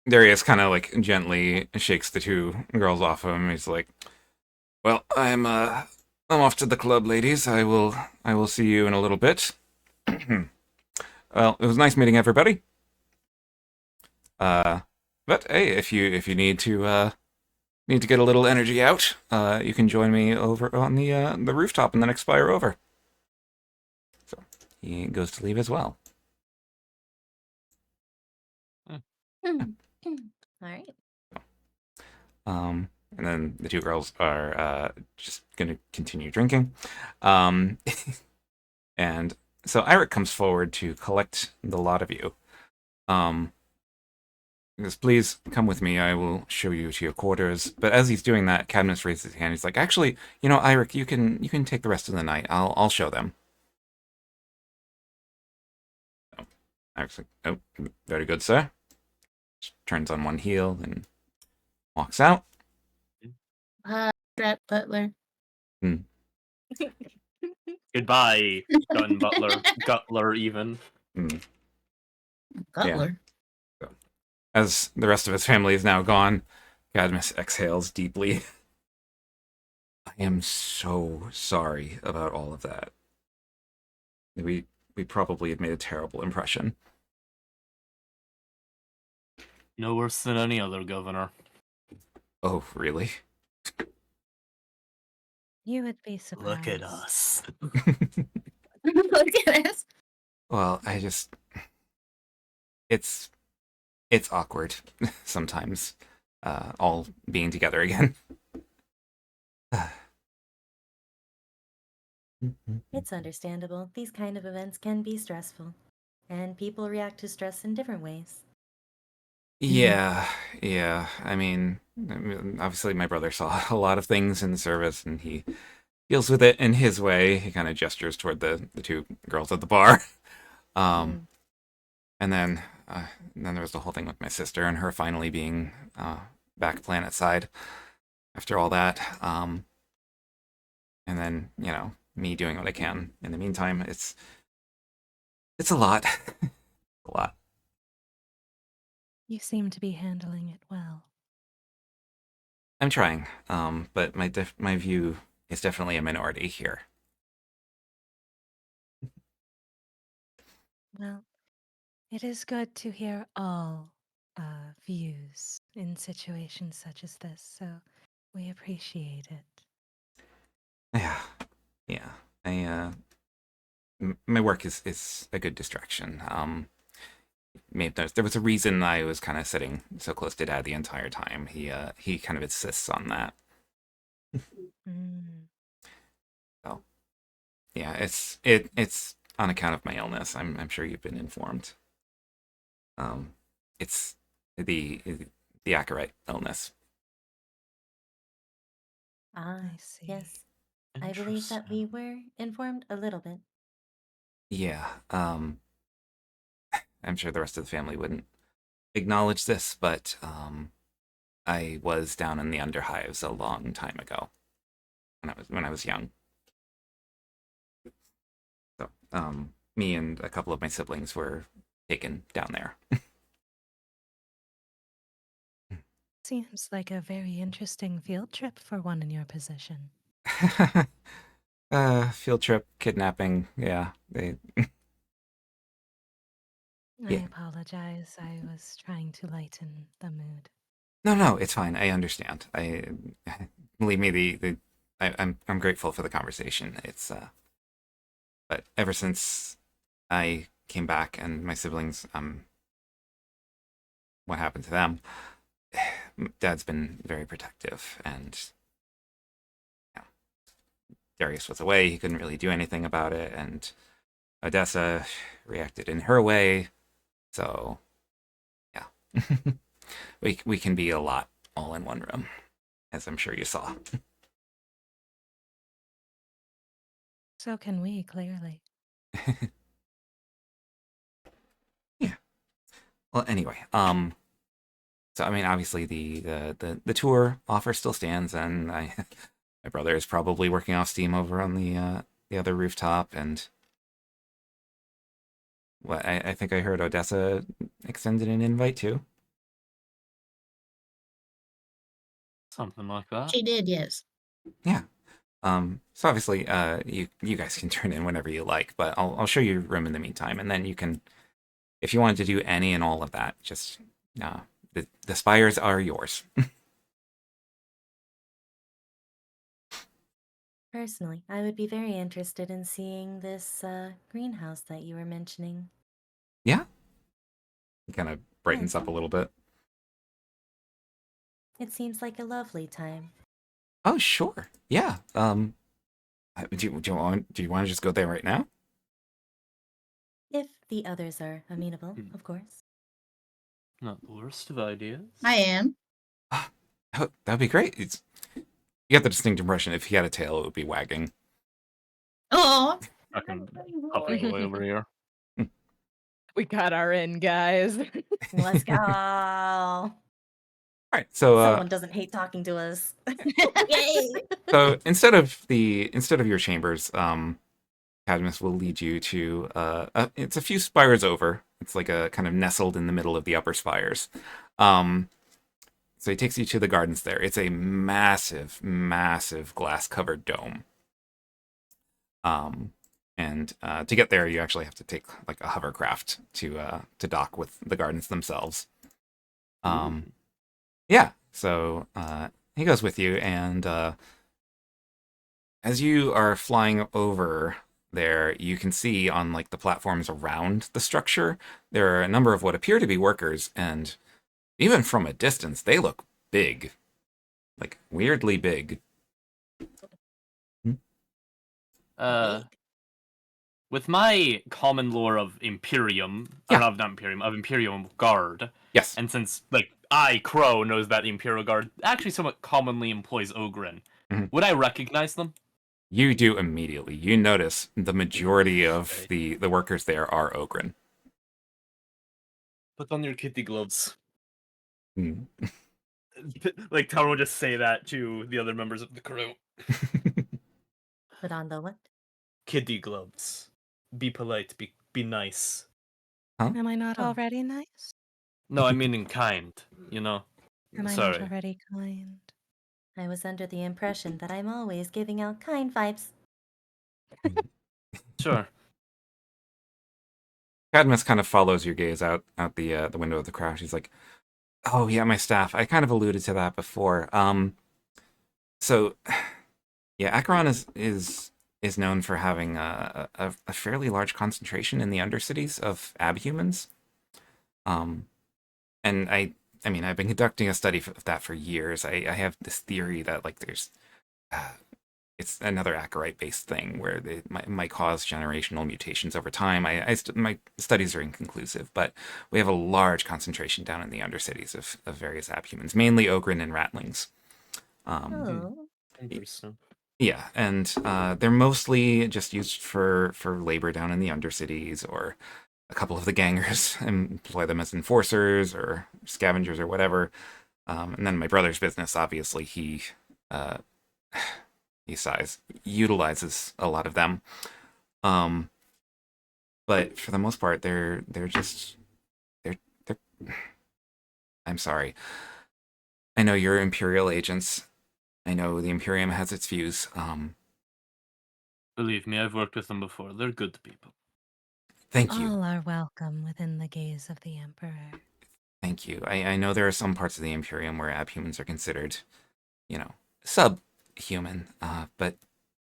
Darius kind of like gently shakes the two girls off of him. He's like, "Well, I'm off to the club, ladies. I will see you in a little bit." Well, it was nice meeting everybody. But hey, if you need to get a little energy out, you can join me over on the rooftop in the next spire over. So he goes to leave as well. All right. And then the two girls are just gonna continue drinking. And so Eric comes forward to collect the lot of you. He goes, "Please come with me. I will show you to your quarters." But as he's doing that, Cadmus raises his hand. He's like, "Actually, Eric, you can take the rest of the night. I'll show them." So Eric's like, "Oh, very good, sir." Just turns on one heel and walks out. Strat Butler. Goodbye, gun butler, gutler even. Mm. Butler. As the rest of his family is now gone, Cadmus exhales deeply. "I am so sorry about all of that. We probably have made a terrible impression." No worse than any other governor. Oh, really? You would be surprised. Look at us. Look at us. Well, it's awkward sometimes, all being together again. It's understandable. These kind of events can be stressful, and people react to stress in different ways. Yeah. I mean, obviously my brother saw a lot of things in the service, and he deals with it in his way. He kind of gestures toward the two girls at the bar. And then there was the whole thing with my sister and her finally being back planet side after all that. And then, me doing what I can in the meantime. It's a lot. A lot. You seem to be handling it well. I'm trying, but my view is definitely a minority here. Well, it is good to hear all views in situations such as this, so we appreciate it. Yeah. My work is a good distraction. There was a reason I was kind of sitting so close to Dad the entire time. He kind of insists on that. So, yeah, it's on account of my illness. I'm sure you've been informed. It's the Acarite illness. Ah, I see. yes. I believe that we were informed a little bit. Yeah. I'm sure the rest of the family wouldn't acknowledge this, but I was down in the underhives a long time ago when I was young. So me and a couple of my siblings were taken down there. Seems like a very interesting field trip for one in your position. Field trip, kidnapping, yeah. I Yeah. apologize. I was trying to lighten the mood. No, it's fine. I understand. Believe me, I'm grateful for the conversation. It's but ever since I came back and my siblings, what happened to them, Dad's been very protective, and Darius was away. He couldn't really do anything about it, and Odessa reacted in her way. So, yeah. we can be a lot all in one room, as I'm sure you saw. So can we, clearly. Yeah. Well, anyway, so I mean, obviously the tour offer still stands, and my brother is probably working off steam over on the other rooftop, and what I think I heard Odessa extended an invite too. Something like that. She did, yes. Yeah. So obviously, you guys can turn in whenever you like, but I'll show you your room in the meantime, and then you can, if you wanted to do any and all of that, just the spires are yours. Personally, I would be very interested in seeing this greenhouse that you were mentioning. Yeah. It kind of brightens up a little bit. It seems like a lovely time. Oh, sure. Yeah. Do you want to just go there right now? If the others are amenable, Hmm. of course. Not the worst of ideas. I am. That'd be great. You get the distinct impression if he had a tail, it would be wagging. Oh, I can puppy boy over here. We got our in, guys. Let's go. All right. So Someone doesn't hate talking to us. yay! so instead of your chambers, Cadmus will lead you to it's a few spires over. It's like a kind of nestled in the middle of the upper spires. So he takes you to the gardens there. It's a massive, massive glass covered dome. And to get there, you actually have to take like a hovercraft to dock with the gardens themselves. Yeah. So he goes with you, and as you are flying over there, you can see on like the platforms around the structure, there are a number of what appear to be workers, and even from a distance, they look big, like weirdly big. With my common lore of Imperium, Yeah. or not Imperium, of Imperium Guard, Yes. and since, like, I, Crow, knows that the Imperial Guard actually somewhat commonly employs Ogren, Mhm. would I recognize them? You do immediately. You notice the majority of the workers there are Ogren. Put on your kitty gloves. Mm. Like, Tower will just say that to the other members of the crew. Put on the what? Kitty gloves. Be polite, be nice. Am I not Oh. already nice? No, I mean in kind, you know? Am I Sorry. not already kind? I was under the impression that I'm always giving out kind vibes. Sure. Cadmus kind of follows your gaze out the window of the craft. He's like, "Oh yeah, my staff. I kind of alluded to that before. So yeah, Acheron is known for having a fairly large concentration in the undercities of abhumans. And I mean, I've been conducting a study of that for years. I have this theory that like there's it's another Acherite-based thing where they might cause generational mutations over time. My studies are inconclusive, but we have a large concentration down in the undercities of various abhumans, mainly Ogren and Ratlings. Oh. Interesting. Yeah, and they're mostly just used for labor down in the undercities, or a couple of the gangers employ them as enforcers or scavengers or whatever. And then my brother's business, obviously, he utilizes a lot of them. But for the most part, they're I'm sorry. I know you're Imperial agents. I know the Imperium has its views. Believe me, I've worked with them before. They're good people. Thank you. All are welcome within the gaze of the Emperor. Thank you. I know there are some parts of the Imperium where abhumans are considered, subhuman, but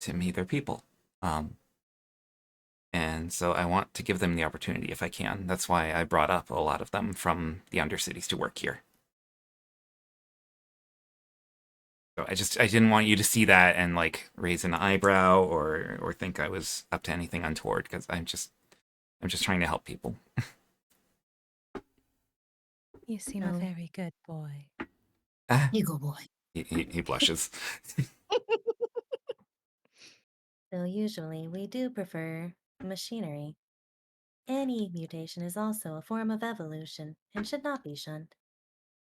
to me, they're people. And so I want to give them the opportunity if I can. That's why I brought up a lot of them from the Undercities to work here. So I didn't want you to see that and like raise an eyebrow or think I was up to anything untoward, because I'm just trying to help people. You seem a Oh. very good boy. Ah, You go, boy. he blushes. Though usually we do prefer machinery. Any mutation is also a form of evolution and should not be shunned.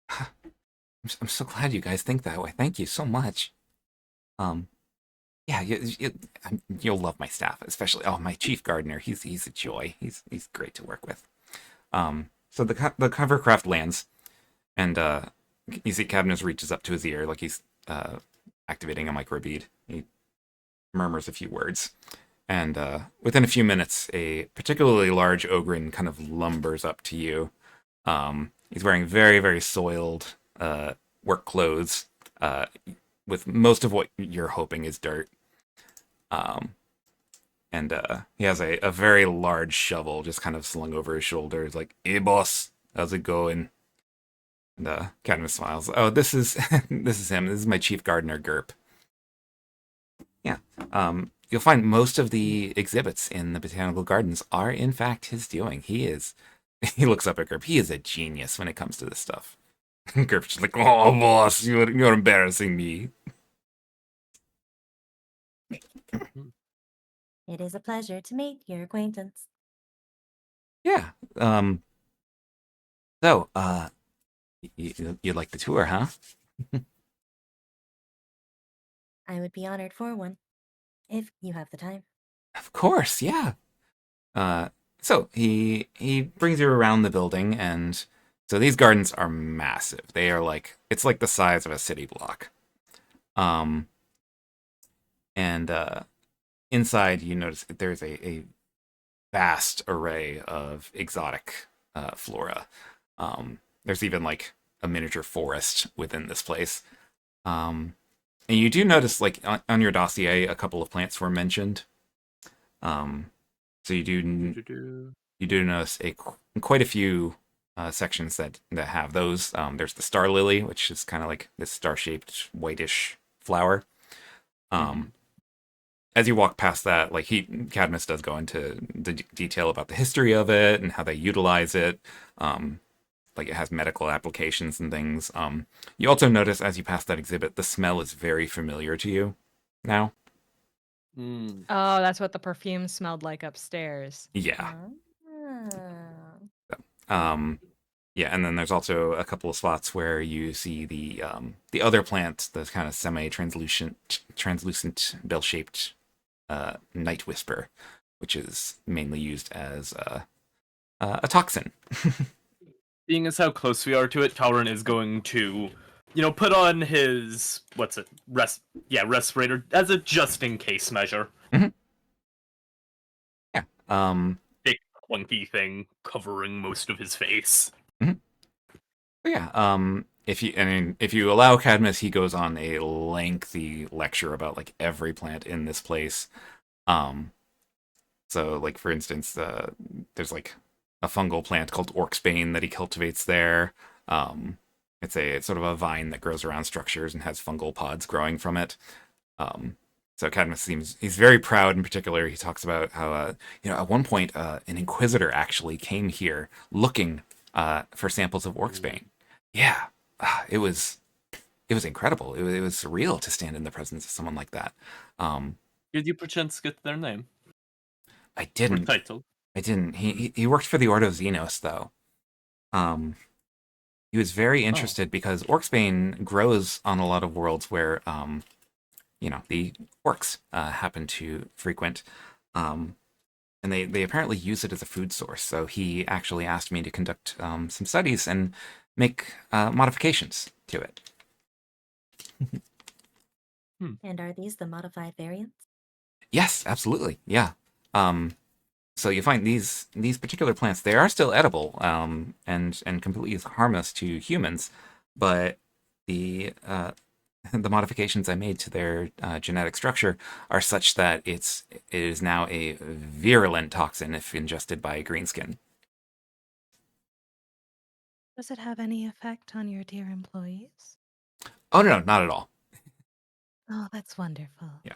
I'm so glad you guys think that way. Thank you so much. Yeah, you'll love my staff, especially my chief gardener. He's a joy. He's great to work with. So the hovercraft lands, and you see Cadmus reaches up to his ear like he's activating a microbead. He murmurs a few words, and within a few minutes, a particularly large ogrin kind of lumbers up to you. He's wearing very, very soiled work clothes, with most of what you're hoping is dirt. And he has a very large shovel just kind of slung over his shoulders, like, "Hey, boss, how's it going?" And Cadmus smiles. "Oh, this is this is him. This is my chief gardener, Gerp." Yeah. You'll find most of the exhibits in the botanical gardens are, in fact, his doing. He looks up at Gerp. He is a genius when it comes to this stuff. Gerp's just like, "Oh, boss, you're embarrassing me." It is a pleasure to meet your acquaintance. Yeah. So, you'd like the tour, huh? I would be honored for one, if you have the time. Of course, yeah. So he brings you around the building, and so these gardens are massive. They are it's like the size of a city block. And inside you notice that there's a vast array of exotic flora. There's even like a miniature forest within this place. And you do notice, like, on your dossier, a couple of plants were mentioned. So you do notice quite a few sections that have those. There's the star lily, which is kind of like this star-shaped whitish flower. As you walk past that, like, Cadmus does go into the detail about the history of it and how they utilize it. Like, it has medical applications and things. You also notice as you pass that exhibit, the smell is very familiar to you now. Mm. Oh, that's what the perfume smelled like upstairs. Yeah. Ah. Yeah, and then there's also a couple of spots where you see the other plant, the kind of translucent bell-shaped night whisper, which is mainly used as a toxin. Being as how close we are to it, Talron is going to, put on his respirator as a just in case measure. Yeah. Big clunky thing covering most of his face. Yeah. If you allow Cadmus, he goes on a lengthy lecture about like every plant in this place. So, like, for instance, there's like a fungal plant called Orcsbane that he cultivates there. It's sort of a vine that grows around structures and has fungal pods growing from it. So Cadmus he's very proud. In particular, he talks about how at one point an Inquisitor actually came here looking for samples of Orcsbane. Yeah, it was incredible. It was surreal to stand in the presence of someone like that. Did you perchance get their name? I Or didn't. title? I didn't. He worked for the Ordo Xenos, though. He was very interested because Orcsbane grows on a lot of worlds where the orcs happen to frequent. And they apparently use it as a food source. So he actually asked me to conduct some studies and make modifications to it. And are these the modified variants? Yes, absolutely. Yeah. So you find these particular plants, they are still edible, and completely harmless to humans, but the the modifications I made to their genetic structure are such that it is now a virulent toxin if ingested by a greenskin. Does it have any effect on your dear employees? Oh no, not at all. Oh, that's wonderful. Yeah.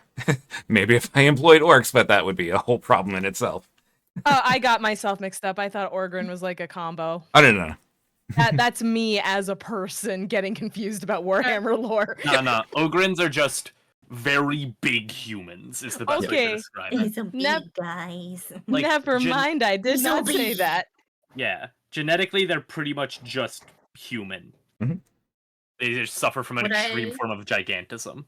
Maybe if I employed orcs, but that would be a whole problem in itself. I got myself mixed up. I thought Orgrin was like a combo. Oh, no. That's me as a person getting confused about Warhammer lore. No. Ogrins are just very big humans, is the best way to Okay. describe it. He's some Nep- big guys. Like, Never mind, I did He's so not say big. that. Yeah. Genetically, they're pretty much just human. Mhm. They just suffer from an Would extreme I- form of gigantism.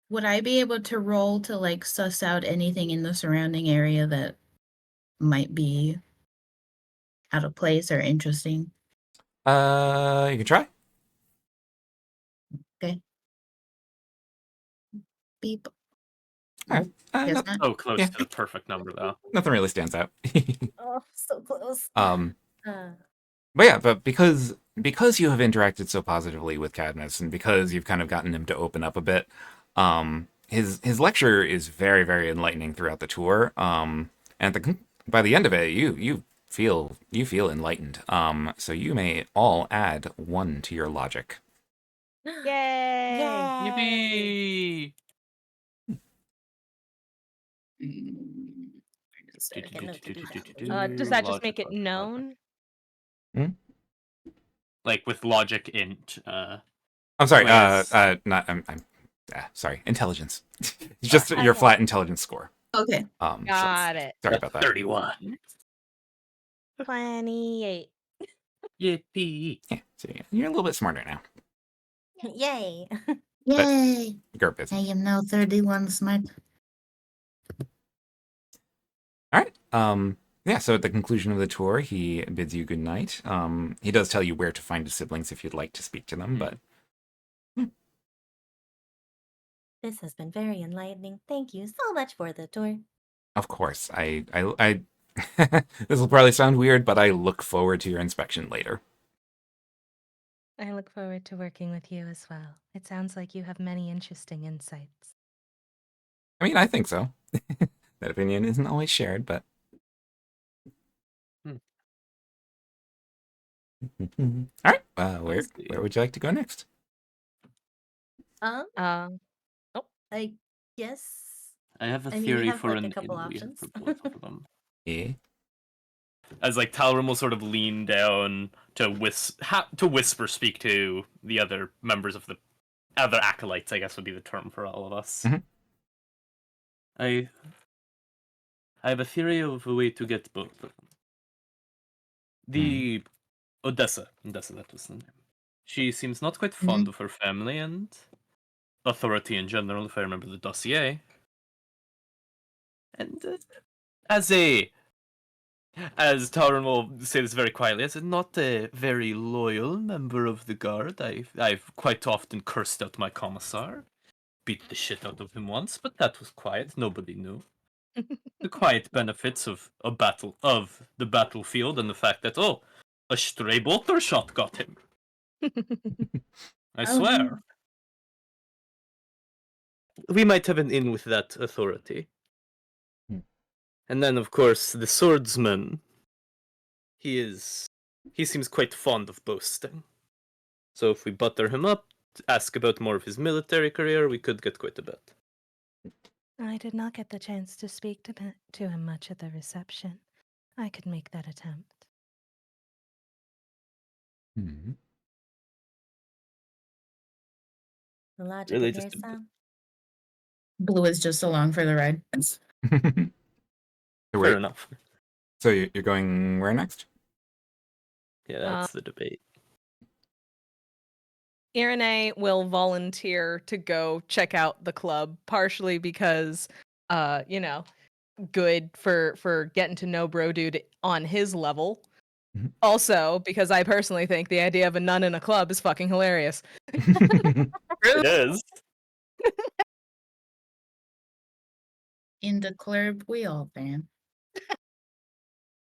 Would I be able to roll to like suss out anything in the surrounding area that might be out of place or interesting? You can try. Beep. All right. Guess No- not. So close Yeah. to the perfect number, though. nothing really stands out. Oh, so close. But Uh, because you have interacted so positively with Cadmus, and because you've kind of gotten him to open up a bit, his lecture is very, very enlightening throughout the tour. And by the end of it, you feel enlightened. So you may all add 1 to your logic. Yay! Yippee! get note to do that. Does that just make it known? Like with logic int, I'm sorry. Whereas- Not. I'm sorry. Intelligence. It's just your Okay. flat intelligence score. Okay. Got it. Sorry about that. 31. 28. Yippee! Yeah. So you're a little bit smarter now. Yay. Yay! Gerp is. I am now 31 smart. All right. Yeah, so at the conclusion of the tour, he bids you good night. He does tell you where to find his siblings if you'd like to speak to them, but This has been very enlightening. Thank you so much for the tour. of course, I this will probably sound weird, but I look forward to your inspection later. I look forward to working with you as well. It sounds like you have many interesting insights. I mean, I think so. That opinion isn't always shared, but... All right, where would you like to go next? Um, I guess. I have a I mean, we theory have, for like, a an couple in options. for both of them. Yeah. As like Talrim will sort of lean down to whisper speak to the other members of the other acolytes, I guess would be the term for all of us. Mhm. I have a theory of a way to get both of them. The Odessa, that was the name. She seems not quite fond of her family and authority in general, if I remember the dossier. And as Tauren will say this very quietly, as not a very loyal member of the guard, I've quite often cursed out my commissar, beat the shit out of him once, but that was quiet. Nobody knew. The quiet benefits of the battlefield and the fact that a stray bolter shot got him. I swear. We might have an in with that authority. And then, of course, the swordsman. He seems quite fond of boasting. So if we butter him up, ask about more of his military career, we could get quite a bit. I did not get the chance to speak to him much at the reception. I could make that attempt. Mhm. The logic Really of your just a- sound. Blue is just along for the ride. So Fair enough. So you're going where next? Yeah, that's the debate. Irene will volunteer to go check out the club, partially because, good for getting to know Bro Dude on his level. Mhm. Also, because I personally think the idea of a nun in a club is fucking hilarious. It is. In the club, we all fan.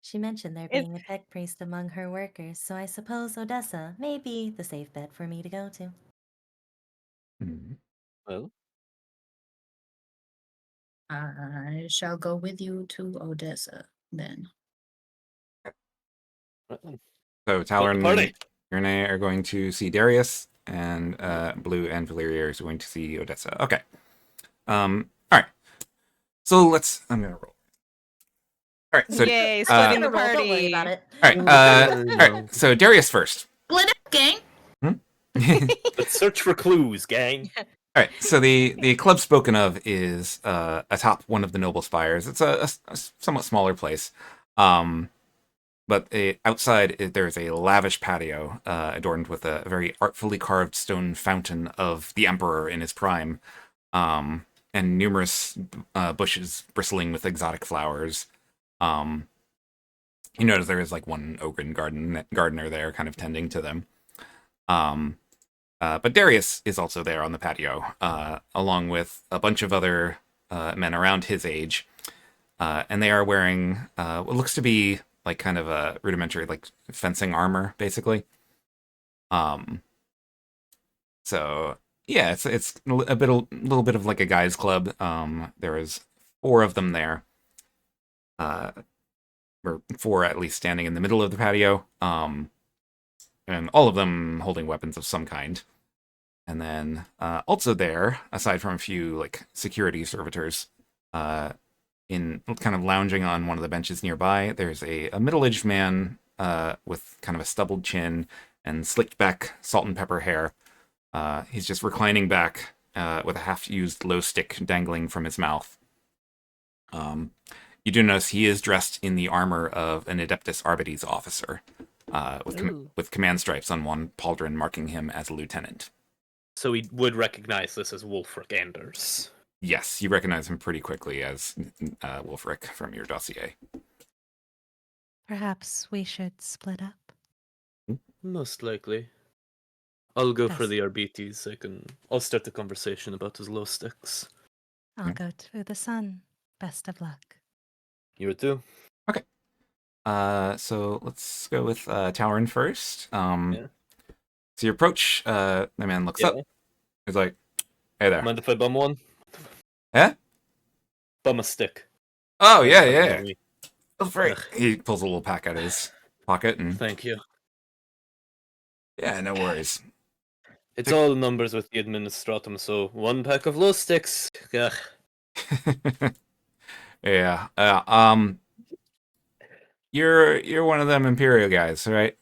She mentioned there being a tech priest among her workers, so I suppose Odessa may be the safe bet for me to go to. Mhm. Well, I shall go with you to Odessa then. So Talon and party. Irene are going to see Darius, and Blue and Valeria is going to see Odessa. Okay. All right. So I'm gonna roll. All right, so Yay, I'm splitting gonna the roll. Don't worry party. about it. all right. So Darius first. Split up, gang. Let's search for clues, gang. All right, so the club spoken of is atop one of the noble spires. It's a somewhat smaller place, but outside there's a lavish patio adorned with a very artfully carved stone fountain of the emperor in his prime, and numerous bushes bristling with exotic flowers. You notice there is like one ogren gardener there, kind of tending to them. But Darius is also there on the patio, along with a bunch of other men around his age, and they are wearing what looks to be like kind of a rudimentary like fencing armor, basically. So yeah, it's a little bit of like a guys' club. There is 4 of them there, or 4 at least standing in the middle of the patio, and all of them holding weapons of some kind. And then also there, aside from a few like security servitors, in kind of lounging on one of the benches nearby, there's a middle-aged man with kind of a stubbled chin and slicked back salt and pepper hair. He's just reclining back with a half-used glow stick dangling from his mouth. You do notice he is dressed in the armor of an Adeptus Arbites officer, with command stripes on one pauldron marking him as a lieutenant. So we would recognize this as Wolfric Anders. Yes, you recognize him pretty quickly as Wolfric from your dossier. Perhaps we should split up. Most likely. I'll go for Yes. the Arbites. I'll start the conversation about his glow sticks. I'll go to the sun. Best of luck. You too. Okay. So let's go with Tauren first. Yeah. So you approach, the man looks up. He's like, hey there. Mind if I bum one? Eh? Bum a stick. Oh, Mind yeah, if I yeah. bum me? Feel free. Ugh. He pulls a little pack out of his pocket and, Thank you. yeah, no worries. It's all numbers with the administratum, so 1 pack of glow sticks. Ugh. Yeah. You're one of them Imperial guys, right?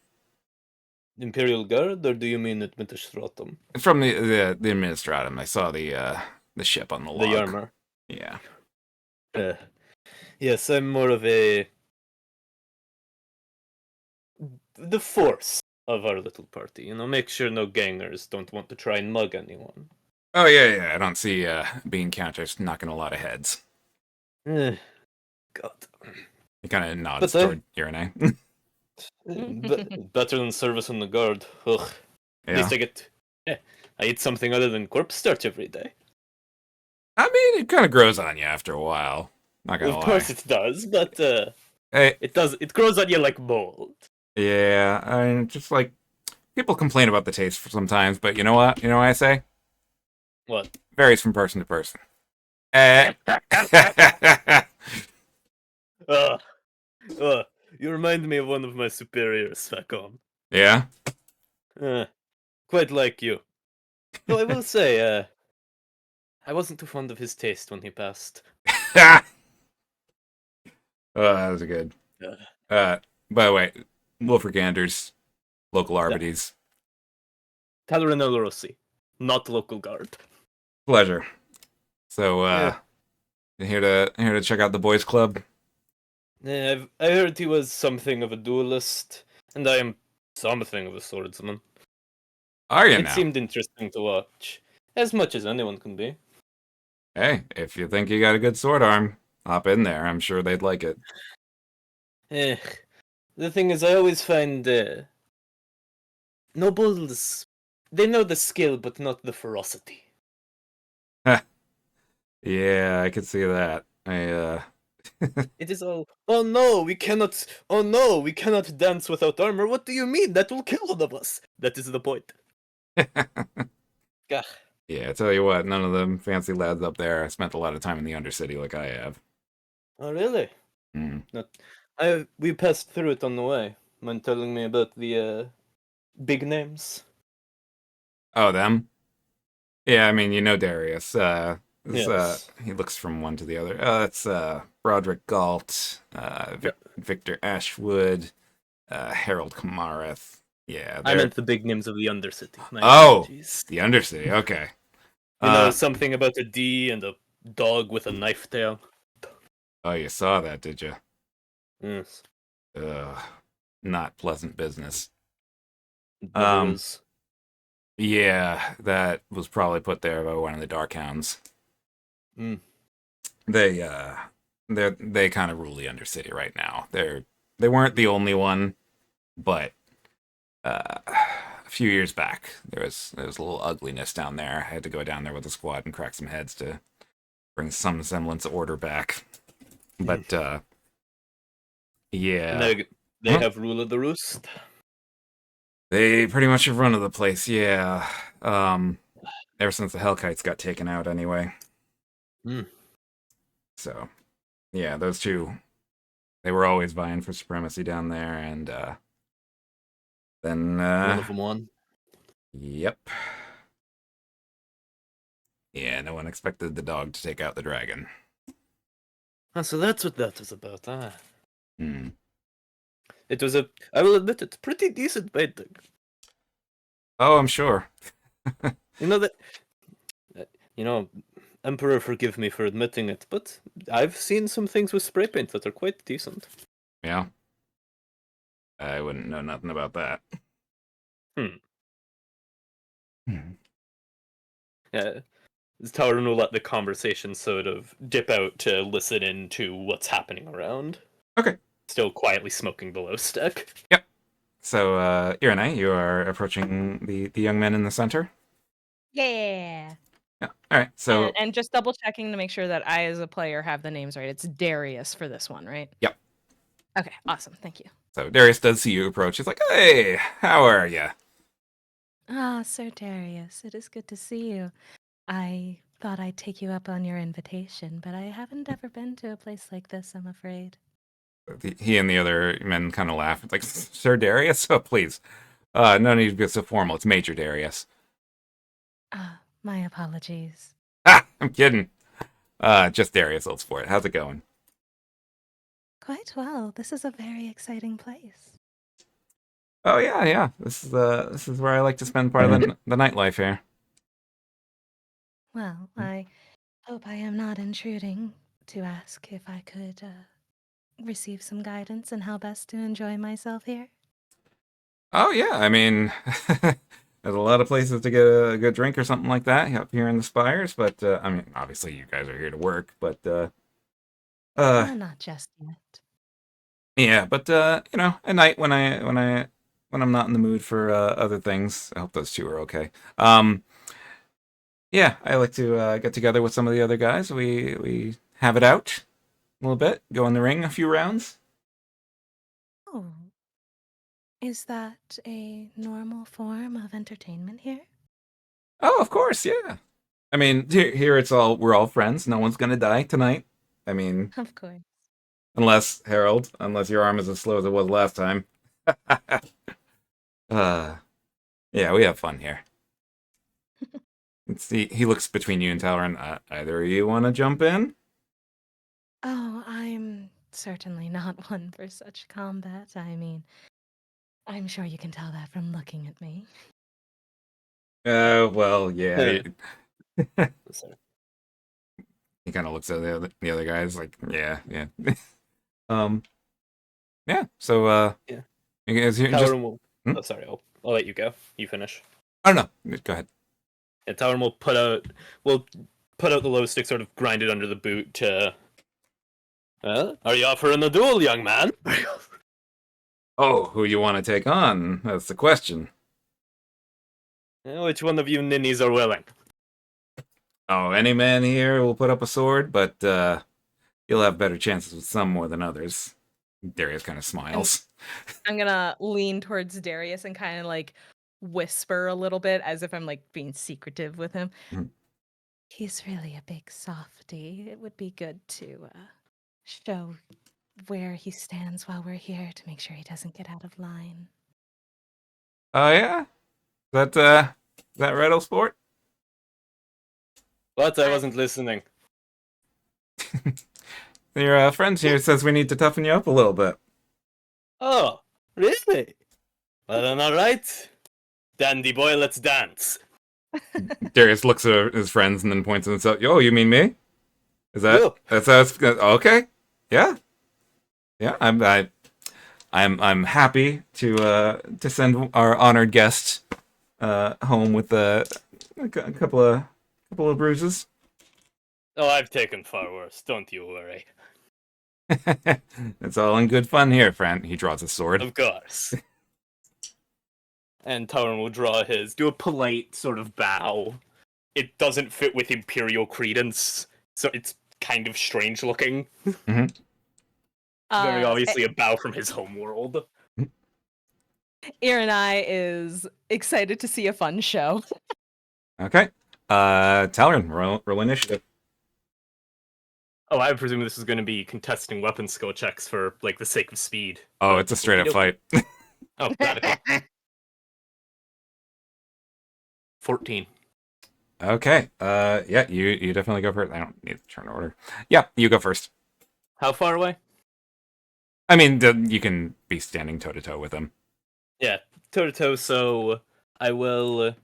Imperial Guard, or do you mean administratum? From the Administratum. I saw the ship on the log. The armor. Yeah. Yes, I'm more of the force of our little party. Make sure no gangers don't want to try and mug anyone. Oh, yeah. I don't see bean counters knocking a lot of heads. God. He kind of nods But toward Irene. Better than service on the guard. Ugh. At Yeah. least I eat something other than corpse starch every day. I mean, it kind of grows on you after a while. Not gonna Of lie. course it does, but Hey, it does. It grows on you like mold. yeah, I mean, just like people complain about the taste sometimes, but you know what? You know what I say? What? Varies from person to person. Eh. You remind me of one of my superiors back home. Yeah. Quite like you. Though I will say, I wasn't too fond of his taste when he passed. Oh, that was good. Uh, By the way, Wolfric Anders, local Arbites. Talerinello Rossi, not local guard. Pleasure. So, here to check out the boys' club. I heard he was something of a duelist, and I am something of a swordsman. Are you It now? seemed interesting to watch, as much as anyone can be. Hey, if you think you got a good sword arm, hop in there. I'm sure they'd like it. The thing is, I always find nobles, they know the skill, but not the ferocity. Yeah, I could see that. It is all, oh no, we cannot dance without armor. What do you mean? That will kill one of us. That is the point. Gah. Yeah, I tell you what, none of them fancy lads up there spent a lot of time in the Undercity like I have. Oh, really? Mm. We passed through it on the way. Mind telling me about the big names? Oh, them? Yeah, I mean, you know Darius. Yes. He looks from one to the other. That's Broderick Galt, Victor Ashwood, Harold Kamareth. Yeah, I they're... meant the big names of the Undercity. My Oh, apologies. the Undercity. Okay. You know, something about a D and a dog with a knife tail. Oh, you saw that, did you? Yes. Ugh, not pleasant business. It never is. Yeah, that was probably put there by one of the Dark Hounds. Mm. They kind of rule the Undercity right now. They weren't the only one, but a few years back there was a little ugliness down there. I had to go down there with a squad and crack some heads to bring some semblance of order back. But yeah, And they have rule of the roost. they pretty much have run of the place. Yeah, ever since the Hellkites got taken out, anyway. Mm. So yeah, those two, they were always vying for supremacy down there, and then One of them won. Yep. Yeah, no one expected the dog to take out the dragon. So that's what that was about. Hmm. It was I will admit, it's pretty decent painting. Oh, I'm sure. You know that, Emperor, forgive me for admitting it, but I've seen some things with spray paint that are quite decent. Yeah. I wouldn't know nothing about that. Hmm. Hmm. Yeah. Tauren will let the conversation sort of dip out to listen in to what's happening around. Okay. Still quietly smoking below stick. Yep. So, Irene, you are approaching the young men in the center? Yeah. Yeah. All right. So, And just double checking to make sure that I, as a player, have the names right. It's Darius for this one, right? Yep. Okay, awesome. Thank you. So Darius does see you approach. He's like, "Hey, how are you?" Ah, Sir Darius, it is good to see you. I thought I'd take you up on your invitation, but I haven't ever been to a place like this, I'm afraid. He and the other men kind of laugh. It's like, "Sir Darius? Oh, please. No need to be so formal. It's Major Darius." Ah, my apologies. Ah, I'm kidding. Just Darius holds for it. How's it going? Quite well. This is a very exciting place. Oh yeah, yeah. This is where I like to spend part of the nightlife here. Well, I hope I am not intruding to ask if I could receive some guidance on how best to enjoy myself here. Oh yeah, I mean, there's a lot of places to get a good drink or something like that up here in the Spires. But I mean, obviously you guys are here to work. But Not just yet. yeah. But at night when I'm not in the mood for other things, I hope those two are okay. Yeah, I like to get together with some of the other guys. We have it out a little bit, go in the ring a few rounds. Oh, is that a normal form of entertainment here? Oh, of course, yeah. I mean, here we're all friends. No one's gonna die tonight. I mean, Of course. unless Harold, unless your arm is as slow as it was last time. Yeah, we have fun here. He looks between you and Talron. Either of you want to jump in? Oh, I'm certainly not one for such combat. I mean, I'm sure you can tell that from looking at me. Well, yeah. Sorry. He kind of looks at the other guys like, yeah, yeah. um, yeah. So, Yeah. you guys here just... Tauren will. Hmm? Oh, sorry. I'll let you go. You finish. I don't know. Go ahead. And Tauren will put out the low stick, sort of grind it under the boot to. Are you offering a duel, young man? Oh, who you want to take on? That's the question. Which one of you ninnies are willing? Oh, any man here will put up a sword, but you'll have better chances with some more than others. Darius kind of smiles. I'm gonna lean towards Darius and kind of like whisper a little bit as if I'm like being secretive with him. Mhm. He's really a big softy. It would be good to show where he stands while we're here to make sure he doesn't get out of line. Oh yeah, that Rattle Sport. What? I wasn't listening. Your friend here says we need to toughen you up a little bit. Oh, really? Well then, alright. Dandy boy, let's dance. Darius looks at his friends and then points at himself. Oh, you mean me? Is that Yo. that's okay? Yeah, yeah. I'm happy to send our honored guest home with a couple of bruises. Oh, I've taken far worse. Don't you worry. It's all in good fun here, friend. He draws his sword. Of course. And Tauren will draw his. Do a polite sort of bow. It doesn't fit with Imperial credence, so it's kind of strange looking. Very obviously a bow from his homeworld. Irenai is excited to see a fun show. Okay. Talon, roll initiative. Oh, I presume this is going to be contesting weapon skill checks for, like, the sake of speed. Oh, it's a straight up fight. Oh, radical. 14. Okay. Yeah, you definitely go first. I don't need turn order. Yeah, you go first. How far away? I mean, you can be standing toe to toe with him. Yeah, toe to toe. So I will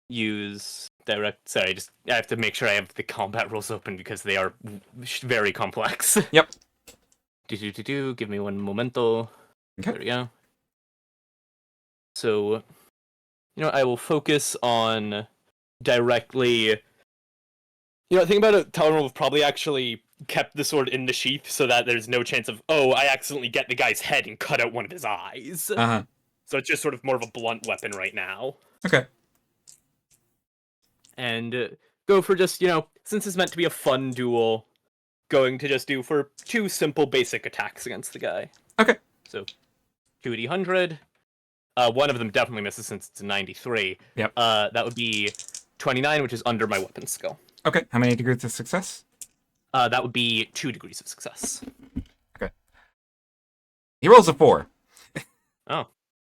use direct. Sorry, I have to make sure I have the combat rules open because they are very complex. Yep. Give me one momento. Okay. There we go. So, I will focus on directly. Think about it. Talon will have probably actually kept the sword in the sheath so that there's no chance of, I accidentally get the guy's head and cut out one of his eyes. Uh-huh. So it's just sort of more of a blunt weapon right now. Okay. And go for just, since it's meant to be a fun duel, going to just do for 2 simple basic attacks against the guy. Okay. So 2d100. One of them definitely misses since it's a 93. Yep. That would be 29, which is under my weapon skill. Okay. How many degrees of success? That would be 2 degrees of success. Okay. He rolls a 4. Oh.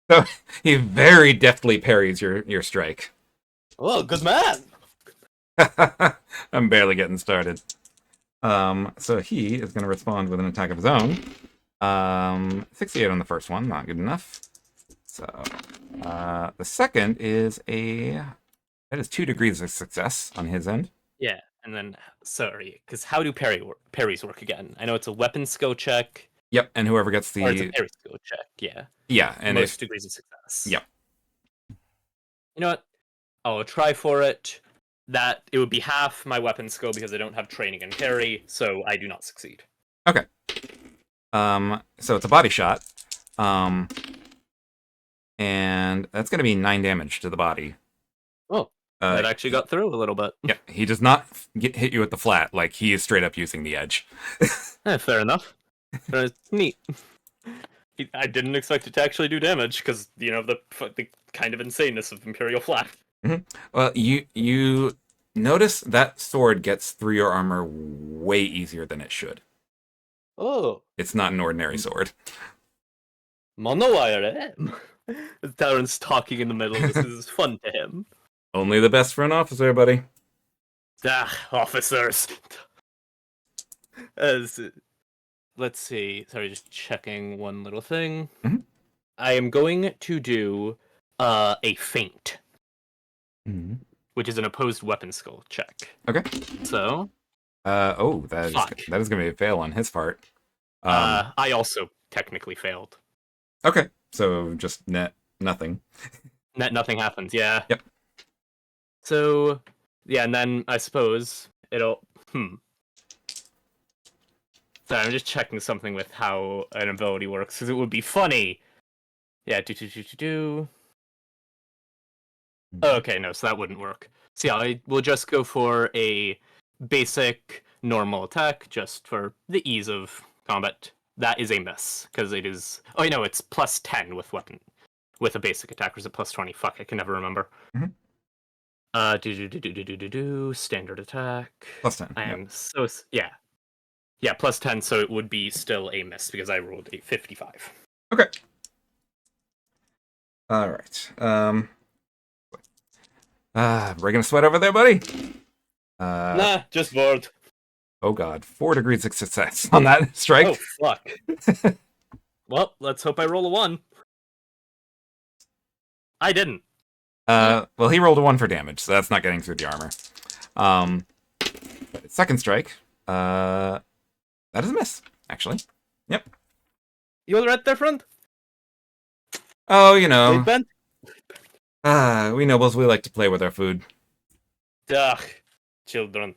So he very deftly parries your strike. Oh, good man! I'm barely getting started. So he is going to respond with an attack of his own. 68 on the first one, not good enough. So the second is that is 2 degrees of success on his end. Yeah, and then, sorry, because how do parries work again? I know it's a weapon skill check. Yep, and whoever gets Or it's a parry skill check, yeah. Yeah, and most degrees of success. Yep. You know what? I'll try for it. That it would be half my weapon skill because I don't have training in parry, so I do not succeed. Okay. So it's a body shot. And that's going to be 9 damage to the body. Oh, that actually got through a little bit. Yeah, he does not hit you at the flat. Like, he is straight up using the edge. Fair enough. Neat. I didn't expect it to actually do damage because the kind of insaneness of Imperial Flat. Mm-hmm. Well, you notice that sword gets through your armor way easier than it should. Oh, it's not an ordinary sword. MamaMaia. Darren's talking in the middle. This is fun to him. Only the best for an officer, buddy. Officers. Let's see. Sorry, just checking one little thing. Mm-hmm. I am going to do a feint, which is an opposed weapon skill check. Okay. So. That is going to be a fail on his part. I also technically failed. Okay, so just net nothing. Net nothing happens. Yeah. Yep. So yeah, and then I suppose it'll. Sorry, I'm just checking something with how an ability works, because it would be funny. Yeah, do. Okay, no, so that wouldn't work. So yeah, I will just go for a basic normal attack, just for the ease of combat. That is a miss, because it is... Oh, it's plus 10 with weapon. With a basic attack, or is it plus 20? Fuck, I can never remember. Standard attack. Plus 10. I am so... Yeah. Yeah, plus 10, so it would be still a miss, because I rolled a 55. Okay. Alright. Breaking a sweat over there, buddy? Nah, just bored. Oh god, 4 degrees of success on that strike. Oh, fuck. Well, let's hope I roll a 1. I didn't. Well, he rolled a 1 for damage, so that's not getting through the armor. Second strike, that is a miss, actually. Yep. You all right there, friend? Oh, you Wait, know, Ben? we nobles, we like to play with our food. Ugh, children.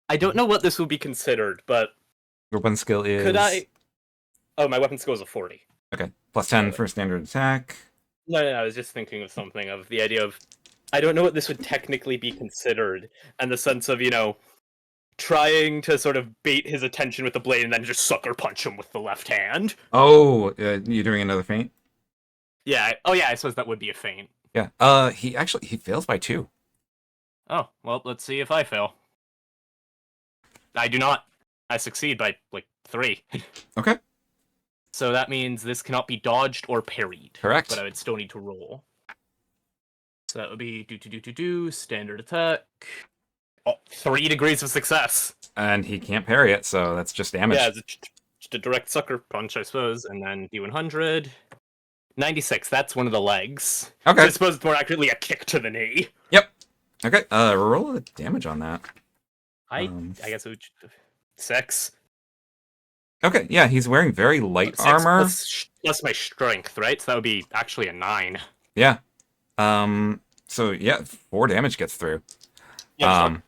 I don't know what this will be considered, but Your weapon skill is... could I... Oh, my weapon skill is a 40. Okay, plus 10 for standard attack. No, I was just thinking of something, of the idea of... I don't know what this would technically be considered, and the sense of, trying to sort of bait his attention with the blade and then just sucker punch him with the left hand. Oh, you're doing another feint? Yeah. Oh, yeah. I suppose that would be a feint. Yeah. He fails by 2. Oh, well, let's see if I fail. I do not. I succeed by, 3. Okay. So that means this cannot be dodged or parried. Correct. But I would still need to roll. So that would be standard attack. Oh, 3 degrees of success. And he can't parry it, so that's just damage. Yeah, it's just a direct sucker punch, I suppose. And then D100. 96, that's one of the legs. Okay. I suppose it's more accurately a kick to the knee. Yep. Okay, roll the damage on that. I guess it would... 6. Okay, yeah, he's wearing very light 6 armor. plus my strength, right? So that would be actually a 9. Yeah. So yeah, 4 damage gets through. Yeah,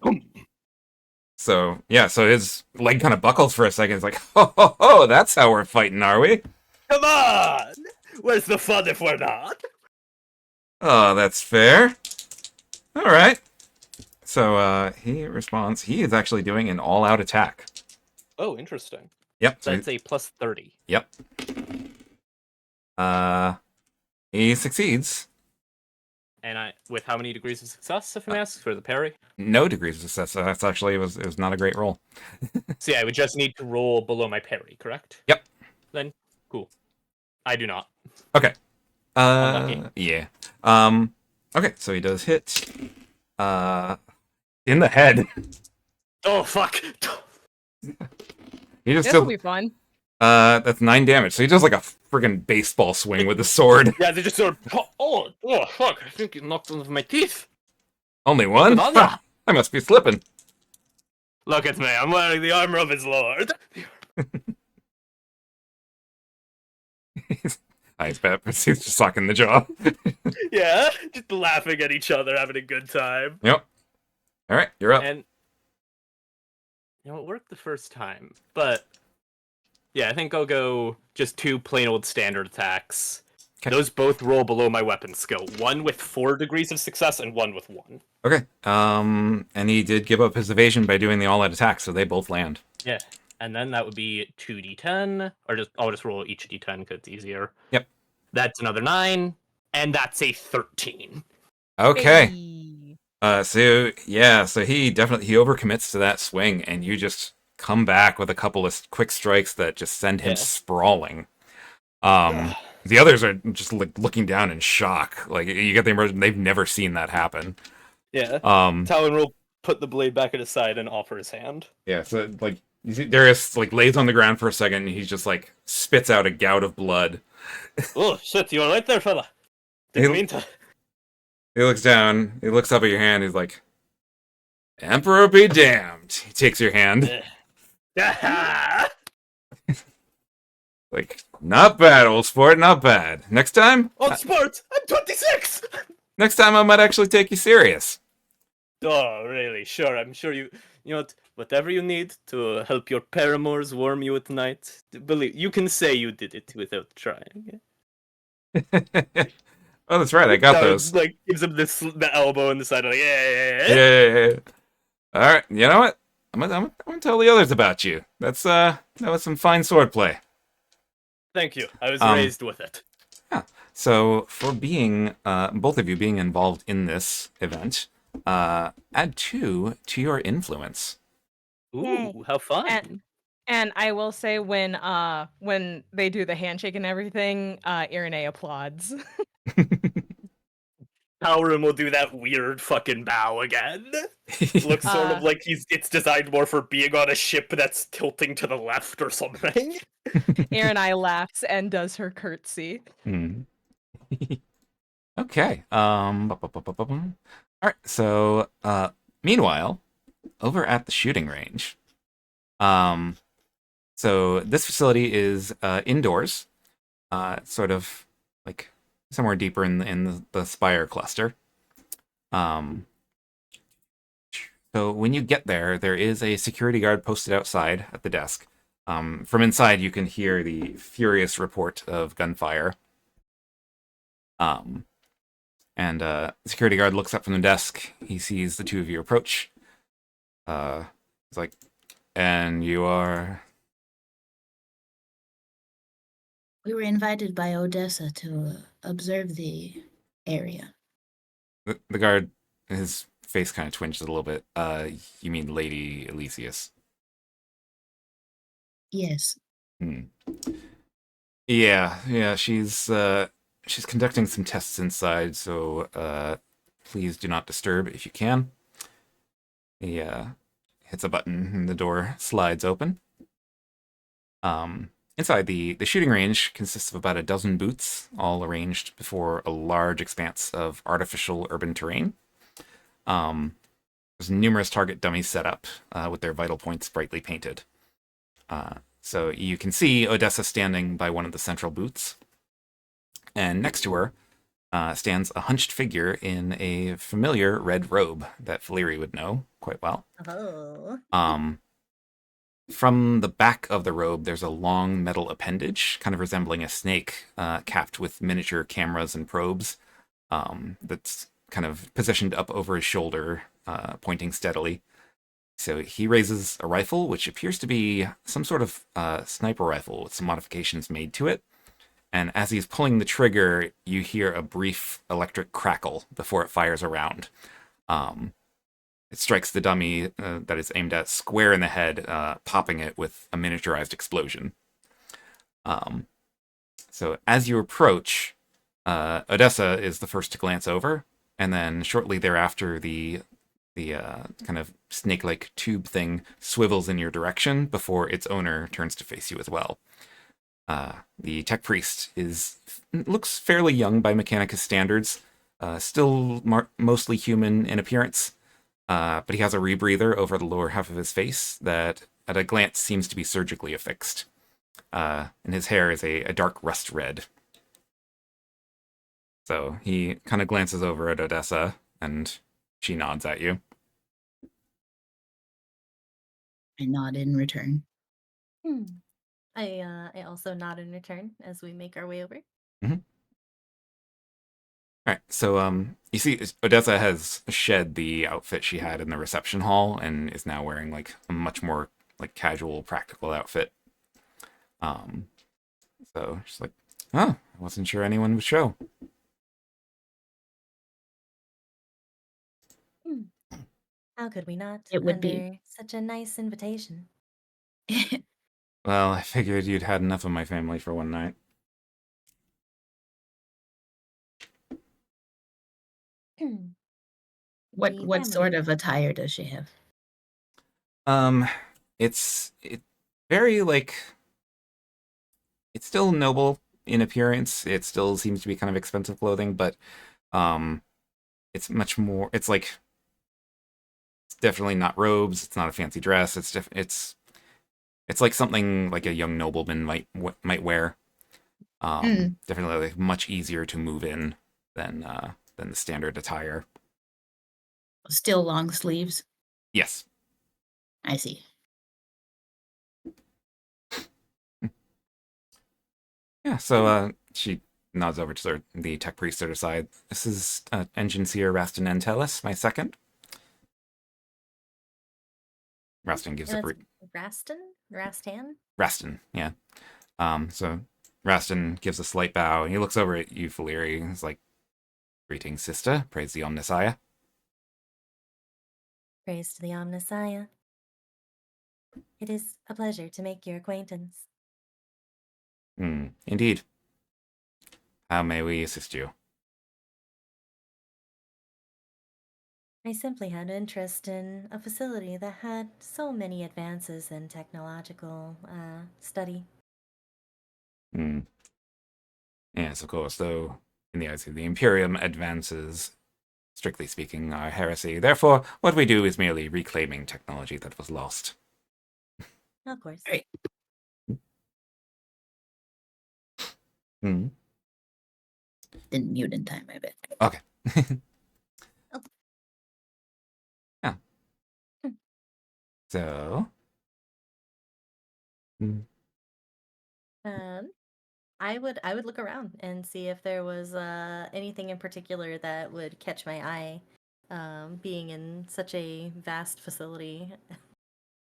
So yeah, so his leg kind of buckles for a second. It's like, ho, that's how we're fighting, are we? come on! Where's the fun if we're not? Oh, that's fair. All right. So he responds. He is actually doing an all-out attack. Oh, interesting. Yep. So that's a plus 30. Yep. He succeeds. And with how many degrees of success, if I may ask, for the parry? No degrees of success. So that's actually it was not a great roll. So yeah, I would just need to roll below my parry, correct? Yep. Then, cool. I do not. Okay. Unlucky. Yeah. Okay, so he does hit. In the head. Oh, fuck! He just This will still, be fun. that's 9 damage. So he does like a friggin' baseball swing with a sword. Yeah, they just sort of... Oh, fuck, I think you knocked one of my teeth. Only one? Another? Ha, I must be slipping. Look at me, I'm wearing the armor of his lord. I bet he's just sucking the jaw. Yeah, just laughing at each other, having a good time. Yep. All right, you're up. And it worked the first time, but yeah, I think I'll go just 2 plain old standard attacks. 'Kay. Those both roll below my weapon skill. One with 4 degrees of success and one with 1. Okay. And he did give up his evasion by doing the all-out attack, so they both land. Yeah, and then that would be 2d10, or I'll just roll each d10 because it's easier. Yep. That's another 9, and that's a 13. Okay. Hey. So yeah, so he overcommits to that swing, and you just come back with a couple of quick strikes that just send him Yeah. sprawling. The others are just looking down in shock. Like you get the impression they've never seen that happen. Yeah. Yeah, Talon will put the blade back at his side and offer his hand. so like you see Darius like lays on the ground for a second, and he's just like spits out a gout of blood. Oh, shit, you alright there, fella? Didn't mean to. He looks down, he looks up at your hand, he's like, Emperor be damned. He takes your hand. Ah! Like, not bad, old sport, not bad. Next time? On sports, I'm 26! Next time I might actually take you serious. Oh, really? Sure, I'm sure you know what, whatever you need to help your paramours warm you at night, believe you can say you did it without trying. Oh, that's right, I got Talon, those. like, gives him the elbow in the side, like, yeah. Yeah. Alright, you know what? I'm gonna tell the others about you. That was some fine swordplay. Thank you. I was Um, raised with it. So, for being, both of you being involved in this event, add 2 to your influence. Ooh, Yay. how fun. And I will say when they do the handshake and everything, Irene applauds. Talrin will do that weird fucking bow again. Looks sort of like it's designed more for being on a ship that's tilting to the left or something. Aaron I laughs and does her curtsy. Hmm. Okay. All right. So, meanwhile, over at the shooting range, so this facility is indoors, sort of like somewhere deeper in the spire cluster. So when you get there, there is a security guard posted outside at the desk. From inside, you can hear the furious report of gunfire. And the security guard looks up from the desk. He sees the two of you approach. He's like, and you are... We were invited by Odessa to observe the area. The guard, his face kind of twinged a little bit. You mean Lady Elysius? Yes. Yeah, she's conducting some tests inside, so please do not disturb if you can. He hits a button and the door slides open. Inside, the shooting range consists of about a dozen booths, all arranged before a large expanse of artificial urban terrain. There's numerous target dummies set up with their vital points brightly painted. So you can see Odessa standing by one of the central booths. And next to her stands a hunched figure in a familiar red robe that Valeri would know quite well. Oh. From the back of the robe, there's a long metal appendage, kind of resembling a snake, capped with miniature cameras and probes, that's kind of positioned up over his shoulder, pointing steadily. So he raises a rifle, which appears to be some sort of sniper rifle with some modifications made to it. And as he's pulling the trigger, you hear a brief electric crackle before it fires around. It strikes the dummy that is aimed at square in the head, popping it with a miniaturized explosion. So as you approach, Odessa is the first to glance over, and then shortly thereafter, the kind of snake-like tube thing swivels in your direction before its owner turns to face you as well. The tech priest looks fairly young by Mechanicus standards, still mostly human in appearance, but he has a rebreather over the lower half of his face that, at a glance, seems to be surgically affixed. And his hair is a dark rust red. So he kind of glances over at Odessa, and she nods at you. I nod in return. I also nod in return as we make our way over. Mm-hmm. All right, so you see, Odessa has shed the outfit she had in the reception hall and is now wearing like a much more like casual, practical outfit. So she's like, "Oh, I wasn't sure anyone would show." How could we not? It would under be. such a nice invitation. Well, I figured you'd had enough of my family for one night. What sort of attire does she have? It's very like, it's still noble in appearance. It still seems to be kind of expensive clothing, but it's much more. It's like, it's definitely not robes. It's not a fancy dress. It's like something like a young nobleman might wear. Definitely like much easier to move in than the standard attire. Still long sleeves? Yes. I see. Yeah, so she nods over to the tech priest at her side. This is Engine Seer Rastin Antelis, my second. Rastin gives a brief... Rastan? Rastin, yeah. So Rastin gives a slight bow, and he looks over at you, Valeri, and he's like, "Greetings, sister. Praise the Omnissiah." Praise to the Omnissiah. It is a pleasure to make your acquaintance. Indeed. How may we assist you? I simply had interest in a facility that had so many advances in technological study. Hmm. Yes, of course, though in the eyes of the Imperium, advances, strictly speaking, are heresy. Therefore, what we do is merely reclaiming technology that was lost. Of course. Right. Hmm. Didn't mute in time, I bet. Okay. Oh. Yeah. Hmm. So. Hmm. Um, I would look around and see if there was anything in particular that would catch my eye, being in such a vast facility.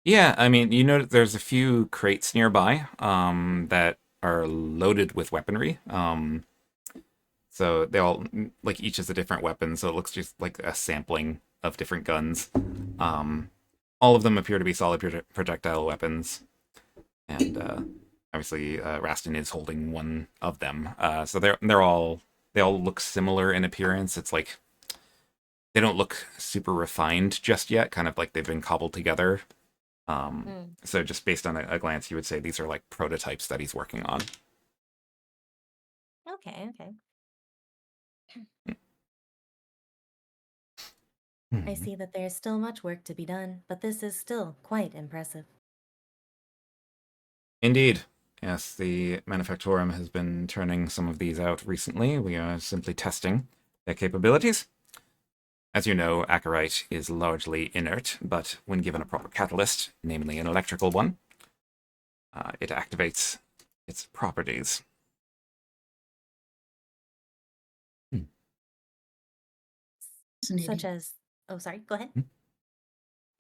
Yeah, I mean, you know, there's a few crates nearby that are loaded with weaponry. So they all, like, each is a different weapon, so it looks just like a sampling of different guns. Um, all of them appear to be solid projectile weapons, and obviously Rastin is holding one of them. So they all look similar in appearance. It's like they don't look super refined just yet, kind of like they've been cobbled together. Mm. So just based on a glance, you would say these are like prototypes that he's working on. Okay, okay. I Hmm. see that there's still much work to be done, but this is still quite impressive. Indeed. Yes, the Manufactorum has been turning some of these out recently. We are simply testing their capabilities. As you know, Acherite is largely inert, but when given a proper catalyst, namely an electrical one, it activates its properties. Hmm. Such Fascinating. as, oh, sorry, go ahead.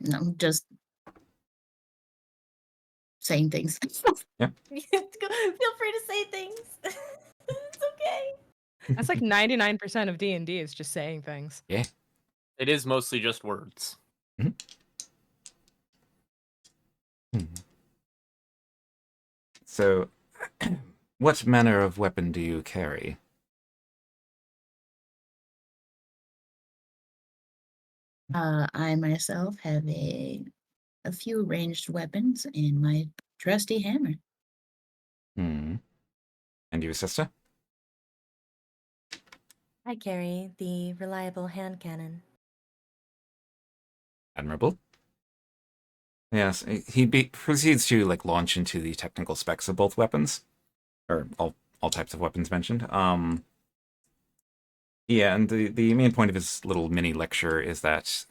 No, just saying things. Yeah. Feel free to say things. It's okay. That's like 99% of D&D is just saying things. Yeah. It is mostly just words. Mhm. So, what manner of weapon do you carry? I myself have a few ranged weapons and my trusty hammer. Hmm. And you, sister? I carry the reliable hand cannon. Admirable. Yes, proceeds to like launch into the technical specs of both weapons, or all types of weapons mentioned. Yeah, and the main point of his little mini lecture is that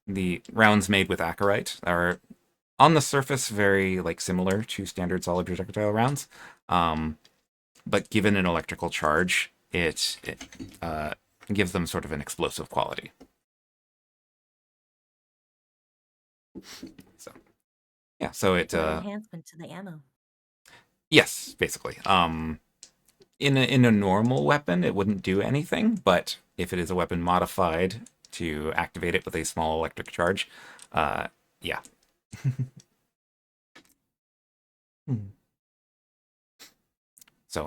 the rounds made with Acherite are on the surface very like similar to standard solid projectile rounds, but given an electrical charge, it gives them sort of an explosive quality. So yeah, so it So an enhancement to the ammo. yes, basically. In a normal weapon, it wouldn't do anything, but if it is a weapon modified to activate it with a small electric charge, yeah. So,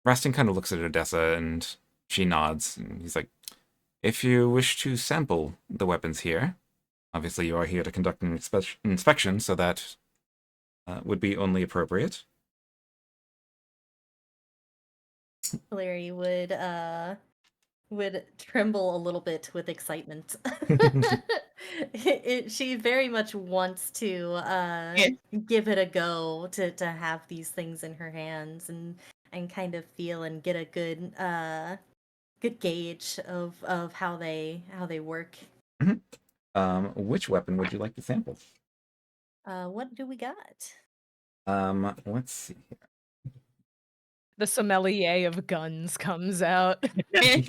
Rastin kind of looks at Odessa and she nods, and he's like, "If you wish to sample the weapons here, obviously you are here to conduct an inspection, so that would be only appropriate." Larry would tremble a little bit with excitement. She very much wants to Yeah. give it a go to have these things in her hands and kind of feel and get a good gauge of how they work. Mhm. Which weapon would you like to sample? What do we got? Let's see The sommelier of guns comes out. here.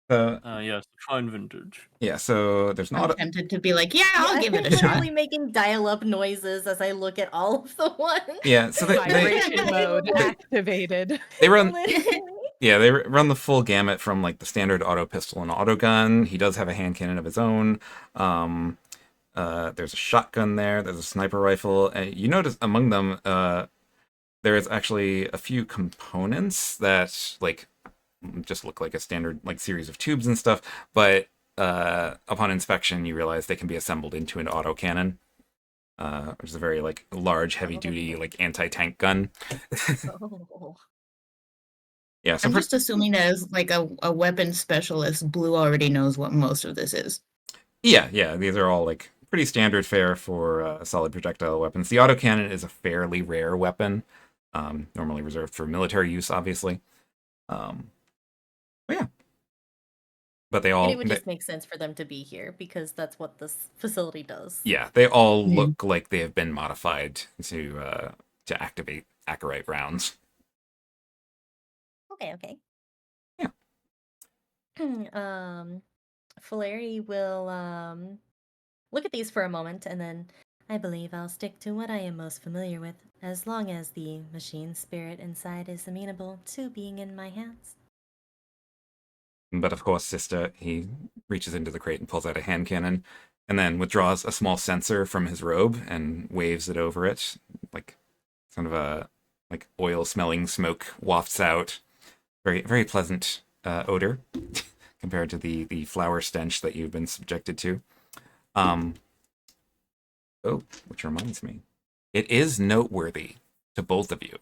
So, Yes, fine vintage. yeah, so there's an I'm auto. tempted to be like, yeah, I'll Yeah, give it I'm a shot. literally making dial-up noises as I look at all of the ones. Yeah, so Vibration mode activated. they run. Literally. Yeah, they run the full gamut from like the standard auto pistol and auto gun. He does have a hand cannon of his own. Um, there's a shotgun there. There's a sniper rifle. You notice among them, there is actually a few components that like just look like a standard like series of tubes and stuff. But upon inspection, you realize they can be assembled into an autocannon, which is a very like large, heavy-duty like anti-tank gun. Oh. Yeah, so I'm just assuming that as like a weapons specialist, Blue already knows what most of this is. yeah, these are all like pretty standard fare for solid projectile weapons. The autocannon is a fairly rare weapon, normally reserved for military use, obviously. But yeah, but they And all it would just make sense for them to be here because that's what this facility does. yeah, they all Yeah. look like they have been modified to activate Acherite rounds. Okay. Yeah. Fulleri will look at these for a moment and then I believe I'll stick to what I am most familiar with, as long as the machine spirit inside is amenable to being in my hands. But of course, sister, he reaches into the crate and pulls out a hand cannon, and then withdraws a small sensor from his robe and waves it over it, like sort of a like oil-smelling smoke wafts out. Very very pleasant odor compared to the flower stench that you've been subjected to. Oh, which reminds me, it is noteworthy to both of you.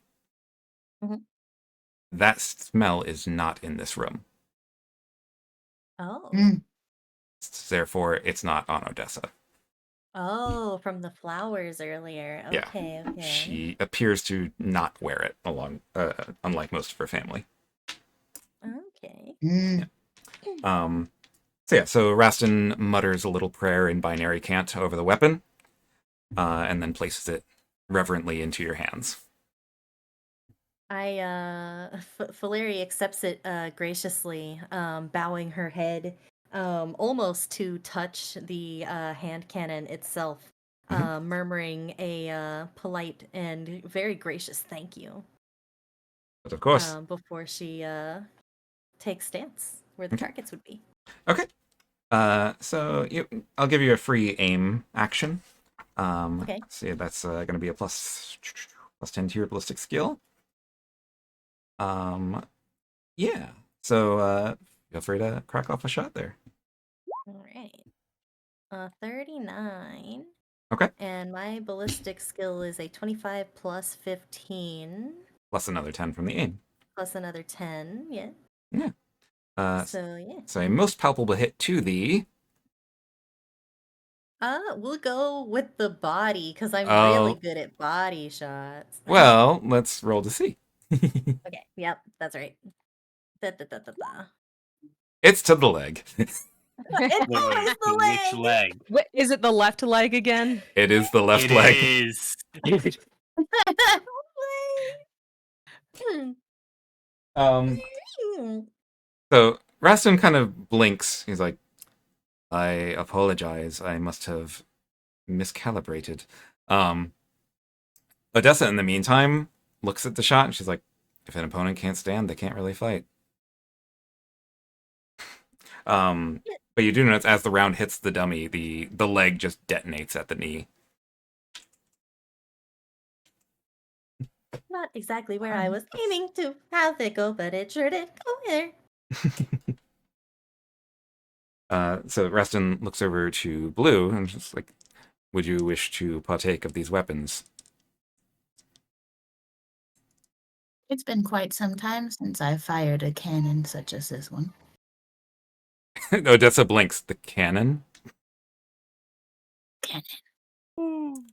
Mhm. That smell is not in this room. Oh. Therefore, it's not on Odessa. Oh, from the flowers earlier. Yeah. Okay. She appears to not wear it unlike most of her family. Okay. Mm. So Rastin mutters a little prayer in binary cant over the weapon, and then places it reverently into your hands. Valeri accepts it graciously, bowing her head almost to touch the hand cannon itself, murmuring a polite and very gracious thank you But of course. before she takes stance where the targets would be. Okay. I'll give you a free aim action. Okay. So that's going to be a plus 10 to your ballistic skill. Yeah. So feel free to crack off a shot there. All right. 39. Okay. And my ballistic skill is a 25 plus 15 Plus another 10 from the aim. plus another 10. Yeah. Yeah. So yeah. So a most palpable hit to the. We'll go with the body because I'm Oh. really good at body shots. Well, let's roll to see. Okay. Yep, that's right. Da, da, da, da, da. It's to the leg. It's Wait, always the which leg. leg? Wait, is it the left leg again? It is the left It leg. is. Um. Hmm. So Rastin kind of blinks. He's like, "I apologize. I must have miscalibrated." Odessa, in the meantime, looks at the shot and she's like, "If an opponent can't stand, they can't really fight." But you do notice as the round hits the dummy, the leg just detonates at the knee. Not exactly where I was aiming to have it go, but it sure did go there. So Reston looks over to Blue and just like, "Would you wish to partake of these weapons?" It's been quite some time since I fired a cannon such as this one. Odessa blinks. The cannon? Cannon.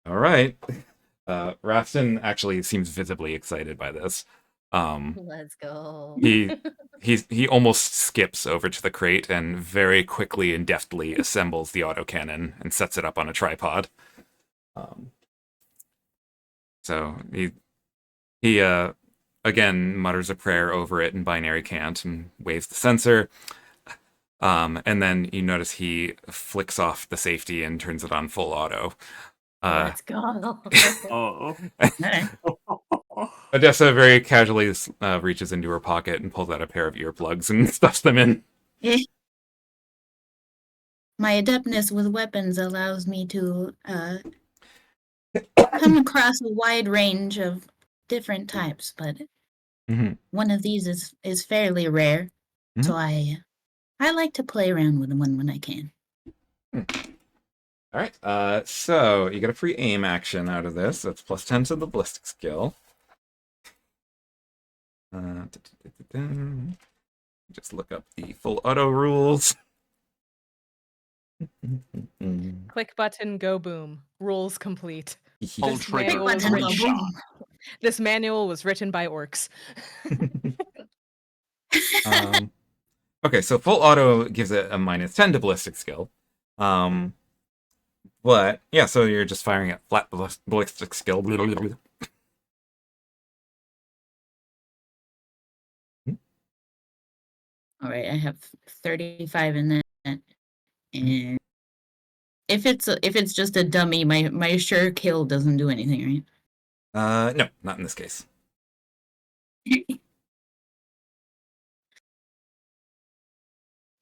All right. Raston actually seems visibly excited by this. Let's go. He almost skips over to the crate and very quickly and deftly assembles the autocannon and sets it up on a tripod. So he again mutters a prayer over it in binary cant and waves the sensor. And then you notice he flicks off the safety and turns it on full auto. Let's go. Oh. Odessa very casually reaches into her pocket and pulls out a pair of earplugs and stuffs them in. My adeptness with weapons allows me to come across a wide range of different types, but Mm-hmm. One of these is fairly rare, so I like to play around with one when I can. All right. So you get a free aim action out of this. That's plus 10 to the ballistic skill. Just look up the full auto rules. Click button, go boom. Rules complete. Pull This trigger, manual was button, one go written. shot. boom. This manual was written by orcs. Okay, so full auto gives it a minus 10 to ballistic skill. But yeah, so you're just firing at flat ballistic skill. All right, I have 35 in that, and if it's just a dummy, my sure kill doesn't do anything, No, not in this case.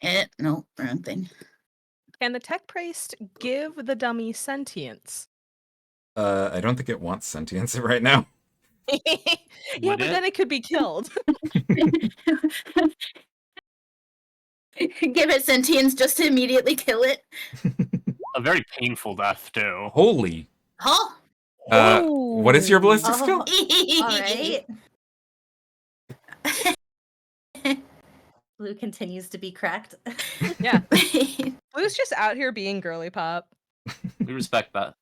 right? No, wrong thing. Can the tech priest give the dummy sentience? I don't think it wants sentience right now. Yeah, Would but then it could be killed. Give it sentience just to immediately kill it. A very painful death, too. Holy. Huh? What is your ballistic skill? All right. Blue continues to be cracked. Yeah. Blue's just out here being girly pop. We respect that.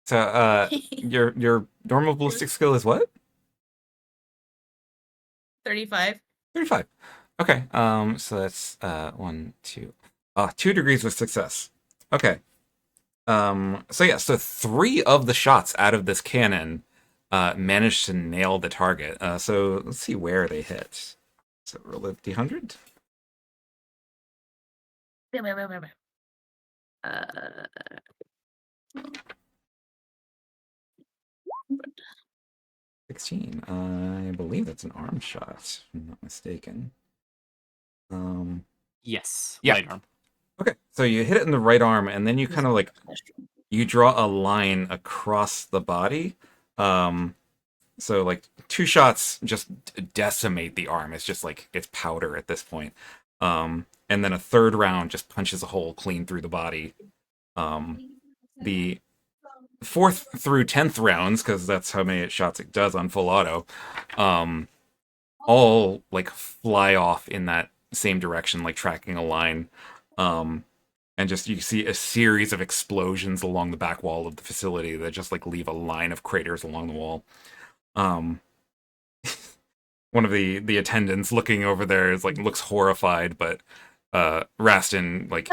So, your normal ballistic skill is what? 35. 35. Okay, so that's 1, 2. 2 degrees with success. Okay. So yeah, so 3 of the shots out of this cannon managed to nail the target. So let's see where they hit. So roll a d100. Uh, 16. I believe that's an arm shot, if I'm not mistaken. Yes. Yeah. Right arm. Okay, so you hit it in the right arm, and then you kind of like you draw a line across the body. So like 2 shots just decimate the arm. It's just like it's powder at this point. And then a 3rd round just punches a hole clean through the body. The 4th through 10th rounds, because that's how many shots it does on full auto, all like fly off in that same direction, like tracking a line. And just you see a series of explosions along the back wall of the facility that just like leave a line of craters along the wall. One of the attendants looking over there is like looks horrified, but Rastin, like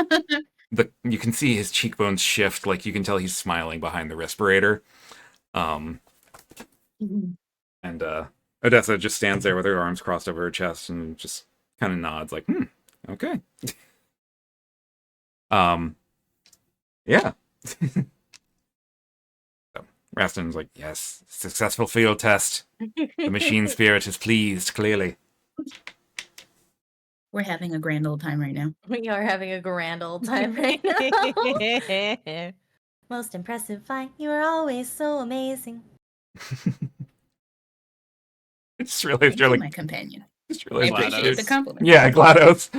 you can see his cheekbones shift, like you can tell he's smiling behind the respirator. And Odessa just stands there with her arms crossed over her chest and just kind of nods like, okay. Yeah. So Rastin's like, yes, successful field test. The machine spirit is pleased, clearly. We're having a grand old time right now. We are having a grand old time right now. Most impressive fight. You are always so amazing. I just realized Thank you're you, like, my companion. just I realized appreciate the GLaDOS. compliment. Yeah, GLaDOS.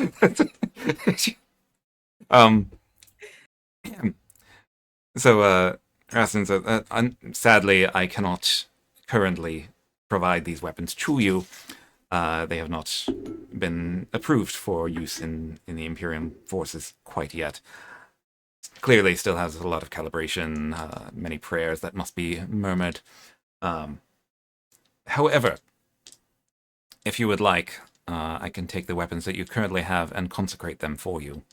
So, Rastin says, sadly, I cannot currently provide these weapons to you. They have not been approved for use in the Imperium forces quite yet. Clearly still has a lot of calibration, many prayers that must be murmured. However, if you would like, I can take the weapons that you currently have and consecrate them for you.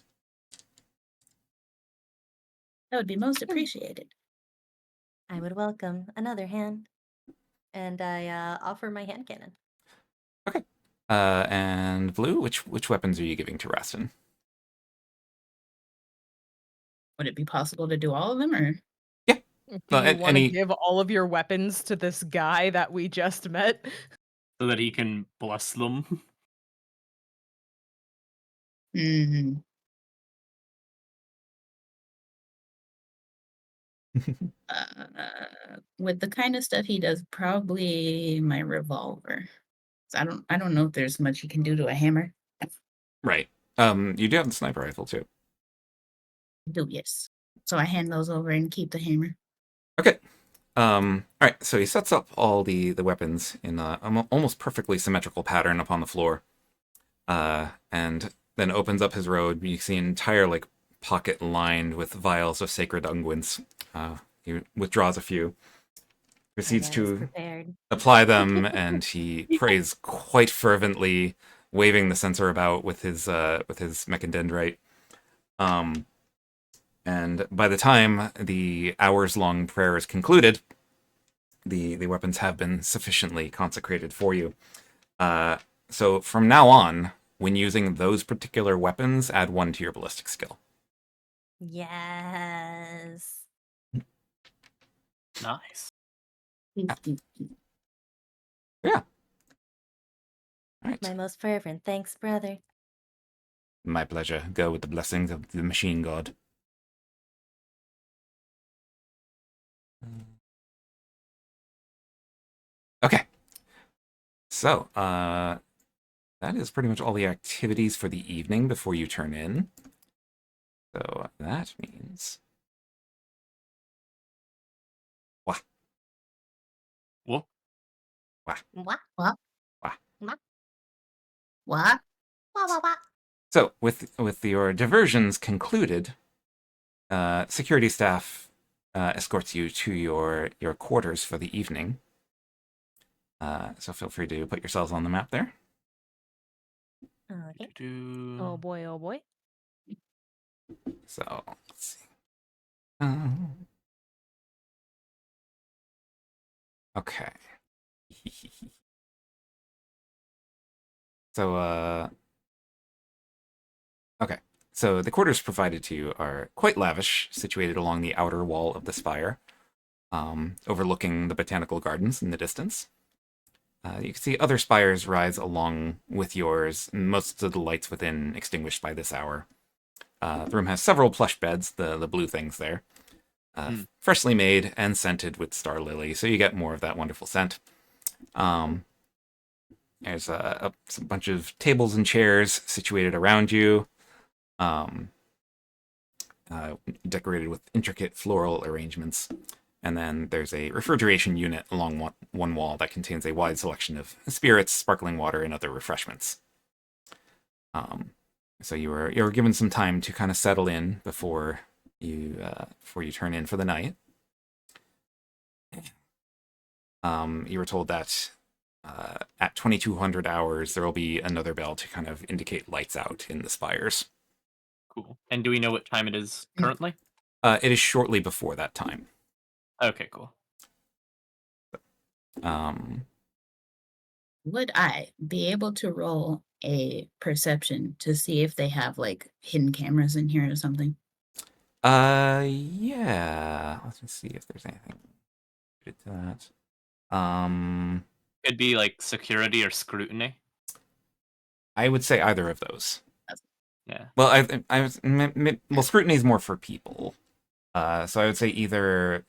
That would be most appreciated. I would welcome another hand. And I offer my hand cannon. Okay. And Blue, which weapons are you giving to Rastin? Would it be possible to do all of them, or? Do Well, you want to any- give all of your weapons to this guy that we just met? So that he can bless them. Mm-hmm. With the kind of stuff he does, probably my revolver. So I don't know if there's much you can do to a hammer. Right. You do have the sniper rifle too. Do yes. So I hand those over and keep the hammer. Okay. All right. So he sets up all the weapons in a almost perfectly symmetrical pattern upon the floor, and then opens up his robe. You see an entire like pocket lined with vials of sacred unguents. He withdraws a few, proceeds to prepared. apply them, and he prays quite fervently, waving the censer about with his mechadendrite. And by the time the hours-long prayer is concluded, the weapons have been sufficiently consecrated for you. So from now on, when using those particular weapons, add 1 to your ballistic skill. Yes. Nice. Yeah. All right. My most fervent thanks, brother. My pleasure. Go with the blessings of the machine god. Okay. So, that is pretty much all the activities for the evening before you turn in. So that means... Wah. What? What? What? Wah. What? Wah, wah, wah. So, with your diversions concluded, security staff escorts you to your quarters for the evening. So feel free to put yourselves on the map there. Okay. Oh boy, oh boy. So, let's see. Okay. So, okay. So the quarters provided to you are quite lavish, situated along the outer wall of the spire, overlooking the botanical gardens in the distance. You can see other spires rise along with yours, most of the lights within extinguished by this hour. The room has several plush beds, the blue things there, freshly made and scented with star lily, so you get more of that wonderful scent. There's a bunch of tables and chairs situated around you, decorated with intricate floral arrangements. And then there's a refrigeration unit along one wall that contains a wide selection of spirits, sparkling water, and other refreshments. So you were given some time to kind of settle in before you turn in for the night. You were told that at 2200 hours there will be another bell to kind of indicate lights out in the spires. Cool. And do we know what time it is currently? It is shortly before that time. Okay, cool. Would I be able to roll a perception to see if they have like hidden cameras in here or something? Yeah. Let's just see if there's anything related to that. It'd be like security or scrutiny. I would say either of those. Yeah. Well, well, scrutiny is more for people. So I would say either.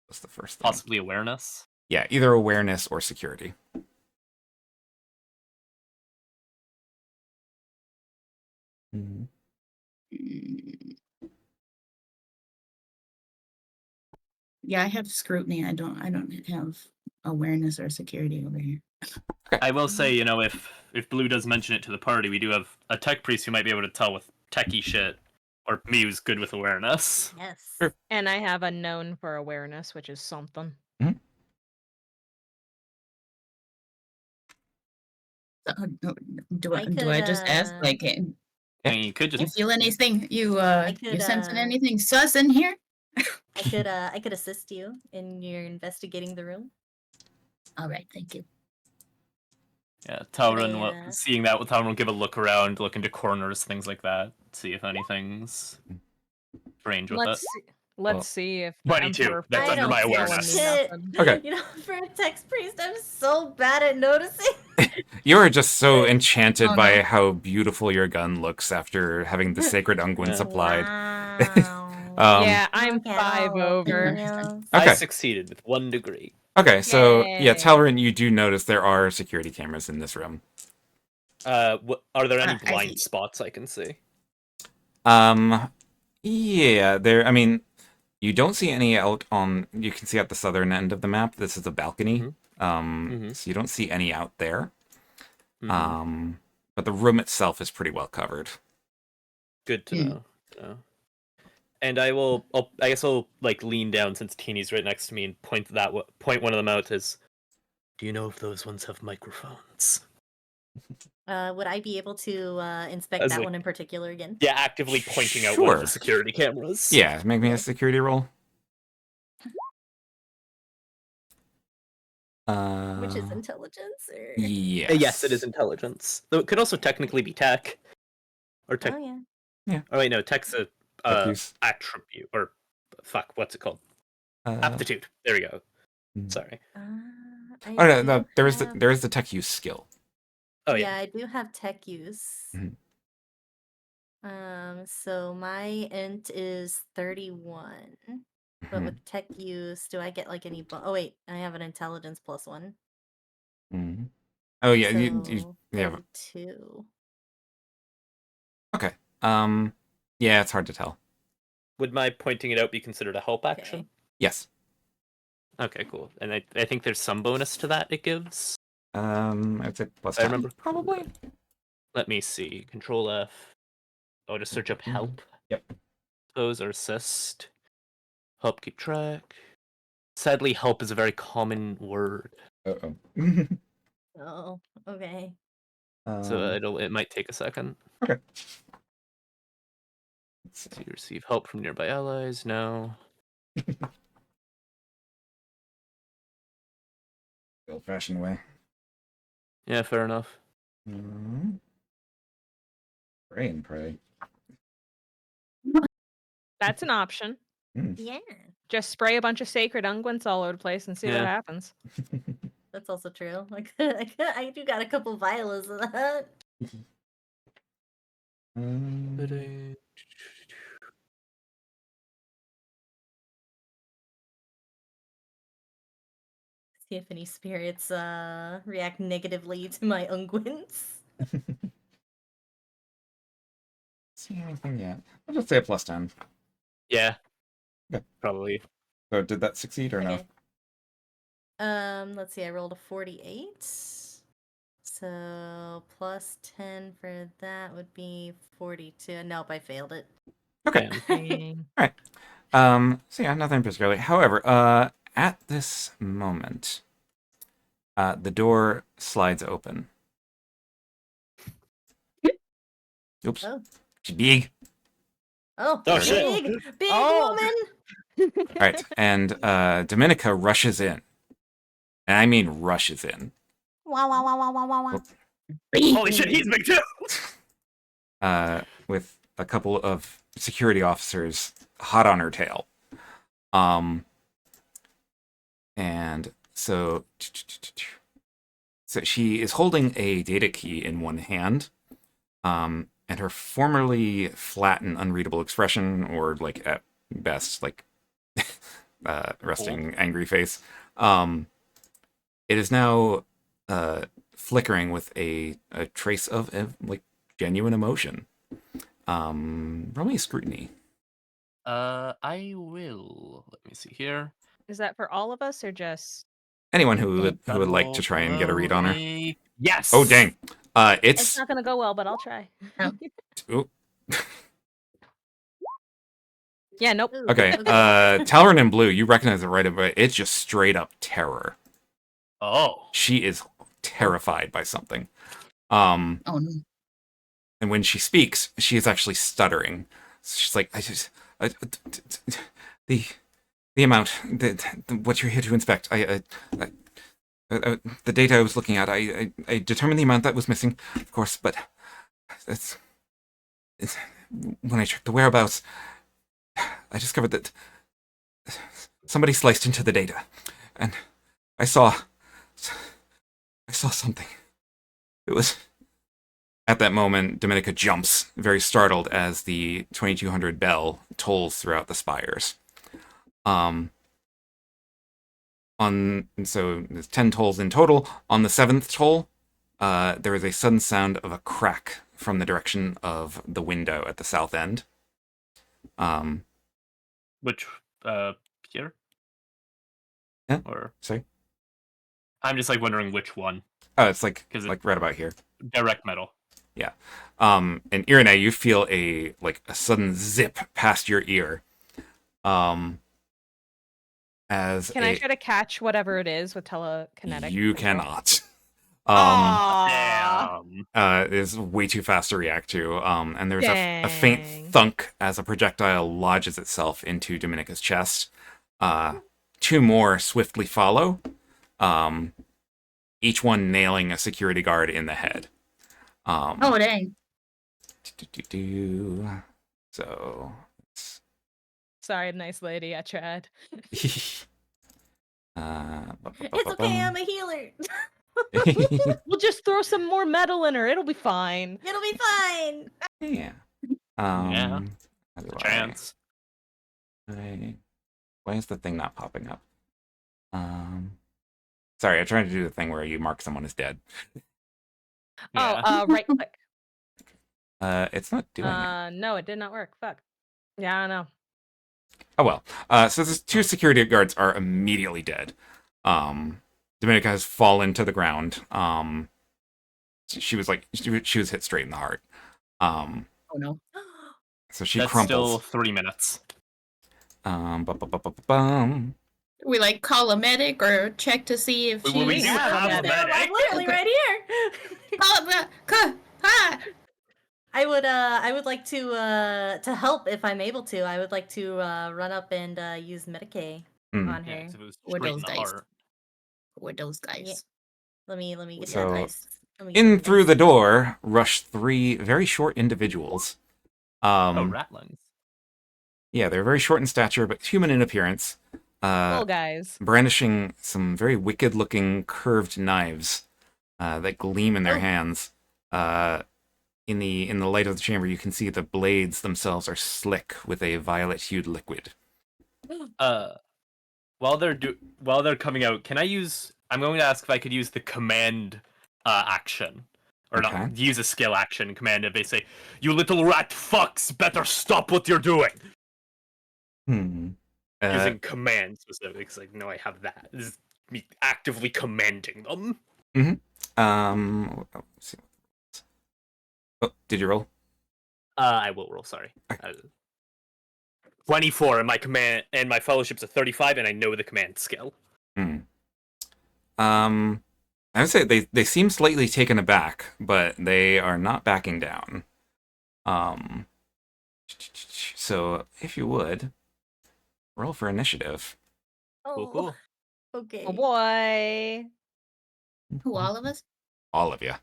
What's the first thing? Possibly awareness. Yeah, either awareness or security. Mm. Yeah, I have scrutiny. I don't have awareness or security over here. I will say, if Blue does mention it to the party, we do have a tech priest who might be able to tell with techie shit, or me who's good with awareness. Yes. Sure. And I have a known for awareness, which is something. Do I just ask like, I mean, you could you just feel anything? You could, sensing anything sus in here? I could assist you in your investigating the room. All right, thank you. Tauren, seeing that, Tauren will give a look around, look into corners, things like that, see if anything's strange with it. Let's see if the 22. Emperor That's Pharaoh under my is telling awareness. me Shit. nothing. Okay. For a text priest, I'm so bad at noticing. You are just so enchanted Oh, by no. how beautiful your gun looks after having the sacred unguents applied. Wow. Yeah, I'm Look at 5 all over. females. I Okay. succeeded with 1 degree. Okay, so yeah, Yay. Talrin, you do notice there are security cameras in this room. Are there any Ah, I blind see. spots I can see? Yeah, there. I mean, you don't see any out on. You can see at the southern end of the map. This is a balcony. Mhm. Mhm. So you don't see any out there. Mhm. But the room itself is pretty well covered. Good to Mm. know. Yeah. And I guess I'll like lean down since Teeny's right next to me and point one of them out as. Do you know if those ones have microphones? Would I be able to inspect As, that like- one in particular again? Yeah, actively pointing out one of Sure. the security cameras. Yeah, make me a Yeah. security roll. Which is intelligence or Yes. Yes, it is intelligence. Though it could also technically be tech, or tech. Oh yeah. Oh wait, no, tech's a Tech use. attribute, or fuck, what's it called? Uh, Aptitude. There we go. Hmm. Sorry. I Oh no, do no, there is have- the tech use skill. Oh yeah, yeah. I do have tech use. Mhm. So my int is 31. But Mhm. with tech use, do I get like any oh wait, I have an intelligence +1. Mhm. Oh yeah, So you yeah. 32. Okay. Yeah, it's hard to tell. Would my pointing it out be considered a help action? Okay. Yes. Okay, cool. And I think there's some bonus to that it gives. I'd say plus I 10, remember probably. Let me see. Control F. Oh, to search up help. Yep. Suppose or assist. Help keep track. Sadly, help is a very common word, Uh-oh. Oh, okay. so it might take a second. Okay. Let's Do you receive help from nearby allies? No. the old-fashioned way. Yeah, fair enough. Pray and pray. That's an option. Yeah, Just spray a bunch of sacred unguents all over the place and see what Yeah. happens. that's also true. Like I do got a couple violas of that. See if any spirits react negatively to my unguents. See anything yet? I'll just say a plus 10. Yeah. Okay. Probably. So did that succeed or no? Okay. Let's see, I rolled a 48. So plus 10 for that would be 42. Nope, I failed it. Okay. Dang. So yeah, nothing particularly. However, at this moment, the door slides open. Oops. Oh. She's big. Oh, Oh, big, shit. big Oh. woman. All right, and Dominica rushes in, and I mean rushes in. Wow, wow, wow, wow, wow, wow, wow. Holy shit, he's big too! With a couple of security officers hot on her tail. And so she is holding a data key in one hand, and her formerly flat and unreadable expression, or like at best, like resting angry face, it is now flickering with a trace of like genuine emotion. Roll me a scrutiny. I will. Let me see here. Is that for all of us or just? Anyone who would like to try and get a read on her. Yes. Oh dang! It's It's not gonna go well, but I'll try. ooh, Yeah, nope. Ooh, okay. Talrin in blue, you recognize it right away. It's just straight up terror. Oh. She is terrified by something. Oh no. And when she speaks, she is actually stuttering. She's like, the amount, what you're here to inspect. The data I was looking at, I determined the amount that was missing, of course, but it's when I checked the whereabouts, I discovered that somebody sliced into the data, and I saw something. It was At that moment, Dominica jumps, very startled, as the 2200 bell tolls throughout the spires. So there's 10 tolls in total. On the 7th toll, there is a sudden sound of a crack from the direction of the window at the south end. Which, here? Yeah. Or Sorry? I'm just like wondering which one. Oh, it's like 'Cause right about here. Direct metal. Yeah. And Irene, you feel a sudden zip past your ear. As Can I try to catch whatever it is with telekinetic? You control? cannot. Aw. Damn. It is way too fast to react to. And there's a faint Dang. thunk as a projectile lodges itself into Dominica's chest. 2 more swiftly follow. Each one nailing a security guard in the head. Oh, dang. So. Sorry, nice lady. I tried. It's okay, I'm a healer. We'll just throw some more metal in her. It'll be fine. It'll be fine. Yeah. Yeah. How do Chance. Why is the thing not popping up? Sorry, I'm trying to do the thing where you mark someone as dead. Yeah. Oh, right click. It's not doing it. No, it did not work. Fuck. Yeah, I know. Oh well. So the 2 security guards are immediately dead. Dominica has fallen to the ground. She was hit straight in the heart. Oh no. So she That's crumples. still 3 minutes. Bum. We like call a medic or check to see if We she's do have a medic. I'm literally right here. Call it. Hi. I would like to help if I'm able to. I would like to run up and use Medicaid on Yeah, her. 'cause if it was Or straight in those the guys. heart. Or those guys. Yeah. Let me get So, that dice. Let me get In that through dice. the door rush 3 very short individuals. Oh, ratlings. Yeah, they're very short in stature, but human in appearance. Little guys. Brandishing some very wicked-looking curved knives that gleam in their Oh. hands. In the light of the chamber, you can see the blades themselves are slick with a violet-hued liquid. While they're coming out, can I use? I'm going to ask if I could use the command action, or Okay. not use a skill action command. If they say, "You little rat fucks, better stop what you're doing." Using command specifics, like no, I have that. This is me actively commanding them. Let's see. Oh, did you roll? I will roll. Sorry. 24, and my command and my fellowship's a 35, and I know the command skill. I would say they seem slightly taken aback, but they are not backing down. So if you would roll for initiative. Cool, cool. Okay. Oh boy. Who, all of us? All of you.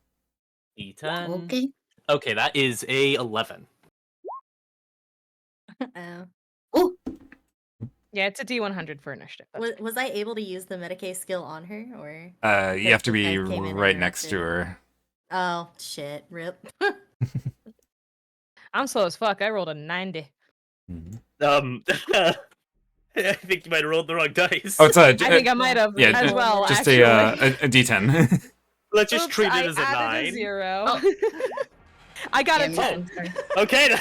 D10. Okay. Okay, that is a 11. Oh, Yeah, it's a D100 for initiative. That's Was I able to use the Medicaid skill on her, or? You have to be I came in right next to interrupted. her. Oh shit! Rip. I'm slow as fuck. I rolled a 90. I think you might have rolled the wrong dice. Oh, it's I think I might have yeah, as well. just actually. a D10. Let's just Oops, treat it I as a added 9. a 0. Oh. I got a damn, 10. Okay. then.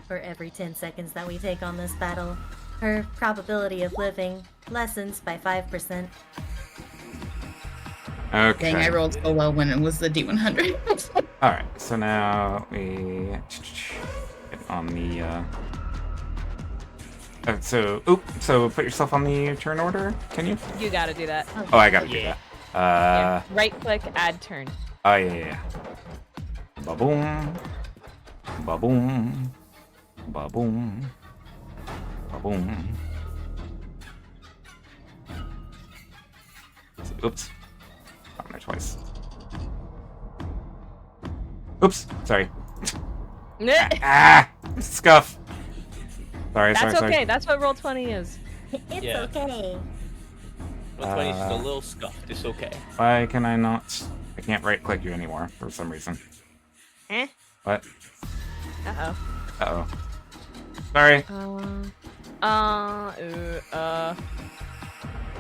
For every 10 seconds that we take on this battle, her probability of living lessens by 5%. Okay. dang, I rolled so low when it was the D100. All right. So now we get on the. So put yourself on the turn order. Can you? You gotta do that. Oh, I gotta do Yeah. that. Yeah. Right click, add turn. Oh yeah. Ba-boom. Ba-boom. Ba-boom. Ba-boom. Oops. On there twice. Oops. Sorry. Scuff. Sorry. That's sorry. okay. That's what roll 20 is. It's Yeah. okay. Well, 20 is just a little scuffed. It's okay. Why can I not? I can't right click you anymore for some reason. Eh? What? Uh-oh. Uh-oh. Sorry.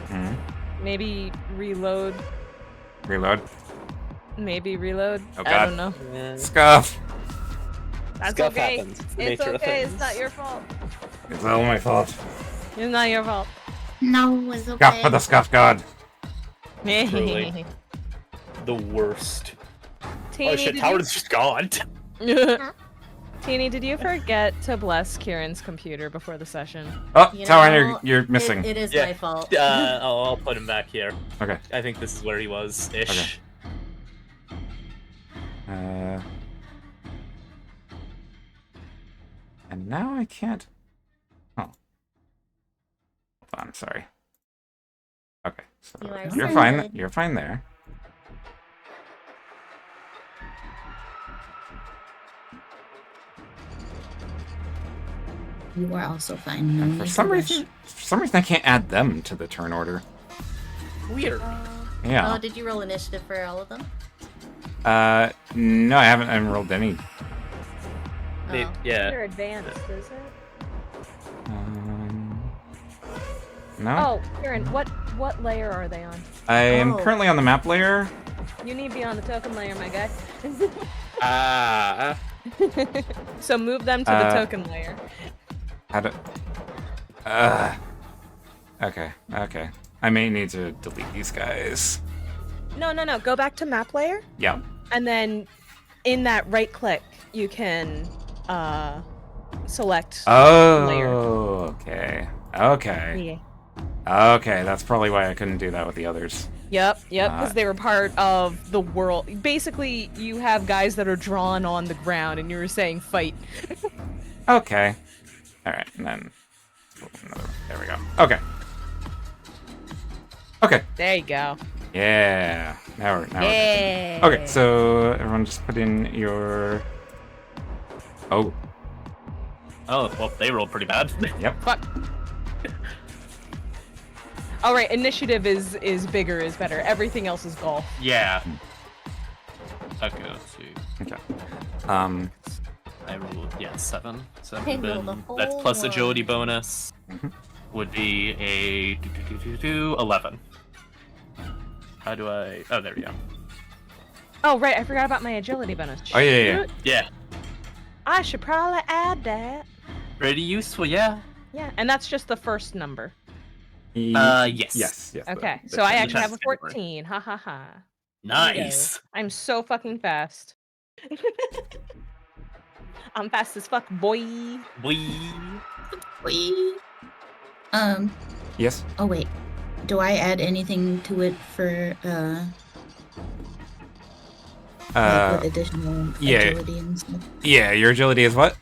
Hmm. Maybe reload. Reload. Maybe reload. Oh, I God. don't know. Scuff. That's Stuff okay. happens. It's the It's nature of okay. It's things. not your fault. It's all my fault. It's not your fault. No, it's okay. Scuff for the scuff god. Truly. The worst. Teeny, Oh shit, did Howard's just gone. Teeny, did you forget to bless Kieran's computer before the session? Oh, You Talon, know, you're missing. It is Yeah. my fault. I'll put him back here. Okay. I think this is where he was ish. And now I can't. Oh. Hold on, sorry. Okay, so You are you're so fine. good. You're fine there. You are also fine. No For need some to rush. reason, I can't add them to the turn order. Weird. Yeah. Oh, did you roll initiative for all of them? No, I haven't rolled any. Maybe, Oh. yeah. You're advanced, is it? No. Oh, Kieran, what layer are they on? I am Oh. currently on the map layer. You need to be on the token layer, my guy. So move them to the token layer. How to? Okay. I may need to delete these guys. No. Go back to map layer, Yeah. and then in that right click, you can select. Oh. Okay. Yeah. Okay. That's probably why I couldn't do that with the others. Yep, because they were part of the world. Basically, you have guys that are drawn on the ground, and you were saying fight. Okay. All right, and then there we go. Okay. There you go. Yeah. Now we're Yeah. okay. So everyone, just put in your. Oh. Oh, well, they rolled pretty bad. Yep. Fuck. All right, initiative is bigger is better. Everything else is golf. Yeah. Okay, let's see. Okay. I rolled, 7. So I rolled a that's whole plus one. agility bonus. Mhm. Would be a 11. How do I? Oh, there we go. Oh right, I forgot about my agility bonus. Oh yeah. Shit. Yeah, I should probably add that. pretty useful. Yeah. Yeah, and that's just the first number. Yes. Yes. Okay, the- so I the actually have a chest category. 14. Ha ha ha. Nice. I'm so fucking fast. I'm fast as fuck, boy. Wee. Wee. Yes. Oh wait. Do I add anything to it for like with additional yeah. agility and stuff? Yeah. Your agility is what?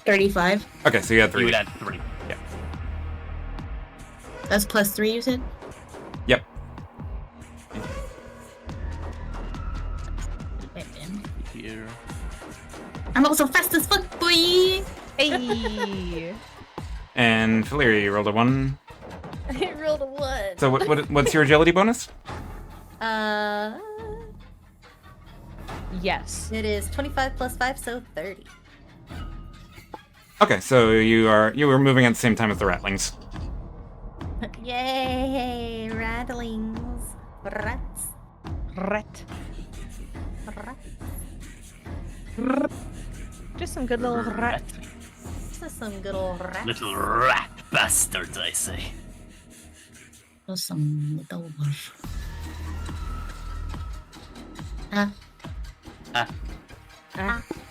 35. Okay, so you had You 3. would add 3. That's plus 3, you said? Yep. Wait, then. Here. I'm also fast as fuck, boy! Hey. And Phileria, you rolled a 1. I rolled a 1. So what's your agility bonus? Yes. It is 25 plus 5, so 30. Okay, so you were moving at the same time as the ratlings. Yay! Rattlings. Rats. Rat. Rats. Just some good little rat. This is some good old rats. Little rat bastards, I say. Just some little.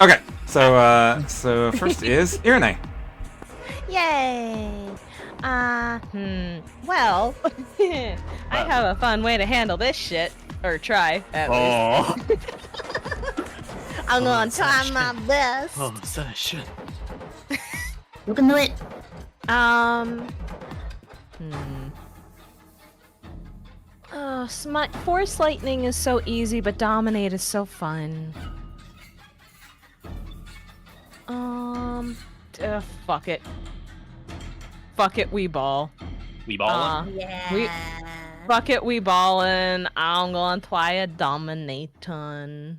Okay, so first is Irene. Yay! Well, I have a fun way to handle this shit. Or try, at least. Oh. I'm gonna try my best. Oh, shit. You can do it. Oh, Force Lightning is so easy, but Dominate is so fun. Fuck it. Fuck it, we ball. We ballin'? Yeah. Fuck it, we ballin'. I'm gonna try a Dominaton.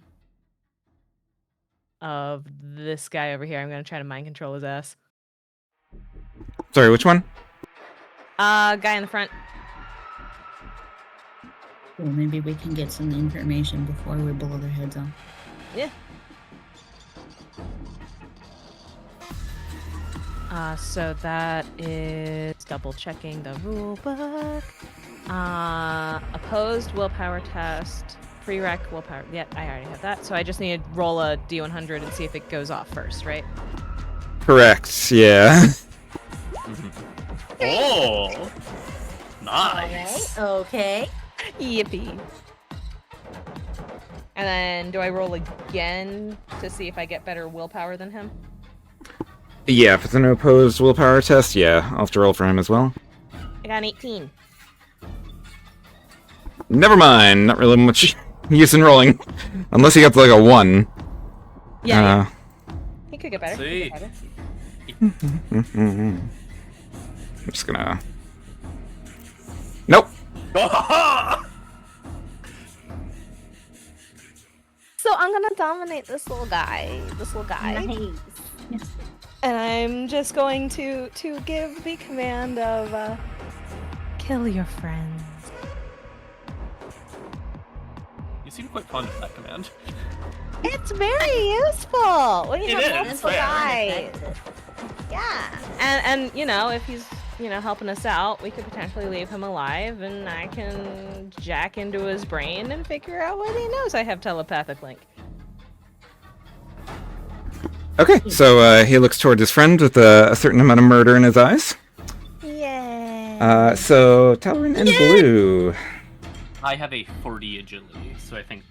of this guy over here. I'm gonna try to mind control his ass. Sorry, which one? Guy in the front. Well, maybe we can get some information before we blow their heads off. Yeah. So that is double checking the rule book. Opposed willpower test. Prereq willpower. Yeah, I already have that. So I just need to roll a d100 and see if it goes off first, right? Correct, yeah. Oh, nice. Okay. Yippee. And then do I roll again to see if I get better willpower than him? Yeah, if it's an opposed willpower test, yeah, I'll have to roll for him as well. I got an 18. Never mind, not really much use in rolling. Unless he gets like a 1. Yeah, he could get better. See. I'm just gonna... Nope! So I'm gonna dominate this little guy. Nice. And I'm just going to give the command of kill your friends. You seem quite fond of that command. It's very useful. We It have is, multiple fair. guys. Yeah. And you know, if he's helping us out, we could potentially leave him alive, and I can jack into his brain and figure out what he knows. I have telepathic link. Okay, so he looks toward his friend with a certain amount of murder in his eyes. Yeah. So Talon and Blue. I have a 40 agility, so I think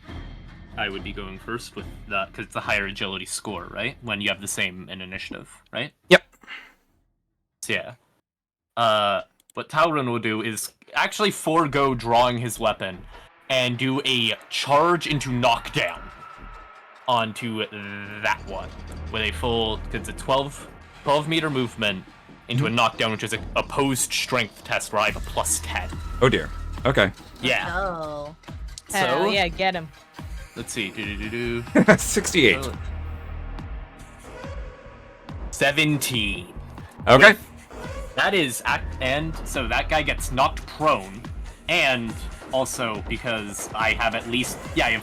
I would be going first with that, because it's a higher agility score, right? When you have the same in initiative, right? Yep. So yeah. What Talon will do is actually forego drawing his weapon and do a charge into knockdown onto that one with a full, it's a 12 meter movement into a knockdown, which is an opposed strength test where I have a plus 10. Oh dear. Okay. Yeah. Oh. Hell So yeah, get him. let's see. 68. 17. Okay. That is, and so that guy gets knocked prone, and also because I have at least, yeah,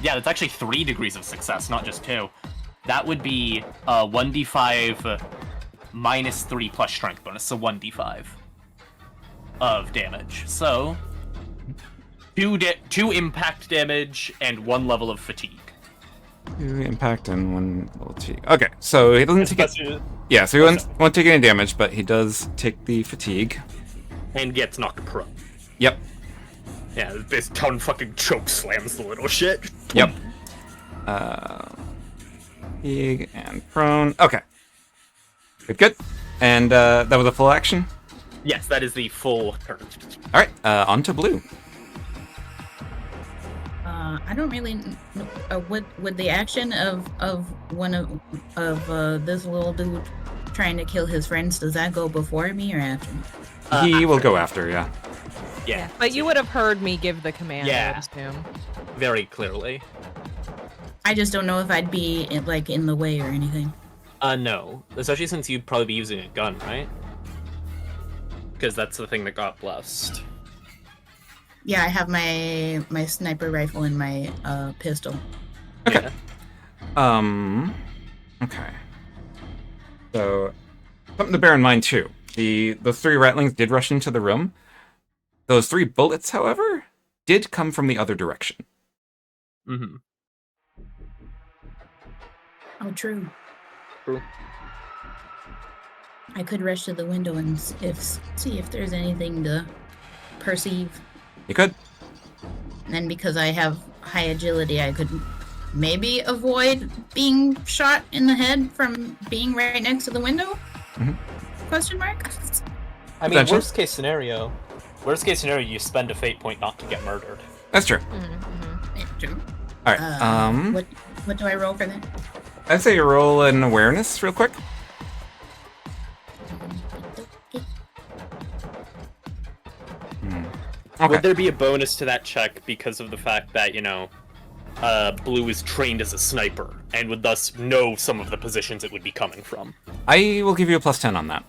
that's actually 3 degrees of success, not just 2. That would be 1d5 minus 3 plus strength bonus, so 1d5 of damage. So 2 impact damage and 1 level of fatigue. 2 impact and 1 level T. Okay, so he doesn't take it. Especially- Yeah, so he won't take any damage, but he does take the fatigue. And gets knocked prone. Yep. Yeah, this town fucking choke slams the little shit. Yep. Fatigue and prone. Okay. Good. And that was a full action. Yes, that is the full turn. All right. On to Blue. I don't really know. Would the action of one of this little dude trying to kill his friends, does that go before me or after me? He will go after. Yeah. Yeah, But you would have heard me give the command, I Yeah. would assume. very clearly. I just don't know if I'd be in the way or anything. No. Especially since you'd probably be using a gun, right? Because that's the thing that got blessed. Yeah, I have my sniper rifle and my pistol. Okay. Yeah. Okay. So, something to bear in mind too. Those 3 ratlings did rush into the room. Those 3 bullets, however, did come from the other direction. Mm-hmm. Oh, true. True. I could rush to the window and see if there's anything to perceive. You could. And then because I have high agility, I could maybe avoid being shot in the head from being right next to the window? Mhm. Question mark? I mean, Potential. worst case scenario, you spend a fate point not to get murdered. That's true. Yeah, true. All right. What do I roll for that? I'd say you roll an awareness real quick. Okay. Would there be a bonus to that check because of the fact that, Blue is trained as a sniper and would thus know some of the positions it would be coming from. I will give you a +10 on that.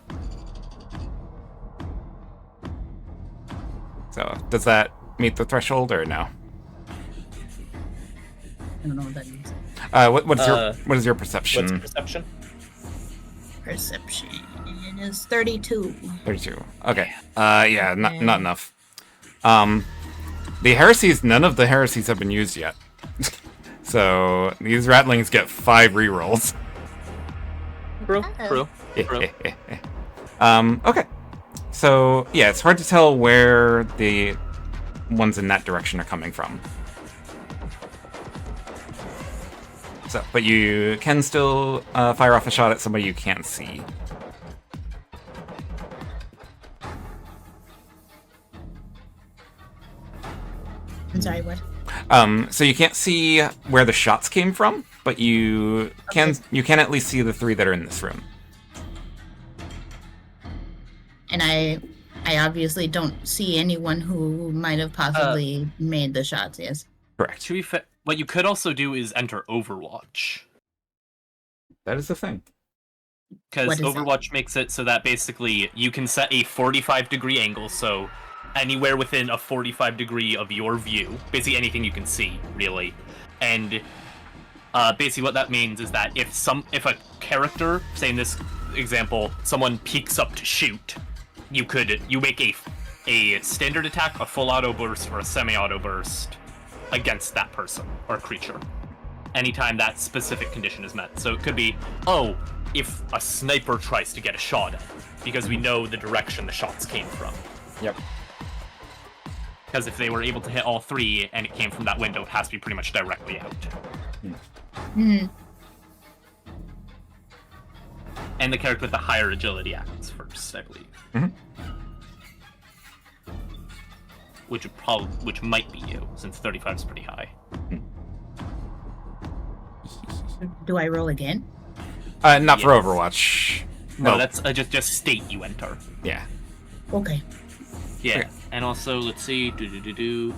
So, does that meet the threshold or no? I don't know what that means. What is your perception? What's perception? Perception is 32. 32. Okay. Yeah, not enough. The heresies, none of the heresies have been used yet. So, these ratlings get 5 rerolls. True. Okay. So, yeah, it's hard to tell where the ones in that direction are coming from. So, but you can still fire off a shot at somebody you can't see. I'm sorry, what? So you can't see where the shots came from, but you can at least see the 3 that are in this room. And I obviously don't see anyone who might have possibly made the shots, yes. Correct. To be fair, what you could also do is enter Overwatch. That is the thing. Because What is that? Overwatch makes it so that basically you can set a 45-degree angle, so anywhere within a 45 degree of your view, basically anything you can see, really. And basically what that means is that if a character, say in this example, someone peeks up to shoot, you make a standard attack, a full auto burst, or a semi-auto burst against that person or creature anytime that specific condition is met. So it could be, if a sniper tries to get a shot at, because we know the direction the shots came from. Yep. Because if they were able to hit all 3 and it came from that window, it has to be pretty much directly out. Hmm. And the character with the higher agility acts first, I believe. Mhm. Which might be you, since 35 is pretty high. Do I roll again? Not for Yes. Overwatch. No, Well, that's just state you enter. yeah. Okay. Yeah, Okay. and also, let's see,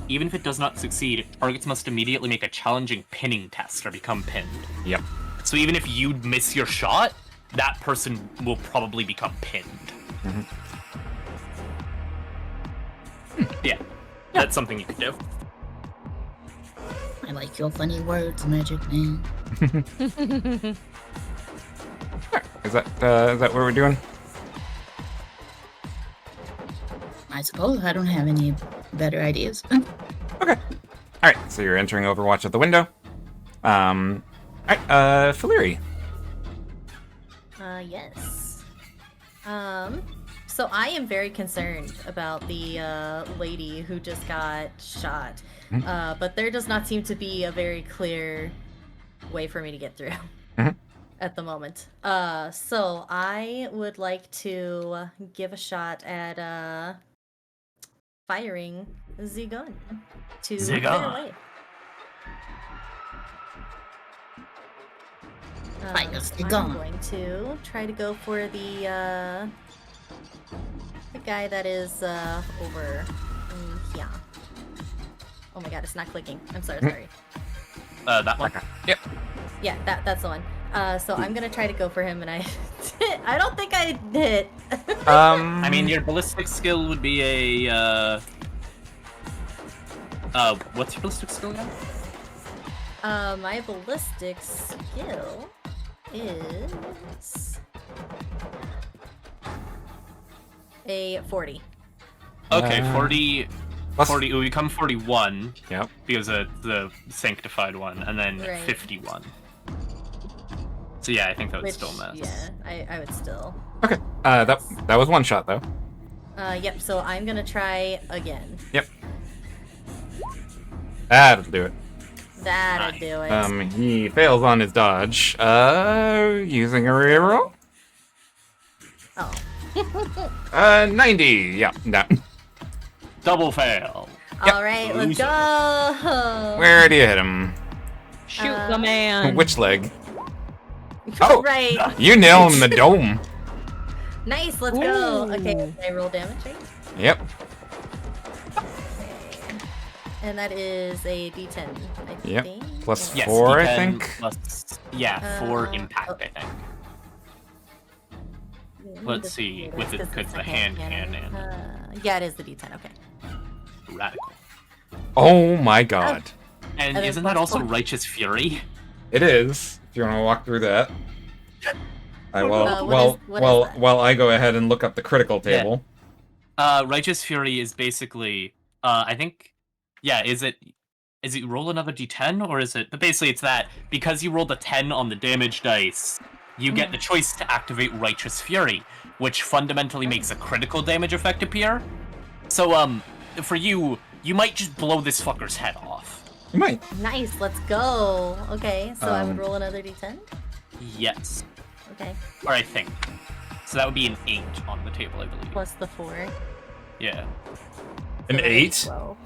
even if it does not succeed, targets must immediately make a challenging pinning test or become pinned. Yep. So even if you miss your shot, that person will probably become pinned. Mhm. Yeah, that's something you could do. I like your funny words, Magic Man. Is that what we're doing? I suppose I don't have any better ideas. Okay. All right. So you're entering Overwatch at the window. All right. Faliri. Yes. So I am very concerned about the lady who just got shot. Mhm. But there does not seem to be a very clear way for me to get through Mhm. at the moment. So I would like to give a shot at firing the gun to The clear gun. away. Fire the I'm gun. going to try to go for the guy that is over here. Oh my god, it's not clicking. I'm sorry. That one? Okay. Yep. Yeah, that's the one. So I'm gonna try to go for him, and I I don't think I hit. I mean, your ballistic skill would be a, what's your ballistic skill again? My ballistic skill is a 40. Okay, Uh, 40, plus- 40, it would become 41, Yep. because of the sanctified one, and then Right. 51. So yeah, I think that would Which, still miss. yeah, I would still. Okay. That was one shot though. Yep. So I'm gonna try again. Yep. That'll do it. That'll Nice. do it. He fails on his dodge. Using a reroll. Oh. 90. Yeah. No. Double fail. Yep. All right, let's Loser. go. Where do you hit him? Shoot the man. Which leg? Oh! Right. You nail him in the dome. Nice. Let's go. Ooh. Okay. Can I roll damage? Right? Yep. And that is a D10, I Yep. think. Plus Yes, 4, I D10 think. Plus, yeah, 4 Uh, impact, oh. I think. Yeah, let me Let's just see, do with this it, 'cause because it's the a hand cannon. cannon. Yeah, it is the D10. Okay. Radical. Oh my god. And then isn't that plus also four. Righteous Fury? It is. If you want to walk through that. I will. what is that? While I go ahead and look up the critical table. Righteous Fury is basically, I think, yeah, is it roll another d10, or is it, but basically it's that, because you rolled a 10 on the damage dice, you get the choice to activate Righteous Fury, which fundamentally makes a critical damage effect appear. So, for you, you might just blow this fucker's head off. You might. Nice, let's go. Okay, so I would Um, roll another D10. Yes. Okay, Or I think. So that would be an 8 on the table, I believe. plus the 4. Yeah. An So that 8? is 12.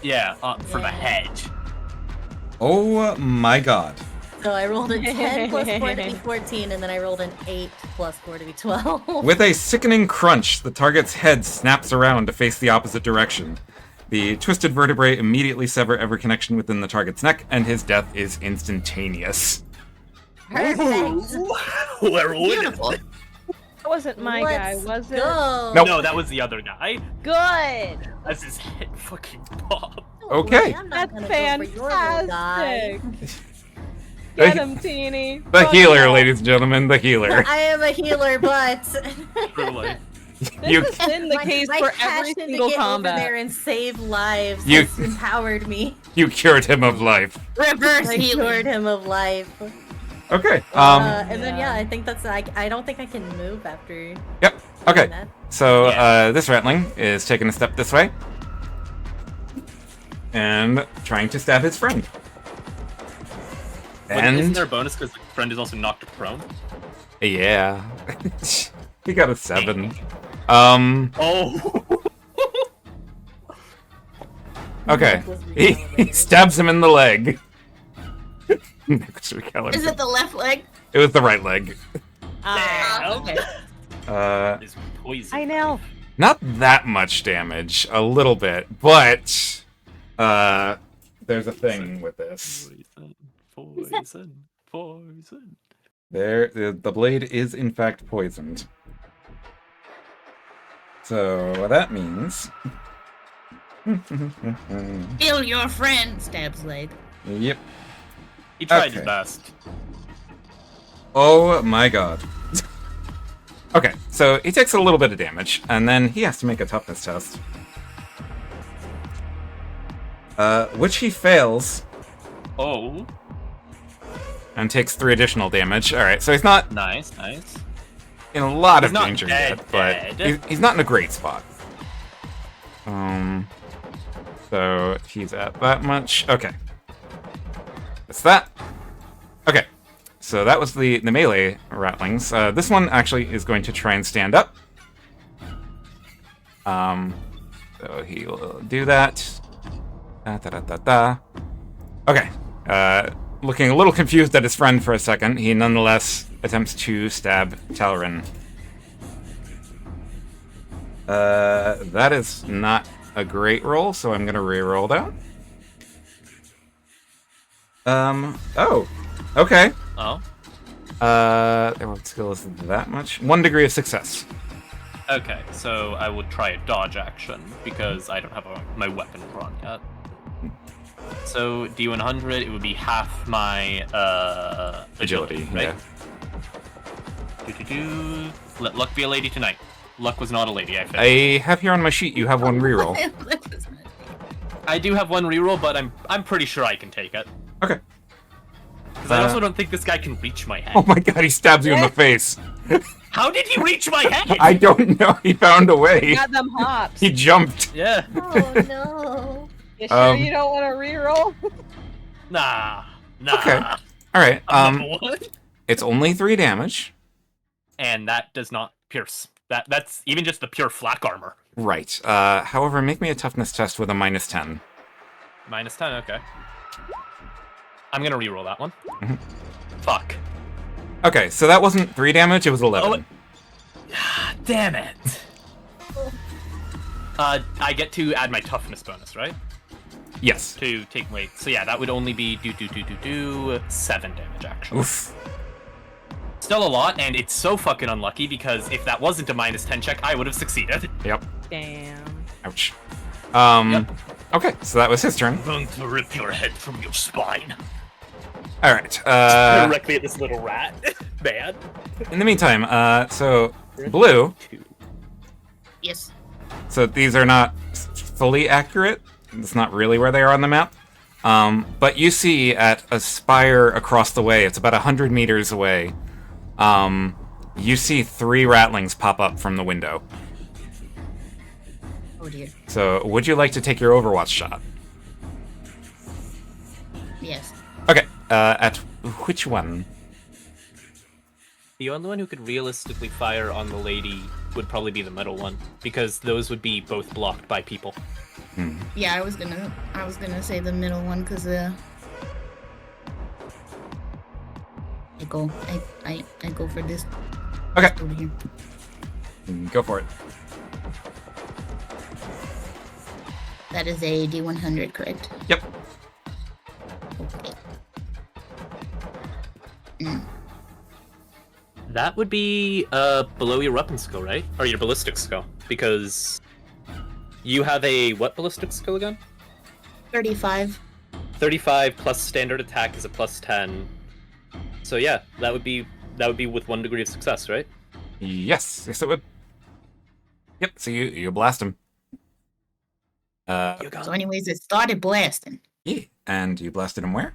Yeah, for the Yeah. head. Oh my god. So I rolled a 10 plus 4 to be 14, and then I rolled an 8 plus 4 to be 12. With a sickening crunch, the target's head snaps around to face the opposite direction. The twisted vertebrae immediately sever every connection within the target's neck, and his death is instantaneous. Perfect. Where would Beautiful. it? That wasn't my guy, Let's was it? go. Nope. No, that was the other guy. Good. As his head fucking popped. Don't Okay. worry, I'm not That's gonna go for your little guy. fantastic. Get The, him, Teeny. the Fuck healer, yeah. ladies and gentlemen, the healer. I am a healer, but Truly. You, This has been the case my for every passion single to get over there combat. and save lives You- has empowered me. you cured him of life. Reverse I cured healing. him of life. Okay. And then Yeah. I think that's I don't think I can move after Yep. doing Okay. that. So Yeah. this ratling is taking a step this way and trying to stab his friend. But isn't And there a bonus because the friend is also knocked prone? yeah, he got a 7. Oh! Okay. Was He recalibrated. stabs him in the leg. Next recalibrate. Is it the left leg? It was the right leg. Ah, okay. Is poison. I know. Not that much damage, a little bit, but there's a thing with this. Poison. The blade is in fact poisoned. So that means. Kill your friend. Stabs leg. Yep. He tried Okay. his best. Oh my god. Okay, so he takes a little bit of damage, and then he has to make a toughness test. Which he fails, Oh, and takes 3 additional damage. Alright, so he's not nice. in a lot He's of not danger dead, yet, but dead. he's not in a great spot. So he's at that much. Okay. That's that. Okay. So that was the melee rattlings. This one actually is going to try and stand up. So he will do that. Okay. Looking a little confused at his friend for a second, he nonetheless attempts to stab Talarin. That is not a great roll, so I'm gonna re-roll that. Oh. Okay. Oh, Their skill isn't that much. 1 degree of success. okay. So I would try a dodge action because I don't have my weapon drawn yet. So D100, it would be half my agility, right? Yeah. Let luck be a lady tonight. Luck was not a lady. I failed. I have here on my sheet, you have 1 reroll. I do have 1 reroll, but I'm pretty sure I can take it. Okay. Because I also don't think this guy can reach my head. Oh my god, he stabs you in the face. How did he reach my head? I don't know, he found a way. Got them hops. He jumped. Yeah. Oh no. You sure Um, you don't want to reroll? Nah. Okay. Alright, I'm number 1. it's only 3 damage. And that does not pierce. That's even just the pure flak armor. Right. However, make me a toughness test with a -10. -10, okay. I'm gonna reroll that one. Mhm. Fuck. Okay, so that wasn't 3 damage, it was 11. Damn it. I get to add my toughness bonus, right? Yes. to take weight. So yeah, that would only be do 7 damage actually. Oof. Still a lot, and it's so fucking unlucky because if that wasn't a -10 check, I would have succeeded. Yep. Damn. Ouch. Yep. Okay, so that was his turn. I'm going to rip your head from your spine. All right. Directly at this little rat. Man. In the meantime, so Blue. Yes. So these are not fully accurate. It's not really where they are on the map. But you see at a spire across the way, it's about 100 meters away, you see 3 ratlings pop up from the window. Oh dear. So would you like to take your Overwatch shot? Yes. Okay, at which one? The only one who could realistically fire on the lady would probably be the middle one, because those would be both blocked by people. Yeah, I was gonna say the middle one because I go for this Okay, over here. go for it. That is a D100, correct? Yep. Okay. That would be below your weapon skill, right? Or your ballistic skill, because you have a what ballistic skill again? 35. 35 plus standard attack is a +10. So yeah, that would be with 1 degree of success, right? Yes, yes it would. Yep, so you blast him. So anyways, it started blasting. Yeah, and you blasted him where?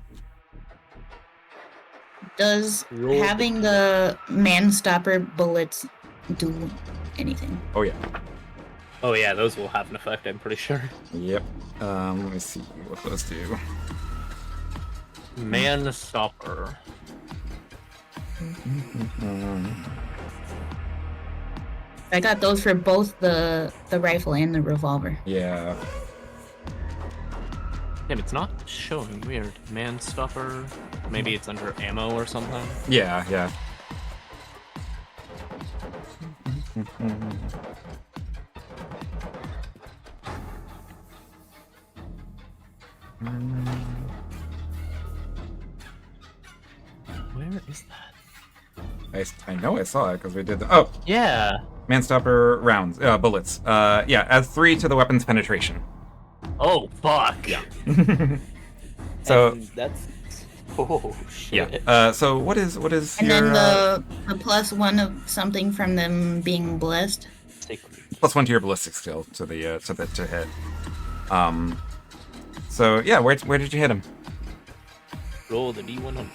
Does Roll. having the man stopper bullets do anything? Oh yeah. Oh yeah, those will have an effect, I'm pretty sure. Yep. Let me see what those do. Man stopper. I got those for both the rifle and the revolver. Yeah. Damn, it's not showing. Weird. Man stopper. Maybe it's under ammo or something. Yeah, yeah. Where is that? I know I saw it because we did the. Oh, Yeah. manstopper rounds, bullets. Yeah, add 3 to the weapon's penetration. Oh fuck. Yeah. So And that's. Oh shit. yeah. So what is And your then the +1 of something from them being blessed. +1 to your ballistic skill to the to hit. So yeah, where did you hit him? Roll the D100.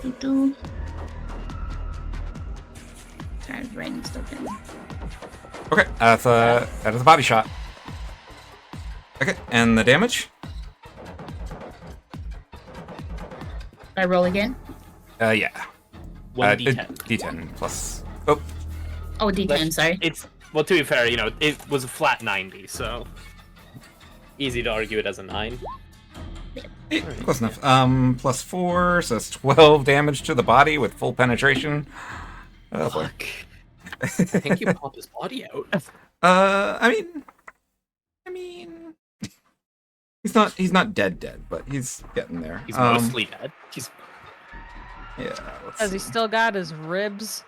Doo-doo. Sorry, I was writing stuff in. Okay, that is a body shot. Okay, and the damage? I roll again? Yeah. 1d10. D10 plus. Oh, Oh, D10, sorry. It's well, to be fair, you know, it was a flat 90, so easy to argue it as a 9. close enough. +4, so that's 12 damage to the body with full penetration. Oh boy. Fuck. I think you popped his body out. I mean, he's not dead, but he's getting there. He's mostly dead. He's Yeah. Let's Has he see. still got his ribs?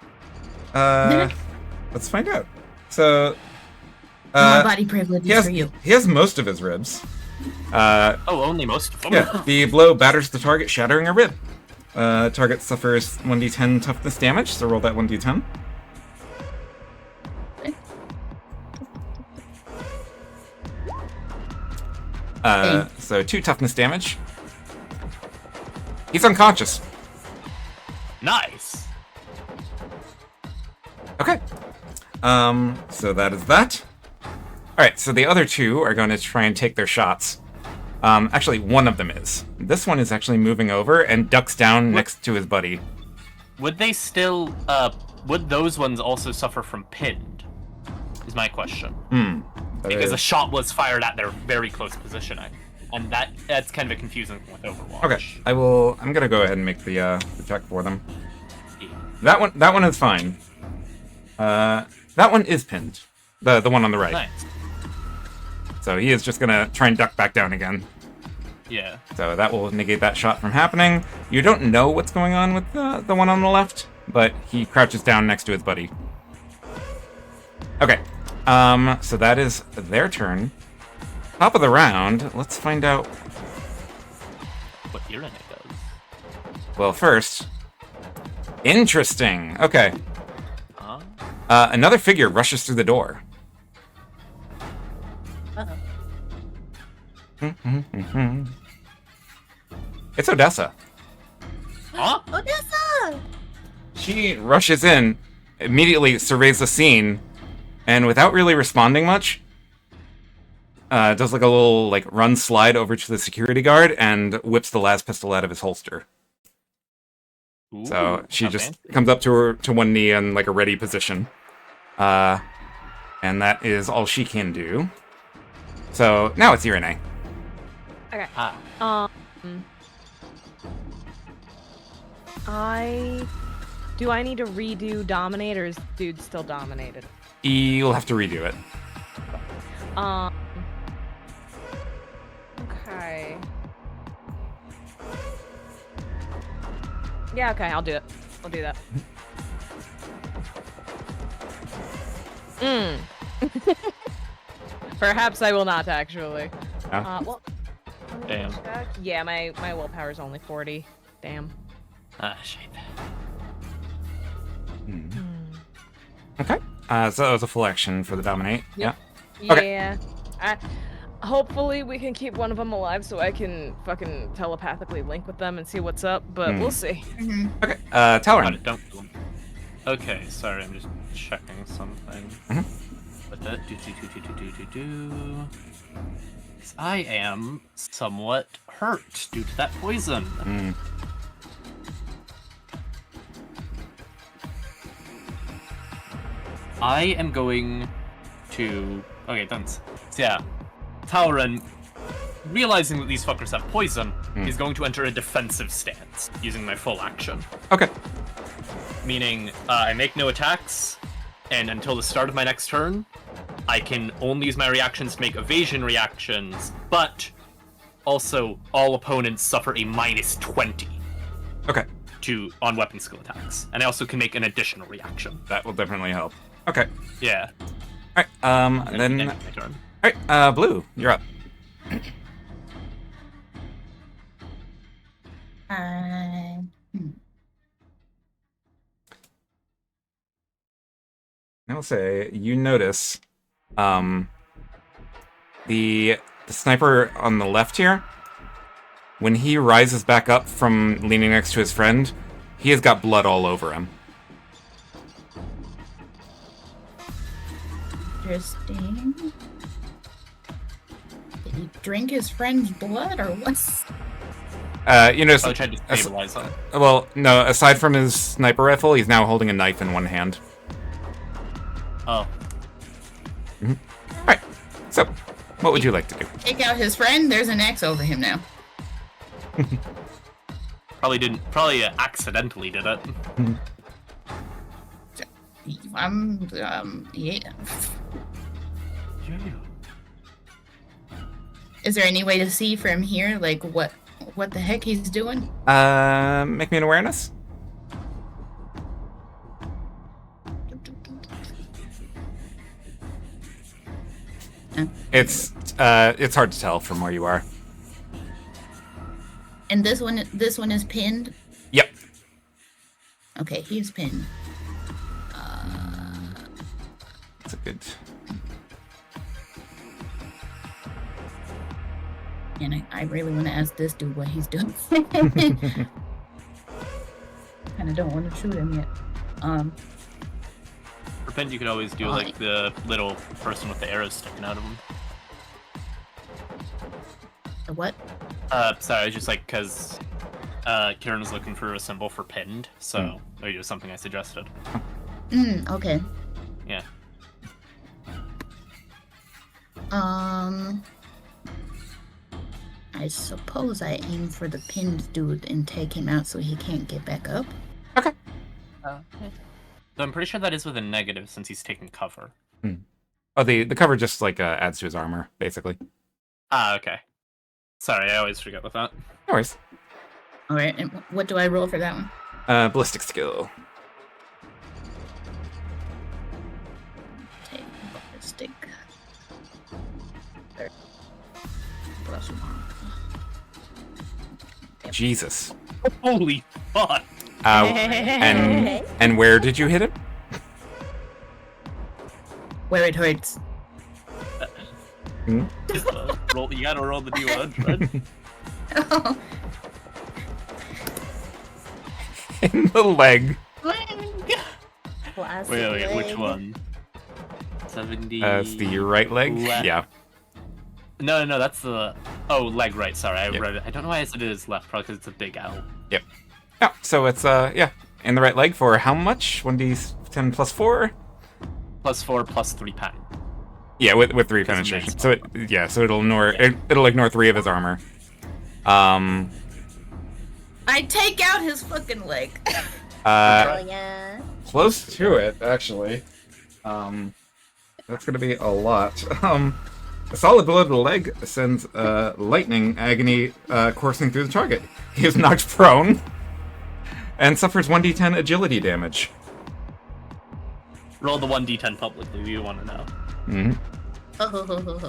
Let's find out. So, More body privilege he has for you. he has most of his ribs. only most of them. Yeah, the blow batters the target, shattering a rib. Target suffers 1d10 toughness damage, so roll that 1d10. So 2 toughness damage. He's unconscious. Nice. Okay. So that is that. Alright, so the other 2 are going to try and take their shots. Actually, one of them is. This one is actually moving over and ducks down next to his buddy. Would they still? Would those ones also suffer from pinned? Is my question. That Because a is- shot was fired at their very close positioning, and that's kind of a confusing with Overwatch. Okay, I'm gonna go ahead and make the check for them. That one is fine. That one is pinned. The one on the right. Nice. So he is just gonna try and duck back down again. Yeah. So that will negate that shot from happening. You don't know what's going on with the one on the left, but he crouches down next to his buddy. Okay. So that is their turn. Top of the round. Let's find out. What Irene does. Well, first. Interesting. Okay. Huh? Another figure rushes through the door. Uh-oh. It's Odessa. Huh? Odessa! She rushes in, immediately surveys the scene, and without really responding much, does like a little like run slide over to the security guard and whips the last pistol out of his holster. So she how just fancy. comes up to one knee in like a ready position. And that is all she can do. So now it's Irene. Okay. Ah. Do I need to redo dominate, or is dude still dominated? You'll have to redo it. Okay. Yeah, okay, I'll do it. I'll do that. Perhaps I will not, actually. Oh. Well, let me Damn. check. Yeah, my willpower is only 40. Damn. Ah, shit. Okay. So that was a full action for the dominate. Yep. Yeah. Okay. Yeah. Hopefully we can keep one of them alive so I can fucking telepathically link with them and see what's up, but we'll see. Mhm. Okay. Got Talon. it, don't kill him. Okay, sorry, I'm just checking something. What the do. 'Cause I am somewhat hurt due to that poison. I am going to. Okay, done. So yeah, Talon, realizing that these fuckers have poison, is going to enter a defensive stance using my full action. Okay. Meaning, I make no attacks, and until the start of my next turn, I can only use my reactions to make evasion reactions, but also all opponents suffer a -20 Okay. on weapon skill attacks. And I also can make an additional reaction. That will definitely help. Okay. Yeah. All right. And Then. end my turn. All right. Blue, you're up. I'll say you notice, the sniper on the left here. When he rises back up from leaning next to his friend, he has got blood all over him. Interesting. Did he drink his friend's blood or what's? You know, I tried to stabilize him. well, no. Aside from his sniper rifle, he's now holding a knife in one hand. Oh. All right. So, what would you like to do? Take out his friend. There's an X over him now. Probably accidentally did it. Yeah. Is there any way to see from here, like what the heck he's doing? Make me an awareness. It's hard to tell from where you are. And this one is pinned. Yep. Okay, he's pinned. That's a good. And I really want to ask this dude what he's doing. Kind of don't want to shoot him yet. For Pin, you could always do like the little person with the arrows sticking out of him. The what? Sorry, just like because Kieran was looking for a symbol for pinned, so it was something I suggested. Okay. Yeah. I suppose I aim for the pinned dude and take him out so he can't get back up. Okay. Though I'm pretty sure that is with a negative since he's taking cover. Oh, the cover just like adds to his armor, basically. Ah, okay. Sorry, I always forget with that. No worries. All right, and what do I roll for that one? Ballistic skill. Take ballistic. Plus 1. Jesus. Holy fuck! And where did you hit him? Where it hurts. Hmm? You gotta roll the D100. In the leg. Classic Wait, which leg. one? 70. It's the right leg. Left. Yeah. No, that's the. Oh, leg right. Sorry, I Yep. read it. I don't know why I said it is left, probably because it's a big L. Yep. Yeah. So it's in the right leg for how much? 1d10 plus 4. +4 +3 pen. Yeah, with 3 Because of penetration. mace. So it'll ignore it'll ignore 3 of his armor. I take out his fucking leg. Oh yeah. Close to it, actually. That's gonna be a lot. A solid blow to the leg sends lightning agony coursing through the target. He is knocked prone and suffers 1d10 agility damage. Roll the 1d10 publicly. We want to know. Mm-hmm.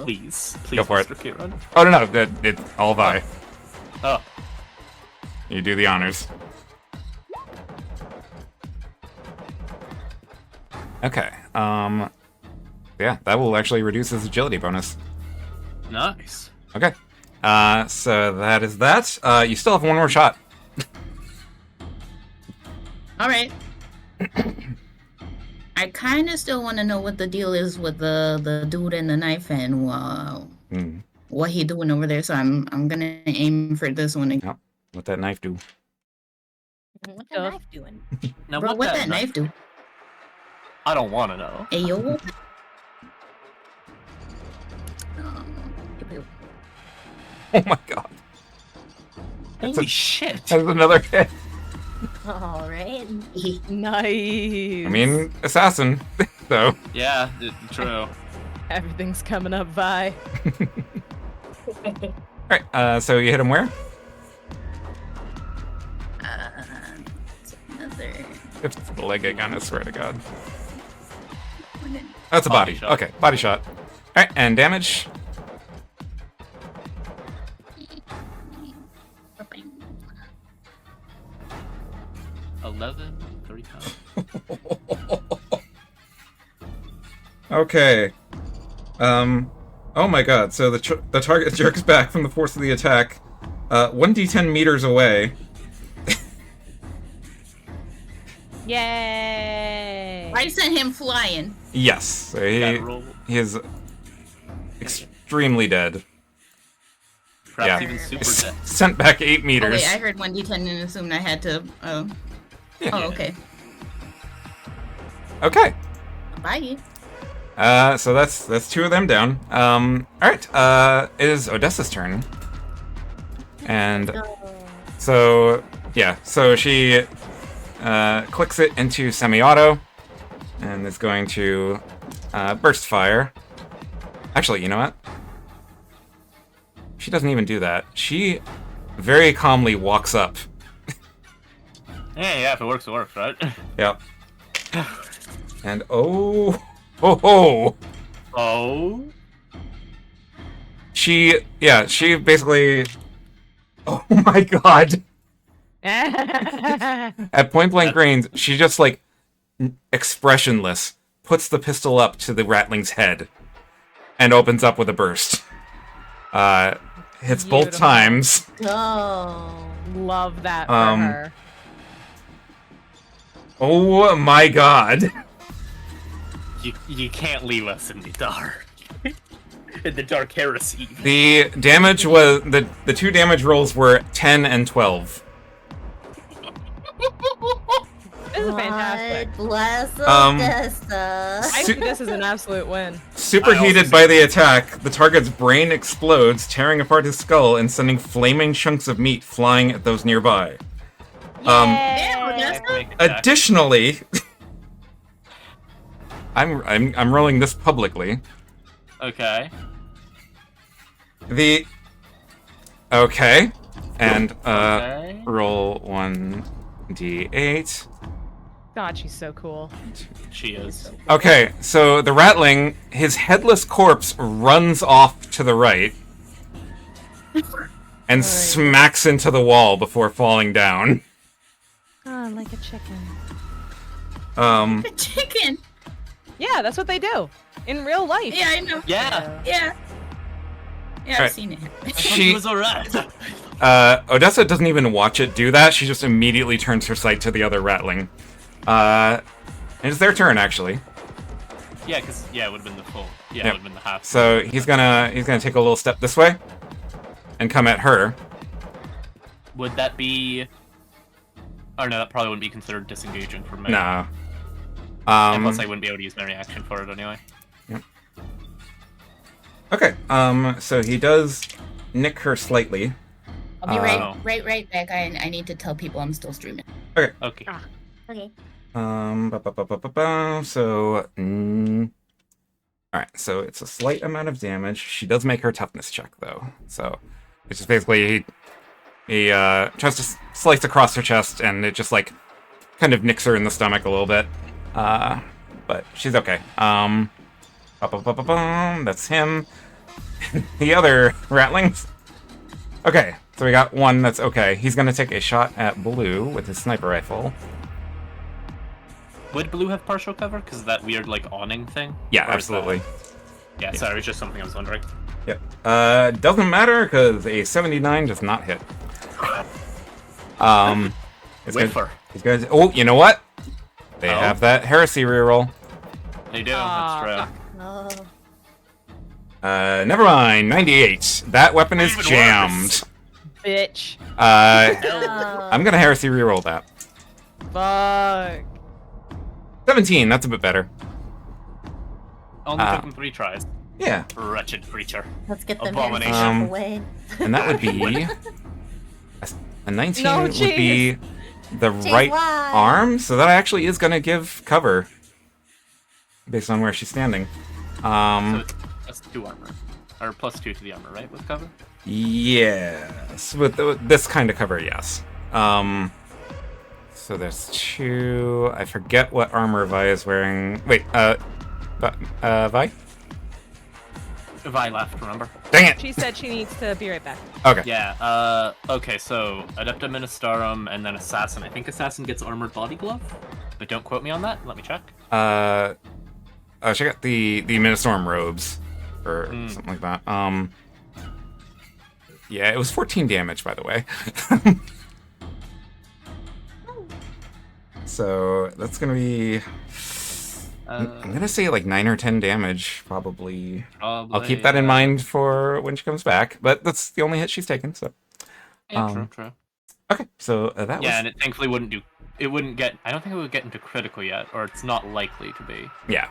Please, Go for it. Mr. Kieran. Oh no, it's all Vi. Oh, You do the honors. Okay. Yeah, that will actually reduce his agility bonus. nice. Okay. So that is that. You still have one more shot. All right. I kind of still want to know what the deal is with the dude and the knife and what he doing over there. So I'm gonna aim for this one. Yep. What that knife do? What the knife doing? Now, Bro, what that knife do? I don't want to know. Hey yo. Oh my god. Holy shit! That's another hit. All right. Nice. I mean, assassin. So. Yeah, true. Everything's coming up, Vi. Alright, so you hit him where? Another. It's the leg again, I swear to god. That's a Body body. shot. Okay, body shot. Alright, and damage. 11, 35. Okay. Oh my god, so the target jerks back from the force of the attack, 1d10 meters away. Yay! I sent him flying. Yes, so Gotta roll. he is extremely dead. Perhaps Yeah. even super dead. Sent back 8 Oh meters. wait, I heard 1d10 and assumed I had to. Oh. Yeah. Oh, okay. Okay. Bye. So that's 2 of them down. Alright, it is Odessa's turn. And so, yeah, so she clicks it into semi-auto and is going to burst fire. Actually, you know what? She doesn't even do that. She very calmly walks up. Yeah, if it works, right? Yep. And oh, ho. Oh. She basically. Oh my god! At point blank range, she just like expressionless puts the pistol up to the ratling's head and opens up with a burst. Hits both Beautiful. times. Oh, love that for her. Oh my god! You can't leave us in the dark. In the Dark Heresy. The damage was the 2 damage rolls were 10 and 12. This is fantastic. God bless Um, Odessa. I think this is an absolute win. Superheated by the attack, the target's brain explodes, tearing apart his skull and sending flaming chunks of meat flying at those nearby. Yay! Odessa. Make it back. Additionally, I'm rolling this publicly. Okay. Okay. And Okay. roll 1d8. God, she's so cool. She is. Okay, so the ratling, his headless corpse runs off to the right and smacks into the wall before falling down. Oh, like a chicken. A chicken. Yeah, that's what they do in real life. Yeah, I know. Yeah. Yeah. Yeah, I've Right. seen it. She, was alright. Odessa doesn't even watch it do that. She just immediately turns her sight to the other ratling. And it's their turn, actually. Yeah, because it would have been the full. Yeah, Yep. it would have been the half. So he's gonna take a little step this way and come at her. Would that be? Oh no, that probably wouldn't be considered disengaging for me. No. And plus, I wouldn't be able to use my reaction for it anyway. Yep. Okay. So he does nick her slightly. I'll be Oh. right back. I need to tell people I'm still streaming. Okay. Okay. Okay. So. All right. So it's a slight amount of damage. She does make her toughness check though. So it's just basically he tries to slice across her chest, and it just like kind of nicks her in the stomach a little bit. But she's okay. That's him. The other ratlings. Okay, so we got one that's okay. He's gonna take a shot at Blue with his sniper rifle. Would Blue have partial cover? Because of that weird, like, awning thing? Yeah, Or is that- absolutely. Yeah, sorry, it's just something I was wondering. Yep. Doesn't matter because a 79 does not hit. It's good. Whiffer. These guys. Oh, you know what? They Oh? have that heresy reroll. They do, Aw, that's true. Oh. Never mind. 98. That weapon is Even jammed. Bitch. I'm gonna heresy reroll that. Fuck. 17. That's a bit better. Only took him 3 tries. Yeah. Wretched creature. Let's get them Abomination. hands away. And that would be a 19 No, would be the right why? arm, so that actually is gonna give cover based on where she's standing. So it's plus 2 armor. Or plus 2 to the armor, right? With cover? Yes, with this kind of cover, yes. So there's 2. I forget what armor Vi is wearing. Wait, Vi? Vi left, remember? Dang it! She said she needs to be right back. Okay. Yeah, okay, so Adepta Ministarum and then Assassin. I think Assassin gets Armored Body Glove, but don't quote me on that. Let me check. Check out the Ministorum robes, or something like that. Yeah, it was 14 damage, by the way. So that's gonna be. I'm gonna say like 9 or 10 damage, probably. I'll keep that in mind for when she comes back. But that's the only hit she's taken. So. Yeah, true. Okay, so that was. Yeah, and it thankfully wouldn't do. It wouldn't get. I don't think it would get into critical yet, or it's not likely to be. Yeah.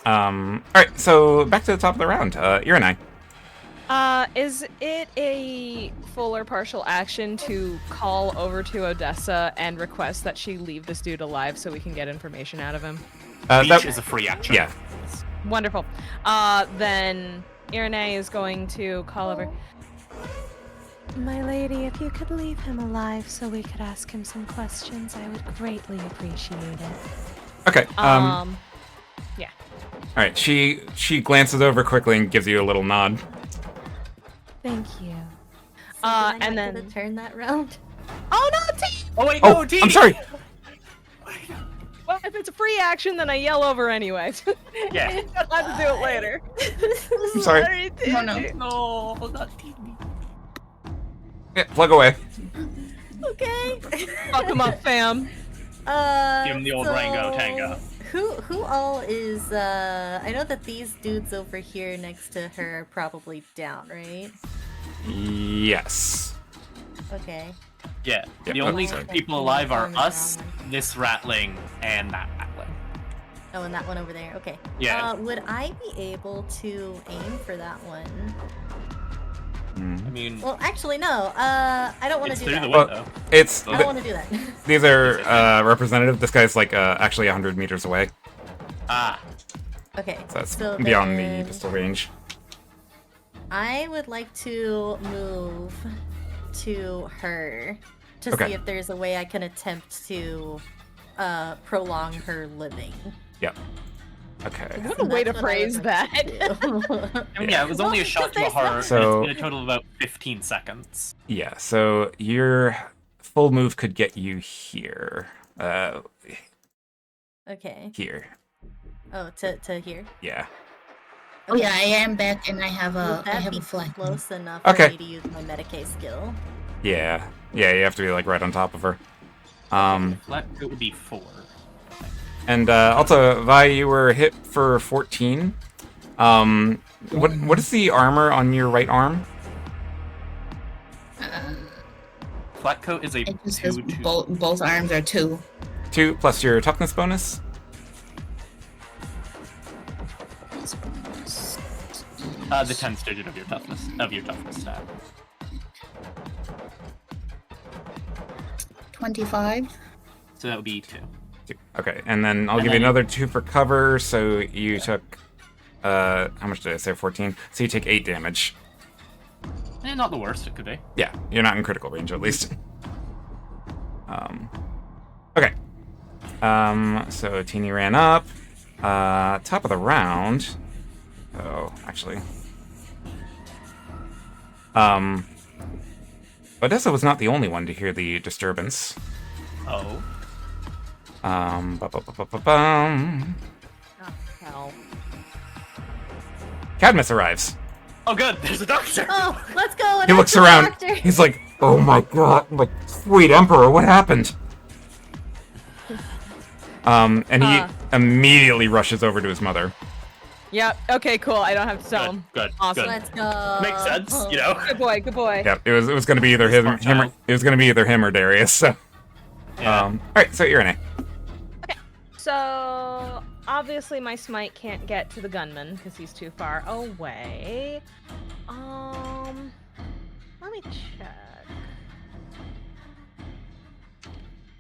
All right, so back to the top of the round. You're an I. Is it a full or partial action to call over to Odessa and request that she leave this dude alive so we can get information out of him? Beach is a free action. Yeah. Wonderful. Then Irene is going to call over. My lady, if you could leave him alive so we could ask him some questions, I would greatly appreciate it. Okay. Yeah. All right. She glances over quickly and gives you a little nod. Thank you. So did I and not get then- a turn that round. Oh no, T! Oh wait, Oh, no, T! I'm sorry. Well, if it's a free action, then I yell over anyway. Yeah. I'll have to do it later. I'm sorry. No, no. No, not T. Yeah, plug away. Okay. Fuck him up, fam. Give him the old so Rango Tango. Who all is I know that these dudes over here next to her are probably down, right? Yes. Okay. Yeah, Yep, the only sorry. people alive are Armor us, down this ratling, and that ratling. Oh, and that one over there. Okay. Yeah. Would I be able to aim for that one? I mean, Well, actually, no. I don't want it's to do through the that. window. It's I don't want to do that. these are representative. This guy's like actually 100 meters away. Ah. Okay. So that's so beyond the then pistol range. I would like to move to her to Okay. see if there's a way I can attempt to prolong her living. Yep. Okay. What a way to phrase that. I mean, yeah, it was only a Well, shot to because the heart, there's So- and it's been a total of about 15 seconds. Yeah, so your full move could get you here. Okay. Here. Oh, to here. Yeah. Oh yeah, I am back, and I have Would a that be flag. close enough Okay. for me to use my Medicaid skill? Yeah. Yeah, you have to be like right on top of her. Flat it would be 4. And also, Vi, you were hit for 14. What is the armor on your right arm? Flat coat is a It just 2 says 2. both arms are 2. 2 plus your toughness bonus. The 10th digit of your toughness stat. 25. So that would be 2. 2. Okay, and then I'll And give you then- another 2 for cover, so you took, how much did I say? 14? So you take 8 damage. Not the worst it could be. Yeah, you're not in critical range at least. Okay. So Teeny ran up. Top of the round. Oh, actually. Odessa was not the only one to hear the disturbance. Oh. Ba-ba-ba-ba-bum. Oh, hell. Cadmus arrives. Oh, good. There's a doctor. Oh, let's go. He looks around. He's like, "Oh my god, my sweet emperor, what happened?" And he immediately rushes over to his mother. Yep. Okay, cool. I don't have to tell him. Good. Awesome. Good. Let's go. Makes sense, you know. Good boy. Good boy. Yeah, it was going to be either him or Smart child. Darius. So, Yeah. all right, so you're in it. So obviously my smite can't get to the gunman because he's too far away. Let me check.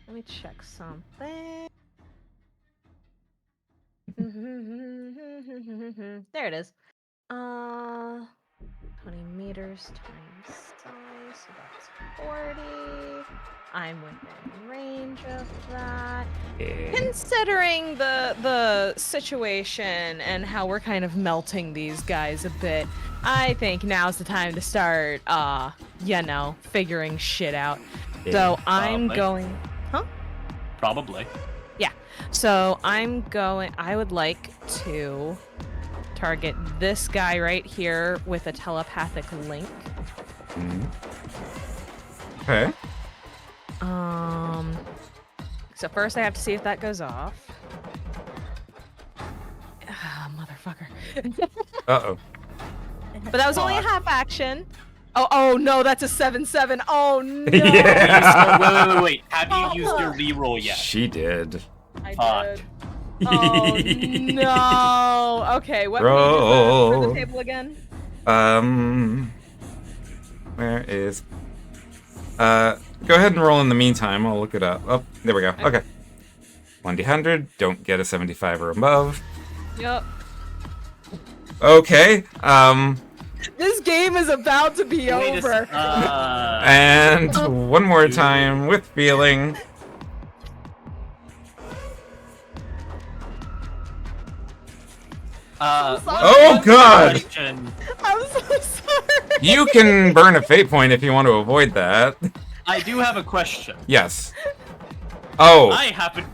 Let me check something. There it is. 20 meters times size, so that's 40. I'm within range of that. Considering the situation and how we're kind of melting these guys a bit, I think now's the time to start, figuring shit out. So I'm Probably. going. Huh? Probably. So I would like to target this guy right here with a telepathic link. Okay. So first I have to see if that goes off. Ah, motherfucker. Uh-oh. But that was only a half action. Oh no, that's a 7/7. Oh no. Yeah. Wait. Have you used your reroll yet? She did. I Fuck. did. Oh no. Okay, what page is that for the table again? Where is... go ahead and roll in the meantime. I'll look it up. Oh, there we go. Okay. 1d100. Don't get a 75 or above. Yep. Okay. This game is about to be Wait a over. s- And one more time with feeling. Oh, God! Question. I'm so sorry. You can burn a fate point if you want to avoid that. I do have a question. Yes. Oh, I happen to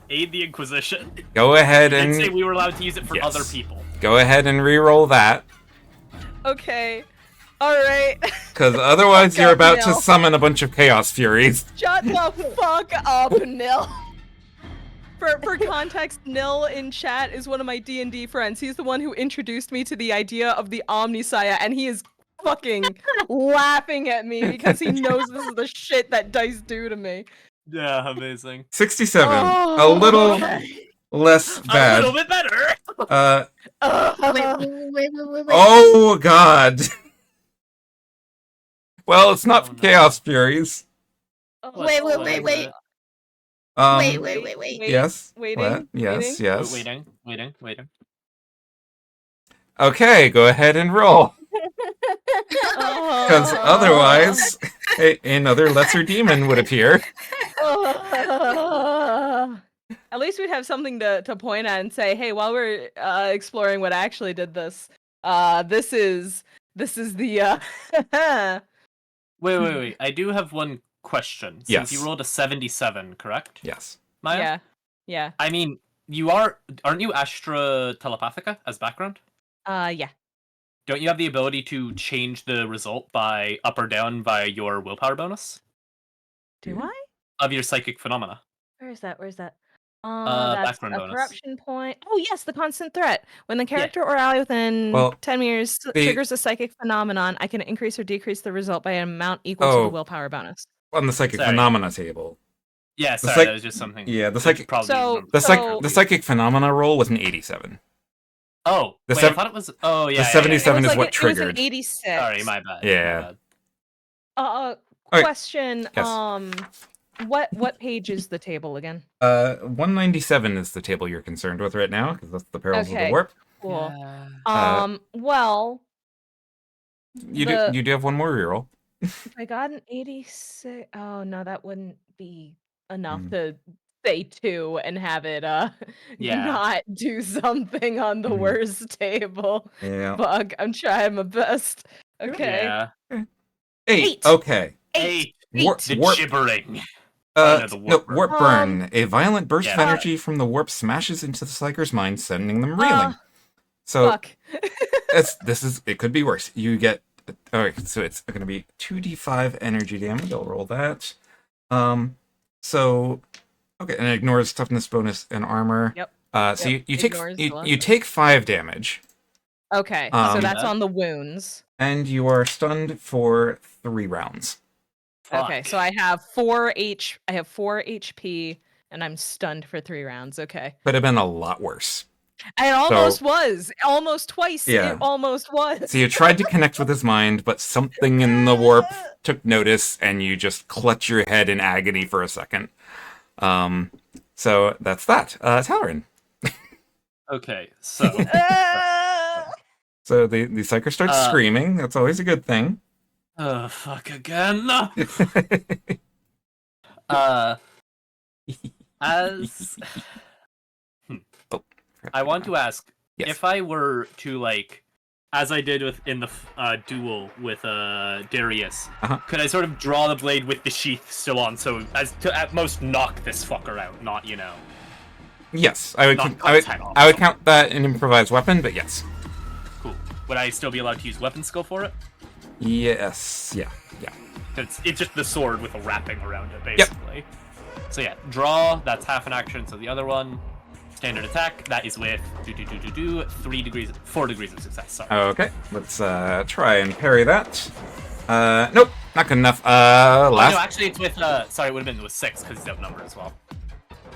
aid the Inquisition go ahead and say and we were allowed to use it for Yes. other people. go ahead and re-roll that, Okay. Alright. because otherwise Oh, you're God, about to no. summon a bunch of Chaos Furies. Shut the fuck up, Nil. For context, Nil in chat is one of my D&D friends. He's the one who introduced me to the idea of the Omnissiah, and he is fucking laughing at me because he knows this is the shit that dice do to me. Yeah, amazing. 67, a Oh, little Okay. less A bad. little bit better. Wait. Oh God. Well, it's not Oh, for no. Chaos Furies. Oh, Wait. Wait. Yes. Waiting. What? Yes. Yes. Waiting. Okay, go ahead and roll. Because Oh. otherwise, another lesser demon would appear. At least we'd have something to point at and say, hey, while we're exploring what actually did this, this is the Wait. I do have one question. Since you Yes. rolled a 77, correct? Yes. Maya? yeah. I mean, aren't you Astra Telepathica as background? Yeah. Don't you have the ability to change the result by up or down via your willpower bonus Do I? of your psychic phenomena? Where is that? That's Background a bonus. corruption point. Oh yes, the constant threat. When the character or ally within Well, 10 meters triggers a psychic phenomenon, I can increase or decrease the result by an amount equal to the willpower bonus. On the psychic Sorry. phenomena table. Yeah, The sorry, that was just something. Yeah, the I psychic. probably So- remember. The psychic phenomena roll was an 87. Oh, the wait, sev- I thought it was. Oh, yeah. the yeah, 77 it is was what It was triggered. an 86. Sorry, my bad. Yeah. My bad. Okay. Question. Yes. What page is the table again? 197 is the table you're concerned with right now, because that's the perils of the Okay. warp. Cool. Yeah. Well, You do have one more reroll. if I got an 86, oh no, that wouldn't be enough Mm. to say 2 and have it Yeah. not do something on the Mhm. worst table. Yeah. Bug, I'm trying my best. Okay. Yeah. 8. Eight. Okay. 8. Warp. The warp. gibbering. no, the warp burn. warp burn. A violent burst Yeah. of energy from the warp smashes into the psyker's mind, sending them reeling. So Fuck. it could be worse. You get alright, so it's gonna be 2d5 energy damage. I'll roll that. So okay, and it ignores toughness bonus and armor. Yep. So Yep, you take ignores the you last take 5 damage, Okay, so Um, that's on the wounds. and you are stunned for 3 rounds. Okay, Fuck. so I have 4 HP and I'm stunned for 3 rounds. Okay. Could have been a lot worse. It almost was. Almost twice. Yeah. It almost was. So you tried to connect with his mind, but something in the warp took notice, and you just clutch your head in agony for a second. So that's that. Talarin. Okay, so. So the psyker starts screaming. That's always a good thing. Oh, fuck again. As. I want to ask, Yes. if I were to, like, as I did in the duel with Darius, could I sort of draw the blade with the sheath still on, so as to at most knock this fucker out, not, you know? Yes, I would. Not cut his head off. I would count that an improvised weapon, but yes. Cool. Would I still be allowed to use weapon skill for it? Yes. Yeah. It's just the sword with a wrapping around it, basically. So yeah, draw, that's half an action, so the other one, standard attack, that is with 4 degrees of success, sorry. Okay, let's try and parry that. Nope, not good enough. Oh, Last. no, actually it's with, sorry, it would have been with 6, because he's outnumbered as well.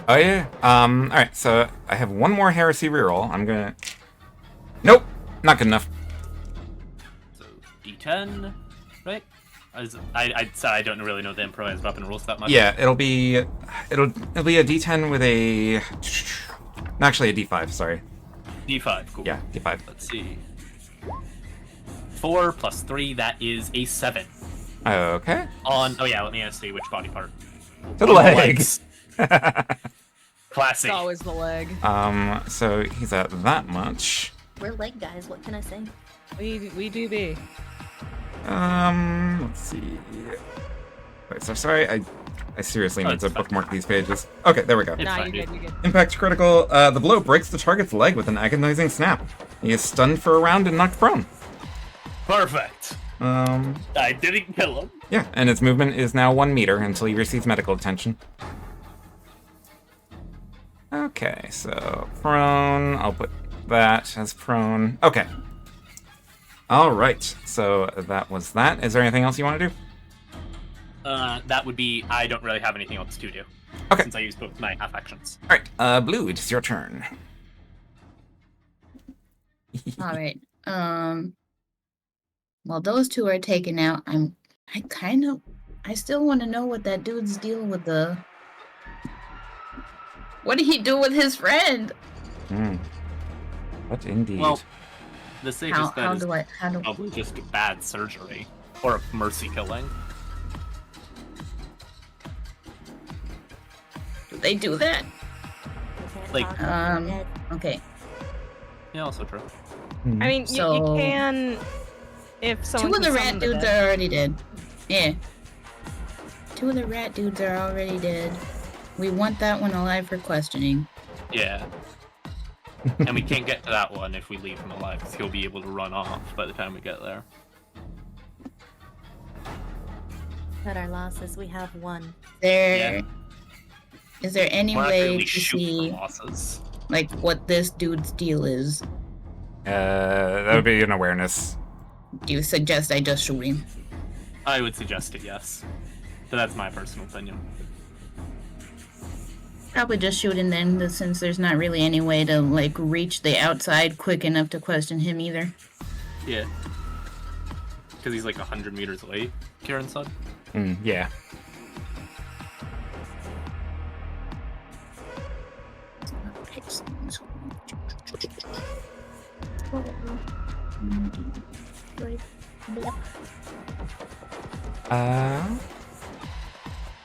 Oh yeah. Alright, so I have one more heresy reroll. I'm gonna. Nope, not good enough. So, D10, right? I don't really know the improvised weapon rules that much. Yeah, it'll be a D10 with a. Actually, a D5. Sorry. D5, cool. Yeah, D5. Let's see. 4 plus 3, that is a 7. Okay. Oh yeah, let me see which body part. To the leg. Classy. It's always the leg. So he's at that much. We're leg guys. What can I say? We do be. Let's see. Wait, so sorry, I seriously need it's to fine. bookmark these pages. Okay, there we go. It's Nah, fine, you dude. good. You good. Impact critical. The blow breaks the target's leg with an agonizing snap. He is stunned for a round and knocked prone. Perfect. I didn't kill him. Yeah, and its movement is now 1 meter until he receives medical attention. Okay, so prone. I'll put that as prone. Okay. Alright, so that was that. Is there anything else you want to do? That would be, I don't really have anything else to do. Okay. Since I used both my half actions. Alright, Blue, it's your turn. All right. While those two are taken out, I still want to know what that dude's deal with the What did he do with his friend? What indeed? Well, the safest bet is How do probably just bad surgery or mercy killing. they do that? Like, Okay. Yeah, also true. I mean, you So- can if someone. Two of can the summon rat the dudes dead. are already dead. Yeah. Two of the rat dudes are already dead. We want that one alive for questioning. Yeah. And we can't get to that one if we leave him alive, because he'll be able to run off by the time we get there. But our loss is we have one. Is there any We're not way really to shoot see for losses. like what this dude's deal is? That would be an awareness. Do you suggest I just shoot him? I would suggest it, yes. But that's my personal opinion. Probably just shoot him then, since there's not really any way to like reach the outside quick enough to question him either. Yeah. Because he's like 100 meters away, Kieran said. Yeah.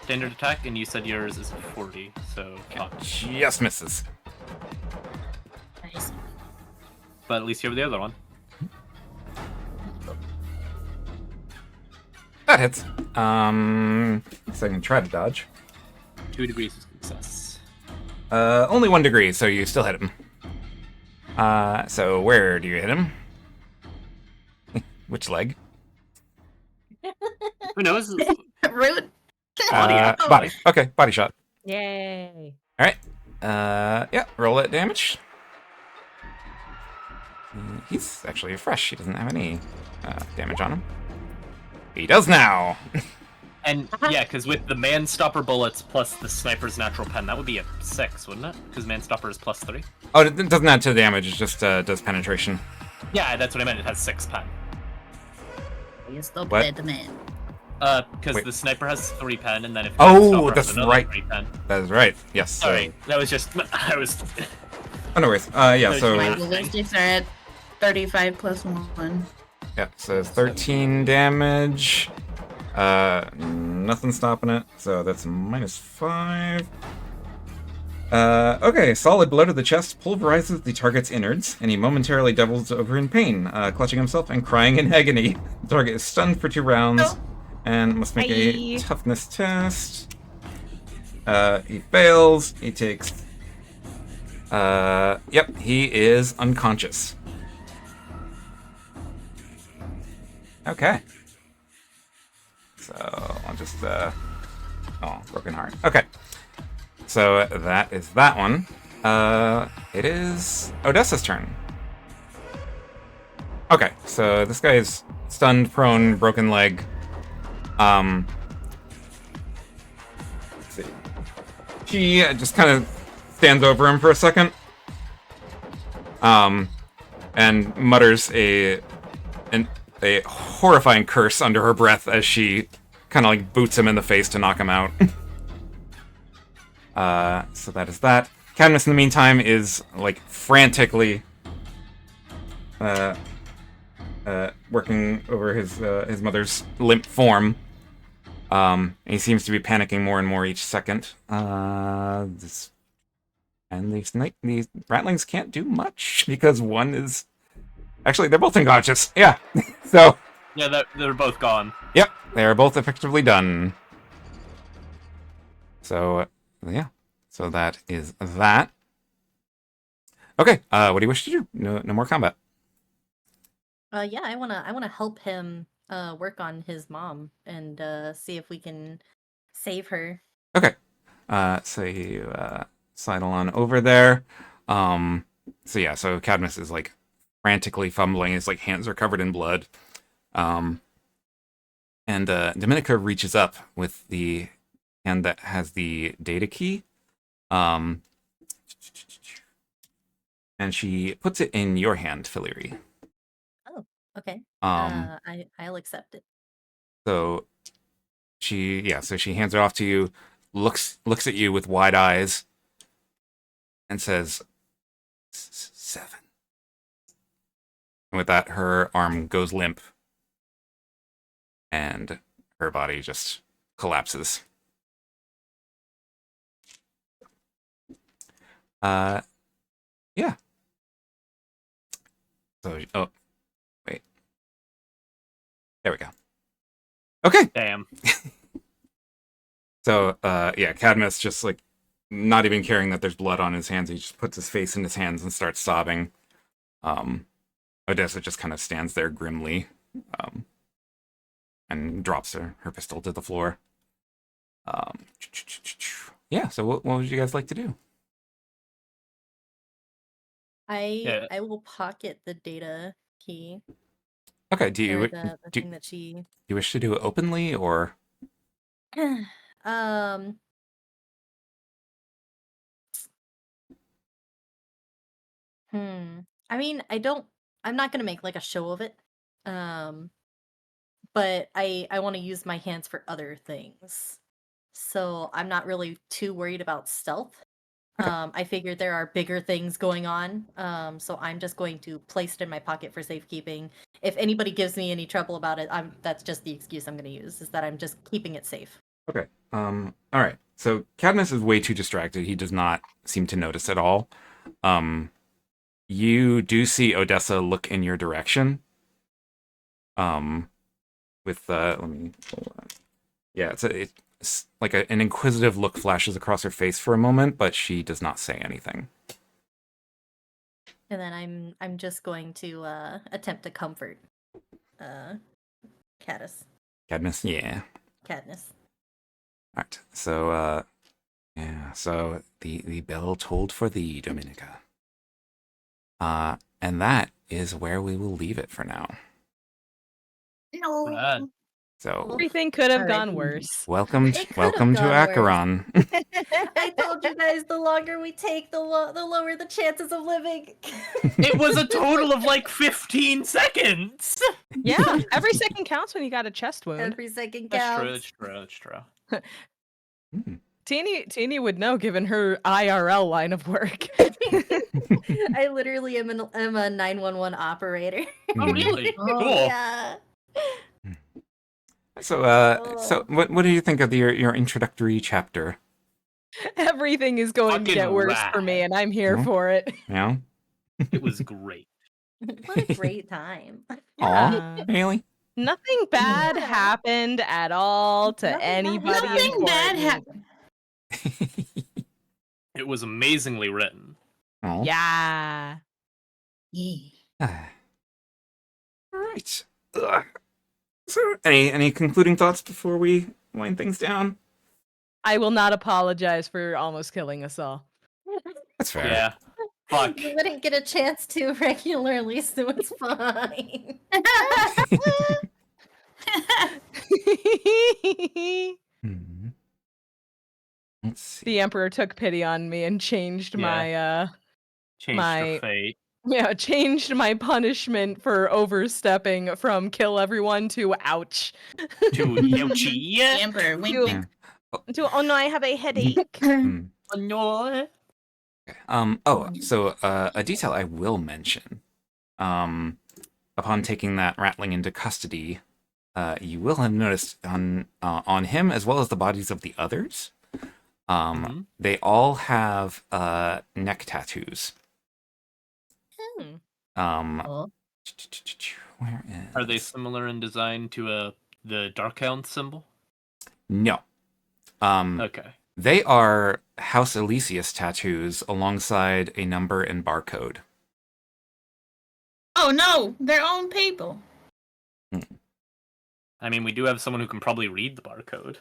Standard attack, and you said yours is 40, so... Just misses. Nice. But at least you have the other one. That hits. So I can try to dodge. 2 degrees of success. Only 1 degree, so you still hit him. So where do you hit him? Which leg? Who knows? Rude. Body. Okay, body shot. Yay! All right. Yeah. Roll that damage. He's actually fresh. He doesn't have any damage on him. He does now. And yeah, because with the man-stopper bullets plus the sniper's natural pen, that would be a 6, wouldn't it? Because man-stopper is plus 3. Oh, it doesn't add to the damage. It just does penetration. Yeah, that's what I meant. It has 6 pen. You still What? played the man. Because Wait. the sniper has 3 pen, and then if Oh, man-stopper has that's another right. 3 pen. That is right. Yes. So, Sorry, that was just... I was... Oh, no worries. Yeah. No, So My Nice. ballistics are at 35 plus 1. yeah. So 13 damage. Nothing stopping it. So that's -5. Okay, solid blow to the chest pulverizes the target's innards, and he momentarily doubles over in pain, clutching himself and crying in agony. The target is stunned for 2 rounds, and must make a Bye. toughness test. He fails. He takes... Yep, he is unconscious. Okay. So, I'll just, oh, broken heart. Okay. So, that is that one. It is Odessa's turn. Okay, so this guy is stunned, prone, broken leg. Let's see. She just kind of stands over him for a second. And mutters a horrifying curse under her breath as she kind of like boots him in the face to knock him out. So that is that. Cadmus, in the meantime, is like frantically working over his mother's limp form. And he seems to be panicking more and more each second. And these ratlings can't do much because one is actually they're both unconscious. Yeah. So Yeah, they're both gone. yep, they are both effectively done. So yeah, so that is that. Okay, what do you wish to do? No more combat. Yeah, I wanna help him work on his mom and see if we can save her. Okay, so you sidle on over there. So yeah, so Cadmus is like frantically fumbling. His like hands are covered in blood. And Dominica reaches up with the hand that has the data key. And she puts it in your hand, Filiri. Okay. Um, I'll accept it. So she hands it off to you, looks at you with wide eyes, and says, 7. And with that, her arm goes limp, and her body just collapses. Yeah. So, oh, wait. There we go. Okay. Damn. So, yeah, Cadmus just, like, not even caring that there's blood on his hands, he just puts his face in his hands and starts sobbing. Odessa just kind of stands there grimly, and drops her pistol to the floor. Yeah, so what would you guys like to do? Yeah. I will pocket the data key Okay, do or you the do thing that she you wish to do it openly, or um I mean, I'm not gonna make like a show of it. Um but I want to use my hands for other things. So I'm not really too worried about stealth. Okay. I figured there are bigger things going on. So I'm just going to place it in my pocket for safekeeping. If anybody gives me any trouble about it, that's just the excuse I'm gonna use, is that I'm just keeping it safe. Okay. All right. So Cadmus is way too distracted. He does not seem to notice at all. You do see Odessa look in your direction. With let me hold on. Yeah, it's like an inquisitive look flashes across her face for a moment, but she does not say anything. And then I'm just going to attempt to comfort Cadmus. Cadmus, yeah. Cadmus. All right. So yeah. So the bell tolled for thee, Dominica. And that is where we will leave it for now. No. Right. So Everything could have All right. gone worse. welcome It could have welcome to gone worse. Acheron. I told you guys, the longer we take, the lower the chances of living. It was a total of like 15 seconds. Yeah, every second counts when you got a chest wound. Every second That's true. counts. That's true. That's true. Hmm. Teeny would know, given her IRL line of work. I literally am a 911 operator. Oh, really? Oh, Cool. Yeah. So what do you think of your introductory chapter? Everything is going to get Fucking worse for me, rad. and I'm here Mhm. for it. Yeah. It was great. What a great time. Aw, Yeah. really? Nothing bad Yeah. happened at all to Nothing bad anybody happened. Nothing bad important. happened. It was amazingly written. Aw. Yeah. Yeah. All right. Ugh. So, any concluding thoughts before we wind things down? I will not apologize for almost killing us all. That's fair. Yeah. Fuck. You wouldn't get a chance to regularly, so it's fine. Hmm. Let's see. The Emperor took pity on me and changed Yeah. Changed My- her fate. changed my punishment for overstepping from kill everyone to ouch. To Yochi. The Emperor, wink, You- wink. To oh no, I have a headache. Hmm. Oh, no. So a detail I will mention. Upon taking that ratling into custody, you will have noticed on him as well as the bodies of the others, Mhm. they all have neck tattoos. Oh. Where is? Are they similar in design to the Darkhound symbol? No. Okay. They are House Elysius tattoos alongside a number and barcode. Oh no, their own people. I mean, we do have someone who can probably read the barcode.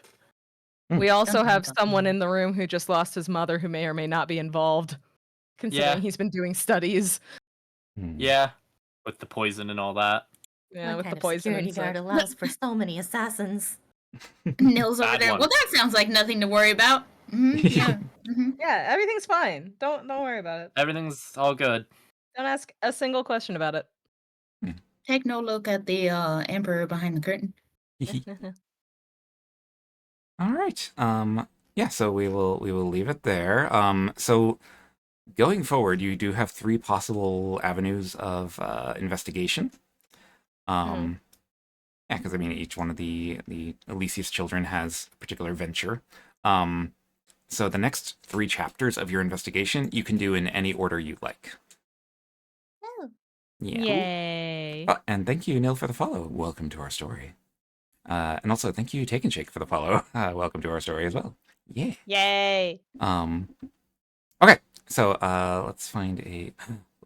We also Something have about someone that. in the room who just lost his mother who may or may not be involved, considering Yeah. he's been doing studies. Yeah. With the poison and all that. Yeah, What with kind the of poison security and guard such. allows for so many assassins? Nils over Bad there. one. Well, that sounds like nothing to worry about. Yeah. Yeah, everything's fine. Don't worry about it. Everything's all good. Don't ask a single question about it. Take no look at the Emperor behind the curtain. All right. Yeah. So we will leave it there. So going forward, you do have 3 possible avenues of investigation. Yeah, because I mean, each one of the Elysius children has a particular venture. So the next 3 chapters of your investigation, you can do in any order you like. Oh. Yeah. Yay. Oh, and thank you, Neil, for the follow. Welcome to our story. And also, thank you, Take and Shake, for the follow. Welcome to our story as well. Yeah. Yay. Okay, so let's find a.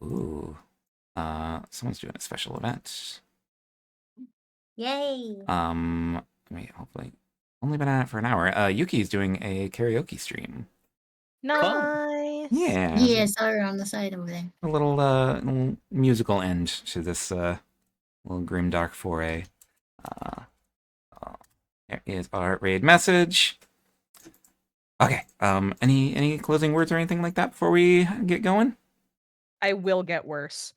Ooh. Someone's doing a special event. Yay. Wait, hopefully. Only been at it for an hour. Yuki's doing a karaoke stream. Nice. Yeah. Yeah, I saw her on the side over there. A little musical end to this little grimdark foray. There is our raid message. Okay. Any closing words or anything like that before we get going? I will get worse.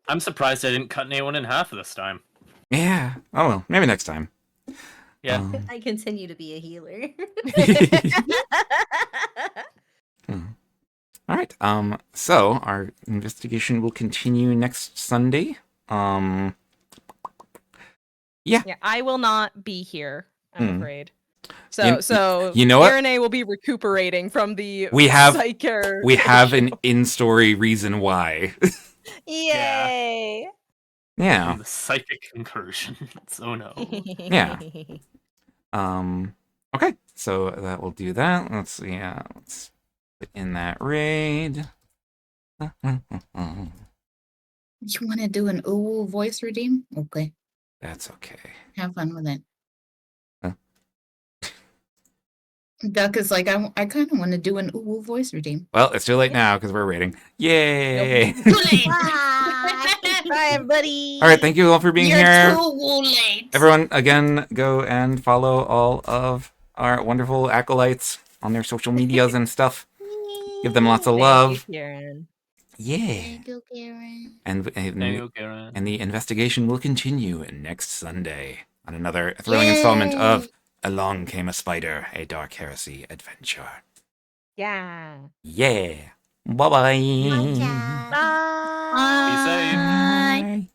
I'm surprised I didn't cut anyone in half this time. Yeah. Oh well, maybe next time. Yeah. I continue to be a healer. All right. So our investigation will continue next Sunday. Yeah. Yeah, I will not be here, I'm afraid. So, you know what? Irene will be recuperating from the We have psycher. an in-story reason why. Yay! Yeah. From the psychic incursion. Oh no. Yeah. Okay. So that will do that. Let's see. Let's put in that raid. You want to do an ooh voice redeem? Okay. That's okay. Have fun with it. Huh? Duck is like, I kind of want to do an ooh voice redeem. Well, it's too late now because we're raiding. Yay! Bye, buddy. All right. Thank you all for being You're here. too late. Everyone, again, go and follow all of our wonderful acolytes on their social medias and stuff. Give them lots of love. Thank you, Kieran. Yeah. Thank you, Karen. And Thank you, Karen. the investigation will continue next Sunday on another thrilling installment of Along Came a Spider, a Dark Heresy adventure. Yeah. Yeah. Bye-bye. Bye. Bye. Be safe. Bye. Bye.